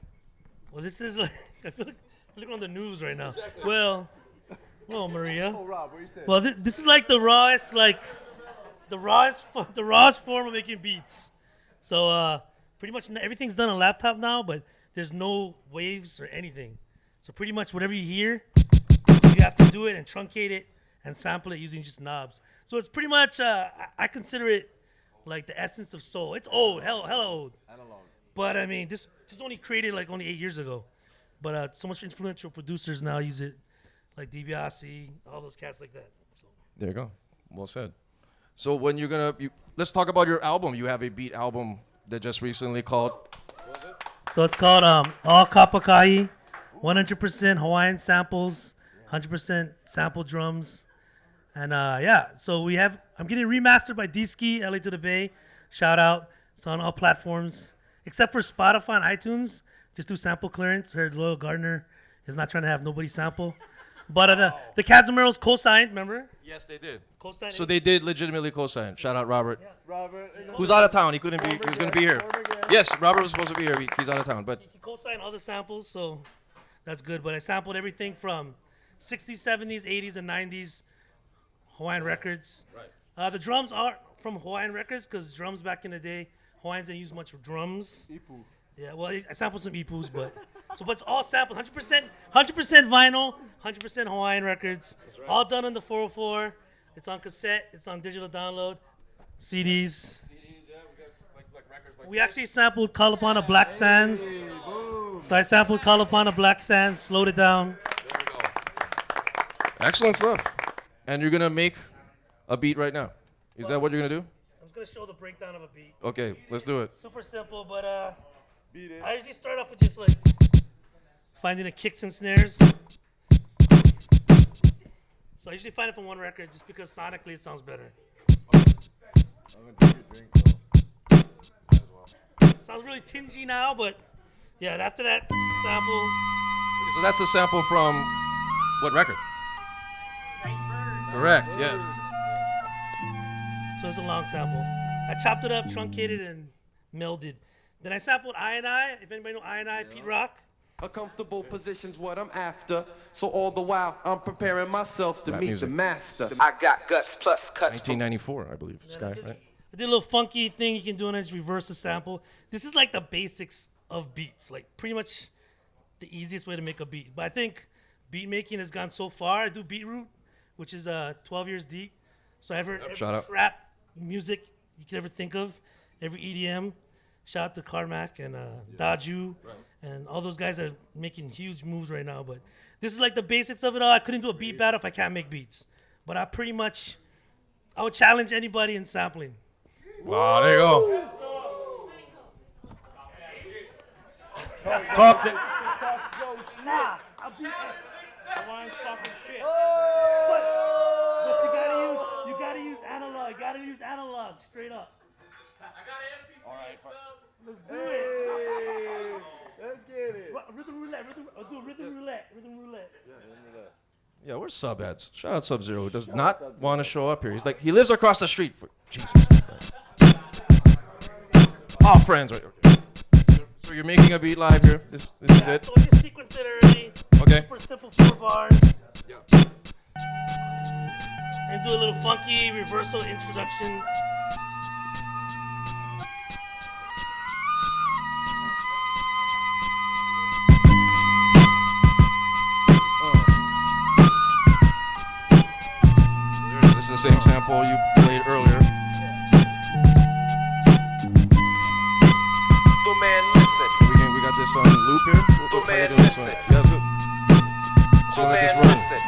[SPEAKER 13] Well, this is like I feel like on the news right now. Exactly. Well, Maria.
[SPEAKER 8] Oh, Rob, where you staying?
[SPEAKER 13] Well, this is like the rawest form of making beats. So pretty much everything's done on laptop now, but there's no waves or anything. So pretty much whatever you hear, you have to do it and truncate it and sample it using just knobs. So it's pretty much I consider it like the essence of soul. It's old, hella old.
[SPEAKER 8] Analog.
[SPEAKER 13] But I mean, this was only created like only 8 years ago. But so much influential producers now use it, like DiBiase, all those cats like that. So.
[SPEAKER 3] There you go. Well said. So when let's talk about your album. You have a beat album that just recently called. What was it?
[SPEAKER 13] So it's called All Kapakai, 100% Hawaiian samples, 100% sample drums, and So I'm getting remastered by D-Ski, LA to the Bay. Shout out. It's on all platforms except for Spotify and iTunes. Just do sample clearance. Heard Loyal Gardner is not trying to have nobody sample. But the Casimiro's co-signed, remember?
[SPEAKER 3] Yes, they did.
[SPEAKER 13] Co-signed.
[SPEAKER 3] So they did legitimately co-sign. Shout out Robert.
[SPEAKER 13] Yeah.
[SPEAKER 8] Robert.
[SPEAKER 3] Who's out of town. He couldn't be. He was going to be here. Yes, Robert was supposed to be here. He's out of town. But
[SPEAKER 13] He co-signed all the samples, so that's good. But I sampled everything from 60s, 70s, 80s, and 90s Hawaiian records. Right. The drums are from Hawaiian records because drums back in the day, Hawaiians didn't use much drums.
[SPEAKER 8] Ipu.
[SPEAKER 13] Yeah, well, I sampled some Ipus, but it's all sampled, 100% vinyl, 100% Hawaiian records, right. All done on the 404. It's on cassette, it's on digital download, CDs.
[SPEAKER 3] Yeah, we got like records like.
[SPEAKER 13] We actually sampled Call Upon a Black Sands. So I sampled Call Upon a Black Sands, slowed it down.
[SPEAKER 3] There we go. Excellent stuff. And you're gonna make a beat right now. Is that what you're gonna do?
[SPEAKER 13] I'm just gonna show the breakdown of a beat.
[SPEAKER 3] Okay, let's do it.
[SPEAKER 13] Super simple, but
[SPEAKER 8] Beat it.
[SPEAKER 13] I usually start off with just like finding the kicks and snares. So I usually find it from one record just because sonically it sounds better.
[SPEAKER 8] I'm gonna take a drink, though.
[SPEAKER 13] Sounds really tingy now, but yeah, after that sample.
[SPEAKER 3] So that's the sample from what record? Correct, yes.
[SPEAKER 13] So it's a long sample. I chopped it up, truncated, and melded. Then I sampled I. If anybody know I, Pete Rock.
[SPEAKER 12] A comfortable position's what I'm after. So all the while I'm preparing myself to
[SPEAKER 3] Rap
[SPEAKER 12] meet
[SPEAKER 3] music.
[SPEAKER 12] the master. I got guts plus cuts.
[SPEAKER 3] 1994, I believe. Sky, right?
[SPEAKER 13] I did a little funky thing you can do, and I just reverse the sample. This is like the basics of beats, like pretty much the easiest way to make a beat. But I think beat making has gone so far. I do Beatroot, which is 12 years deep. So every trap music you could ever think of, every EDM. Shout out to Carmack and Daju and all those guys are making huge moves right now. But this is like the basics of it all. I couldn't do a beat battle if I can't make beats. But I would challenge anybody in sampling.
[SPEAKER 3] Wow, there you go.
[SPEAKER 13] Talk that. Nah, I'll beat Hawaiian talking shit. But you gotta use analog. You gotta use analog straight up.
[SPEAKER 8] All right.
[SPEAKER 13] Let's do it.
[SPEAKER 8] Let's get it.
[SPEAKER 13] Rhythm roulette. Rhythm roulette.
[SPEAKER 3] Yeah, where's Sub at? Shout out Sub-Zero, who does not want to show up here. He's like, he lives across the street. Jesus. All friends, right? Okay. So you're making a beat live here. This is it.
[SPEAKER 13] So I just sequence it already.
[SPEAKER 3] Okay.
[SPEAKER 13] Super simple 4 bars.
[SPEAKER 3] Yeah.
[SPEAKER 13] And do a little funky reversal introduction.
[SPEAKER 3] This is the same sample you played earlier.
[SPEAKER 12] So man, listen.
[SPEAKER 3] We got this on loop here. We'll play
[SPEAKER 12] Man,
[SPEAKER 3] this one.
[SPEAKER 12] listen.
[SPEAKER 3] Yes, sir.
[SPEAKER 12] So
[SPEAKER 3] Let this
[SPEAKER 12] man,
[SPEAKER 3] run.
[SPEAKER 12] listen.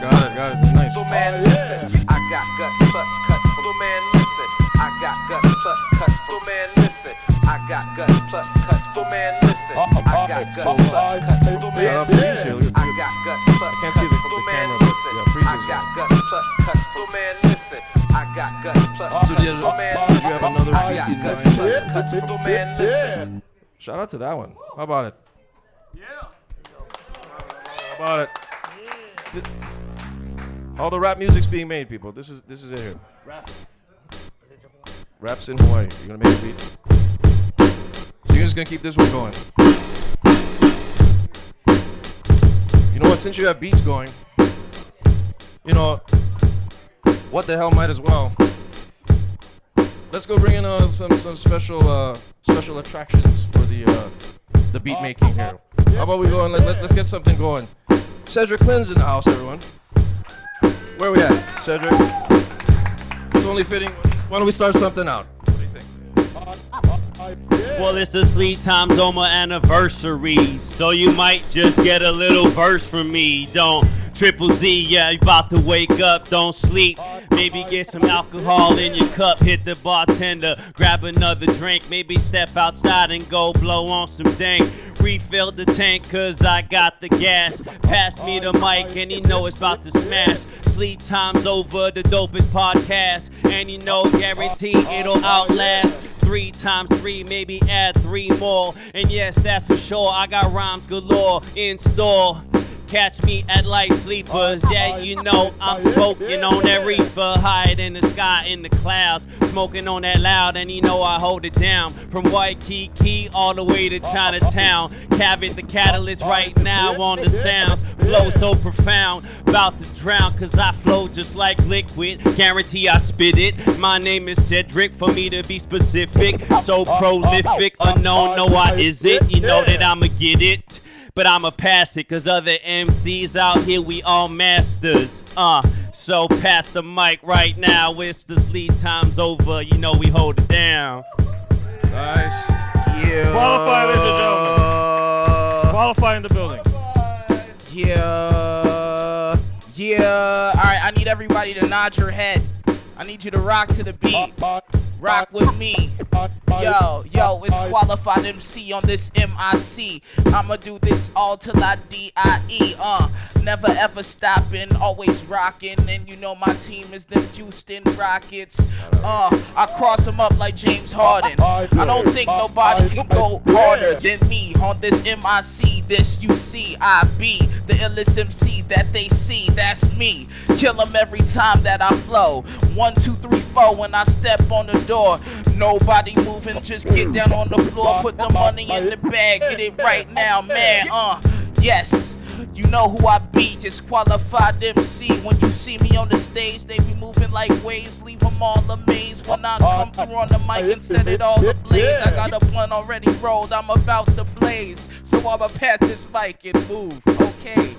[SPEAKER 3] Got it. Nice.
[SPEAKER 12] So man, listen. I got guts plus cuts. So man, listen. I got guts plus cuts. So man, listen. I got guts plus cuts. So man, listen. I got guts plus cuts. So
[SPEAKER 3] Shout
[SPEAKER 12] man,
[SPEAKER 3] out to Freeze
[SPEAKER 12] listen.
[SPEAKER 3] here.
[SPEAKER 12] I got guts plus
[SPEAKER 3] I can't
[SPEAKER 12] cuts.
[SPEAKER 3] see the
[SPEAKER 12] So man,
[SPEAKER 3] camera, but
[SPEAKER 12] listen.
[SPEAKER 3] yeah, Freeze
[SPEAKER 12] I
[SPEAKER 3] is
[SPEAKER 12] got
[SPEAKER 3] there.
[SPEAKER 12] guts plus cuts. So man, listen. I got guts plus cuts.
[SPEAKER 3] So did you have another
[SPEAKER 12] I
[SPEAKER 3] beat
[SPEAKER 12] got
[SPEAKER 3] in
[SPEAKER 12] guts
[SPEAKER 3] mind?
[SPEAKER 12] plus cuts. So man, listen.
[SPEAKER 3] Shout out to that one. How about it? How about it? All the rap music's being made, people. This is it here. Raps in Hawaii. You're gonna make a beat. So you're just gonna keep this one going. You know what? Since you have beats going, you know what the hell? Might as well. Let's go bring in some special attractions for the beat making here. How about we go and let's get something going. Cedric Lynn's in the house, everyone. Where we at, Cedric? It's only fitting. Why don't we start something out? What do you think?
[SPEAKER 14] Well, it's the Sleep Time Zoma anniversary, so you might just get a little verse from me. Don't Triple Z, yeah, you about to wake up, don't sleep. Maybe get some alcohol in your cup, hit the bartender, grab another drink, maybe step outside and go blow on some dank. Refill the tank cause I got the gas. Pass me the mic and you know it's about to smash. Sleep Time's over, the dopest podcast. And you know guarantee it'll outlast 3 times 3, maybe add 3 more. And yes, that's for sure, I got rhymes galore in store. Catch me at Light Sleepers, yeah, you know I'm smoking on that reefer, higher in the sky, in the clouds, smoking on that loud, and you know I hold it down, from Waikiki all the way to Chinatown, Cavett the catalyst right now on the sounds, flow so profound, about to drown, cause I flow just like liquid, guarantee I spit it, my name is Cedric, for me to be specific, so prolific, unknown, no I is it, you know that I'ma get it. But I'ma pass it, cause other MCs out here, we all masters. So pass the mic right now. It's the Sleep Time's over. You know we hold it down.
[SPEAKER 3] Nice.
[SPEAKER 7] Yeah. Qualify, ladies and gentlemen. Qualify in the building.
[SPEAKER 15] Yeah. Yeah. All right, I need everybody to nod your head. I need you to rock to the beat. Rock with me. Yo, it's Qualified MC on this MIC. I'ma do this all till I die. Never ever stopping, always rocking. And you know my team is the Houston Rockets. I cross them up like James Harden. I don't think nobody can go harder than me on this MIC. This you see, I be the illest MC that they see. That's me. Kill them every time that I flow. 1, 2, 3, 4 when I step on the door. Nobody moving, just get down on the floor. Put the money in the bag, get it right now, man. Yes. You know who I be, just Qualified MC. When you see me on the stage, they be moving like waves, leave them all amazed. When I come through on the mic and set it all ablaze, I got a blunt already rolled, I'm about to blaze. So I'ma pass this mic and move, okay?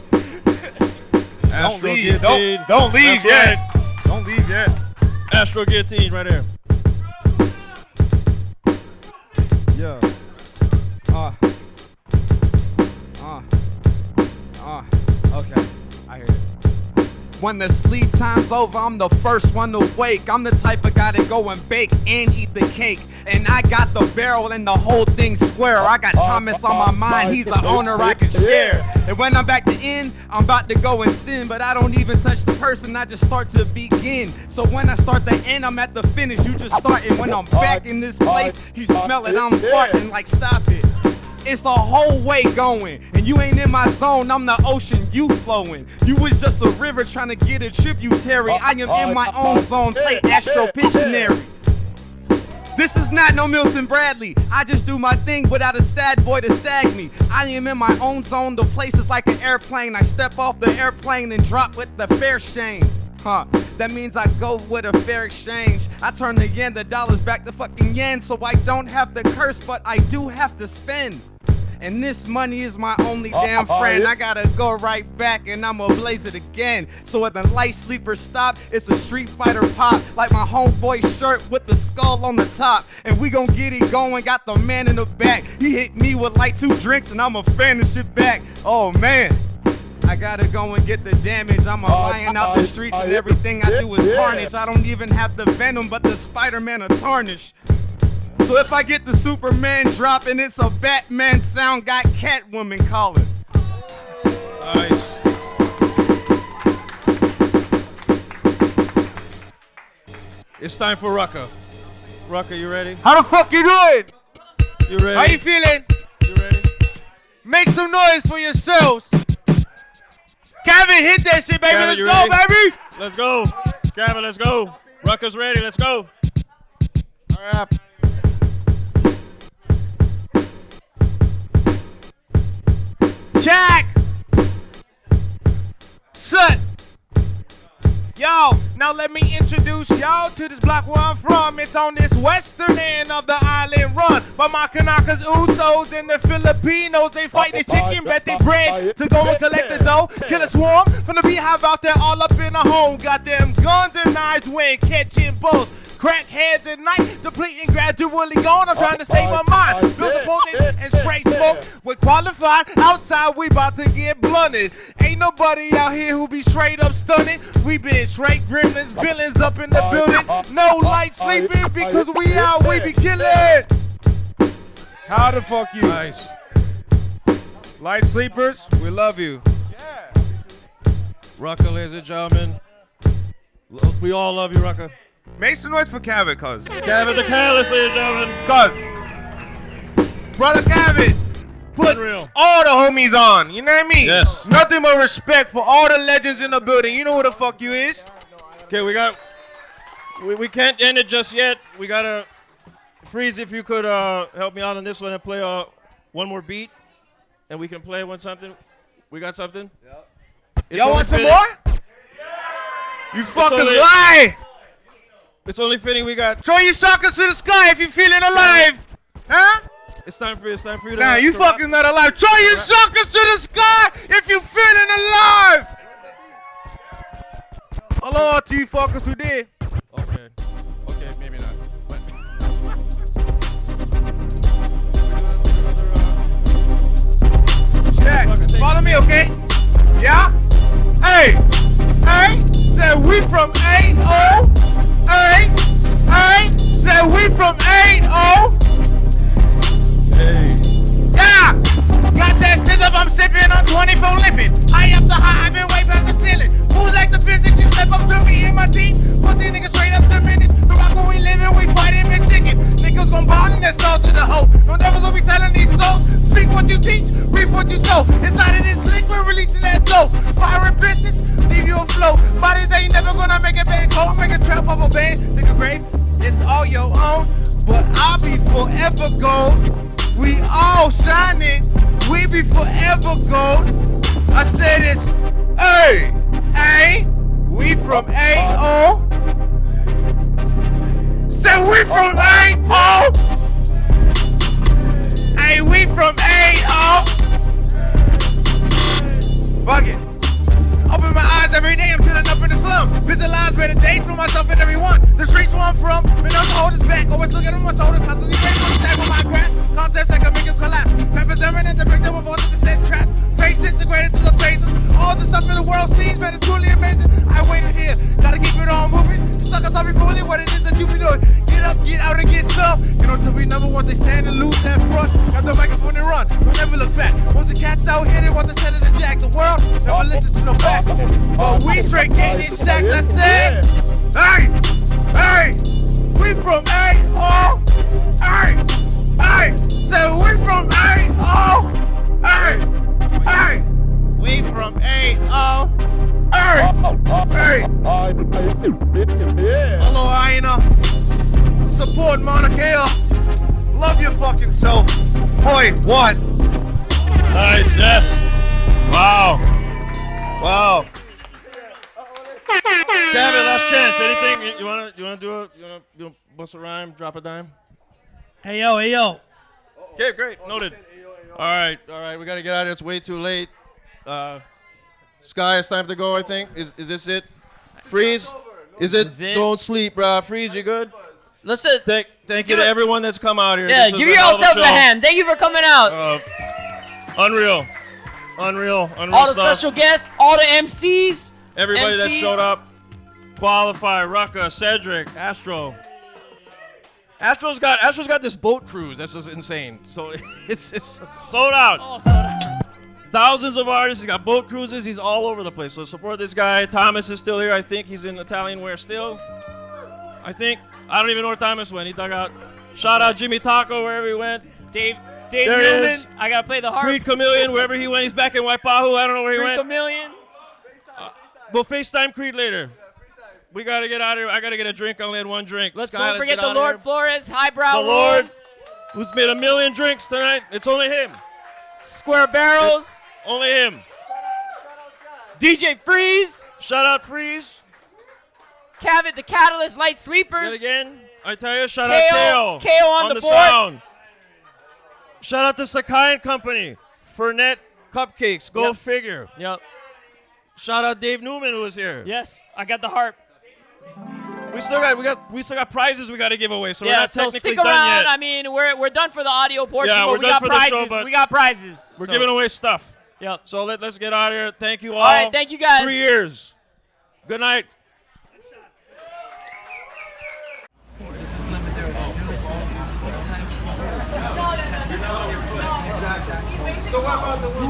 [SPEAKER 7] Don't leave, don't leave yet. Don't leave yet. Astro Guillotine right here.
[SPEAKER 16] Yeah. Okay, I hear it. When the sleep time's over, I'm the first one to wake. I'm the type of guy to go and bake and eat the cake. And I got the barrel and the whole thing square. I got Thomas on my mind, he's the owner I can share. And when I'm back to end, I'm about to go and sin. But I don't even touch the person, I just start to begin. So when I start the end, I'm at the finish, you just starting. When I'm back in this place, you smell it, I'm farting like stop it. It's a whole way going, and you ain't in my zone, I'm the ocean, you flowing. You was just a river trying to get a tributary. I am in my own zone, play Astro Pictionary. This is not no Milton Bradley. I just do my thing without a sad boy to sag me. I am in my own zone, the place is like an airplane. I step off the airplane and drop with the fair shame. That means I go with a fair exchange. I turn the yen, the dollars back to fucking yen. So I don't have to curse, but I do have to spend. And this money is my only damn friend. I gotta go right back and I'ma blaze it again. So when the light sleepers stop, it's a Street Fighter pop. Like my homeboy shirt with the skull on the top. And we gon' get it going, got the man in the back. He hit me with like 2 drinks and I'ma finish it back. Oh man, I gotta go and get the damage. I'm a lion out the streets and everything I do is carnage. I don't even have the venom, but the Spider-Man a tarnish. So if I get the Superman drop and it's a Batman sound, got Catwoman calling.
[SPEAKER 7] Nice. It's time for Rucka. Rucka, you ready?
[SPEAKER 17] How the fuck you doing?
[SPEAKER 7] You ready?
[SPEAKER 17] How you feeling?
[SPEAKER 7] You ready?
[SPEAKER 17] Make some noise for yourselves. Kevin, hit that shit, baby.
[SPEAKER 7] Gavin, you
[SPEAKER 17] Let's go,
[SPEAKER 7] ready?
[SPEAKER 17] baby.
[SPEAKER 7] Let's go. Gavin, let's go. Rucka's ready. Let's go. All right.
[SPEAKER 17] Jack. Son. Yo, now let me introduce y'all to this block where I'm from. It's on this western end of the island run. But my Kanakas, Usos, and the Filipinos, they fight the chicken, bet they bread to go and collect the dough. Kill a swarm from the beehive out there all up in the home. Got them guns and knives when catching bulls. Crackheads at night, depleting, gradually gone. I'm trying to save my mind. Build a potent and straight smoke. We're qualified. Outside, we about to get blunted. Ain't nobody out here who be straight up stunning. We been straight gremlins, villains up in the building. No light sleeping because we out, we be killing. How the fuck you?
[SPEAKER 7] Nice.
[SPEAKER 17] Light sleepers, we love you.
[SPEAKER 7] Rucka, ladies and gentlemen. We all love you, Rucka.
[SPEAKER 17] Make some noise for Kevin, cuz.
[SPEAKER 7] Kevin the Careless, ladies and gentlemen.
[SPEAKER 17] Cuz. Brother Kevin, put
[SPEAKER 7] Unreal.
[SPEAKER 17] all the homies on. You know what I mean?
[SPEAKER 7] Yes.
[SPEAKER 17] Nothing but respect for all the legends in the building. You know who the fuck you is?
[SPEAKER 7] Okay, we can't end it just yet. We gotta Freeze, if you could help me out on this one and play one more beat, and we can play something. We got something?
[SPEAKER 17] Yep. Y'all want some more? You fucking
[SPEAKER 7] only,
[SPEAKER 17] lie!
[SPEAKER 7] It's only fitting we got.
[SPEAKER 17] Throw your suckers to the sky if you're feeling alive! Huh?
[SPEAKER 7] It's time for you to.
[SPEAKER 17] Nah, you fucking not alive. Throw your suckers to the sky if you're feeling alive! Hello to you fuckers who did.
[SPEAKER 3] Okay. Okay, maybe not. But
[SPEAKER 17] Jack, follow me, okay? Yeah? Hey! Hey! Said we from 8-0. Hey! Hey! Said we from 8-0.
[SPEAKER 3] Hey!
[SPEAKER 17] Yeah! Got that scissor, I'm sipping on 24 lippin'. High up the high, I've been way past the ceiling. Fools like the physics, you step up to me and my team. Pussy niggas straight up diminished. The rock when we livin', we fightin' with chicken. Niggas gon' ball in that soul to the hoe. No devils will be selling these souls. Speak what you teach, reap what you sow. Inside of this lick, we're releasing that dough. Firing pistols, leave you afloat. Bodies ain't never gonna make it back home. Make a trap up a band, dig a grave. It's all your own, but I'll be forever gold. We all shining, we be forever gold. I said it's, hey, hey, we from 8-0. Said we from 8-0. Hey, we from 8-0. Fuck it. Open my eyes every day, I'm chilling up in the slum. Visualize better days for myself and everyone. The streets where I'm from, man, don't hold us back. Always looking on my shoulder, constantly ready for the tag on my craft. Concepts that can make them collapse. Peppers eminent, the victim of voices that set traps. Face integrated to the faces. All the stuff in the world sees, man, it's truly amazing. I waited here, gotta keep it all moving. Suckers, I'll be fooling what it is that you be doing. Get up, get out, and get stuff. You know, to be number one, they stand and lose that front. Got the microphone and run, don't ever look back. Once the cat's out here, they want to tell it to jack. The world never listens to no facts. But we straight getting in shack, that's it. Hey, hey, we from 8-0. Hey, hey, so we from 8-0. Hey, hey, we from 8-0. Hey, hey. Hello, Aina. Support Mauna Kea. Love your fucking self. Boy, what?
[SPEAKER 7] Nice, yes. Wow. Wow. Gavin, last chance. Anything you wanna do? You wanna bust a rhyme, drop a dime?
[SPEAKER 13] Hey yo, hey yo.
[SPEAKER 7] Okay, great. Noted. All right. We gotta get out of here. It's way too late. Sky, it's time to go. I think. Is this it? Freeze. Is it? Don't sleep, bro. Freeze. You good?
[SPEAKER 4] Listen.
[SPEAKER 7] Thank you to everyone that's come out here.
[SPEAKER 4] Yeah,
[SPEAKER 7] This
[SPEAKER 4] give
[SPEAKER 7] was a hell of
[SPEAKER 4] yourself a
[SPEAKER 7] show.
[SPEAKER 4] hand. Thank you for coming out.
[SPEAKER 7] Unreal. Unreal
[SPEAKER 4] All the
[SPEAKER 7] stuff.
[SPEAKER 4] special guests, all the MCs.
[SPEAKER 7] Everybody that
[SPEAKER 4] MCs.
[SPEAKER 7] showed up. Qualify, Rucka, Cedric, Astro. Astro's got this boat cruise. That's just insane. So it's sold out.
[SPEAKER 4] Oh, sold out.
[SPEAKER 7] Thousands of artists. He's got boat cruises. He's all over the place. So support this guy. Thomas is still here. I think he's in Italian wear still. I don't even know where Thomas went. He dug out. Shout out Jimmy Taco wherever he went.
[SPEAKER 4] Dave
[SPEAKER 7] There he
[SPEAKER 4] Newman.
[SPEAKER 7] is.
[SPEAKER 4] I gotta play the harp.
[SPEAKER 7] Creed Chameleon, wherever he went. He's back in Waipahu. I don't know where he
[SPEAKER 4] Creed
[SPEAKER 7] went.
[SPEAKER 4] Chameleon.
[SPEAKER 7] We'll FaceTime Creed later. We gotta get out of here. I gotta get a drink. I only had one drink.
[SPEAKER 4] Let's
[SPEAKER 7] Sky,
[SPEAKER 4] not forget
[SPEAKER 7] get
[SPEAKER 4] the
[SPEAKER 7] out of
[SPEAKER 4] Lord
[SPEAKER 7] here.
[SPEAKER 4] Flores, highbrow
[SPEAKER 7] The Lord, who's made 1 million drinks tonight. It's only him.
[SPEAKER 4] Square Barrels.
[SPEAKER 7] It's only him.
[SPEAKER 4] DJ Freeze.
[SPEAKER 7] Shout out Freeze.
[SPEAKER 4] Cavett, the Catalyst, Light Sleepers.
[SPEAKER 7] Yet again, I tell you, shout
[SPEAKER 4] KO
[SPEAKER 7] out KO.
[SPEAKER 4] on the boards.
[SPEAKER 7] sound. Shout out to Sakai and Company. Fernet Cupcakes. Go
[SPEAKER 4] Yep.
[SPEAKER 7] figure.
[SPEAKER 4] Yep.
[SPEAKER 7] Shout out Dave Newman who was here.
[SPEAKER 4] Yes, I got the harp.
[SPEAKER 7] We still got prizes we got to give away, so we're
[SPEAKER 4] Yeah,
[SPEAKER 7] not
[SPEAKER 4] so
[SPEAKER 7] technically
[SPEAKER 4] stick
[SPEAKER 7] done
[SPEAKER 4] around.
[SPEAKER 7] yet.
[SPEAKER 4] I mean, we're done for the audio portion,
[SPEAKER 7] Yeah,
[SPEAKER 4] but
[SPEAKER 7] we're
[SPEAKER 4] we
[SPEAKER 7] done
[SPEAKER 4] got
[SPEAKER 7] for the show,
[SPEAKER 4] prizes.
[SPEAKER 7] but
[SPEAKER 4] We got prizes.
[SPEAKER 7] We're
[SPEAKER 4] So-
[SPEAKER 7] giving away stuff.
[SPEAKER 4] Yep.
[SPEAKER 7] So let's get out of here. Thank you all.
[SPEAKER 4] All right, thank you guys.
[SPEAKER 7] 3 years. Good night.
[SPEAKER 2] This is Lemondaris. You're listening to Sleep Times Over.
[SPEAKER 17] So what about the one?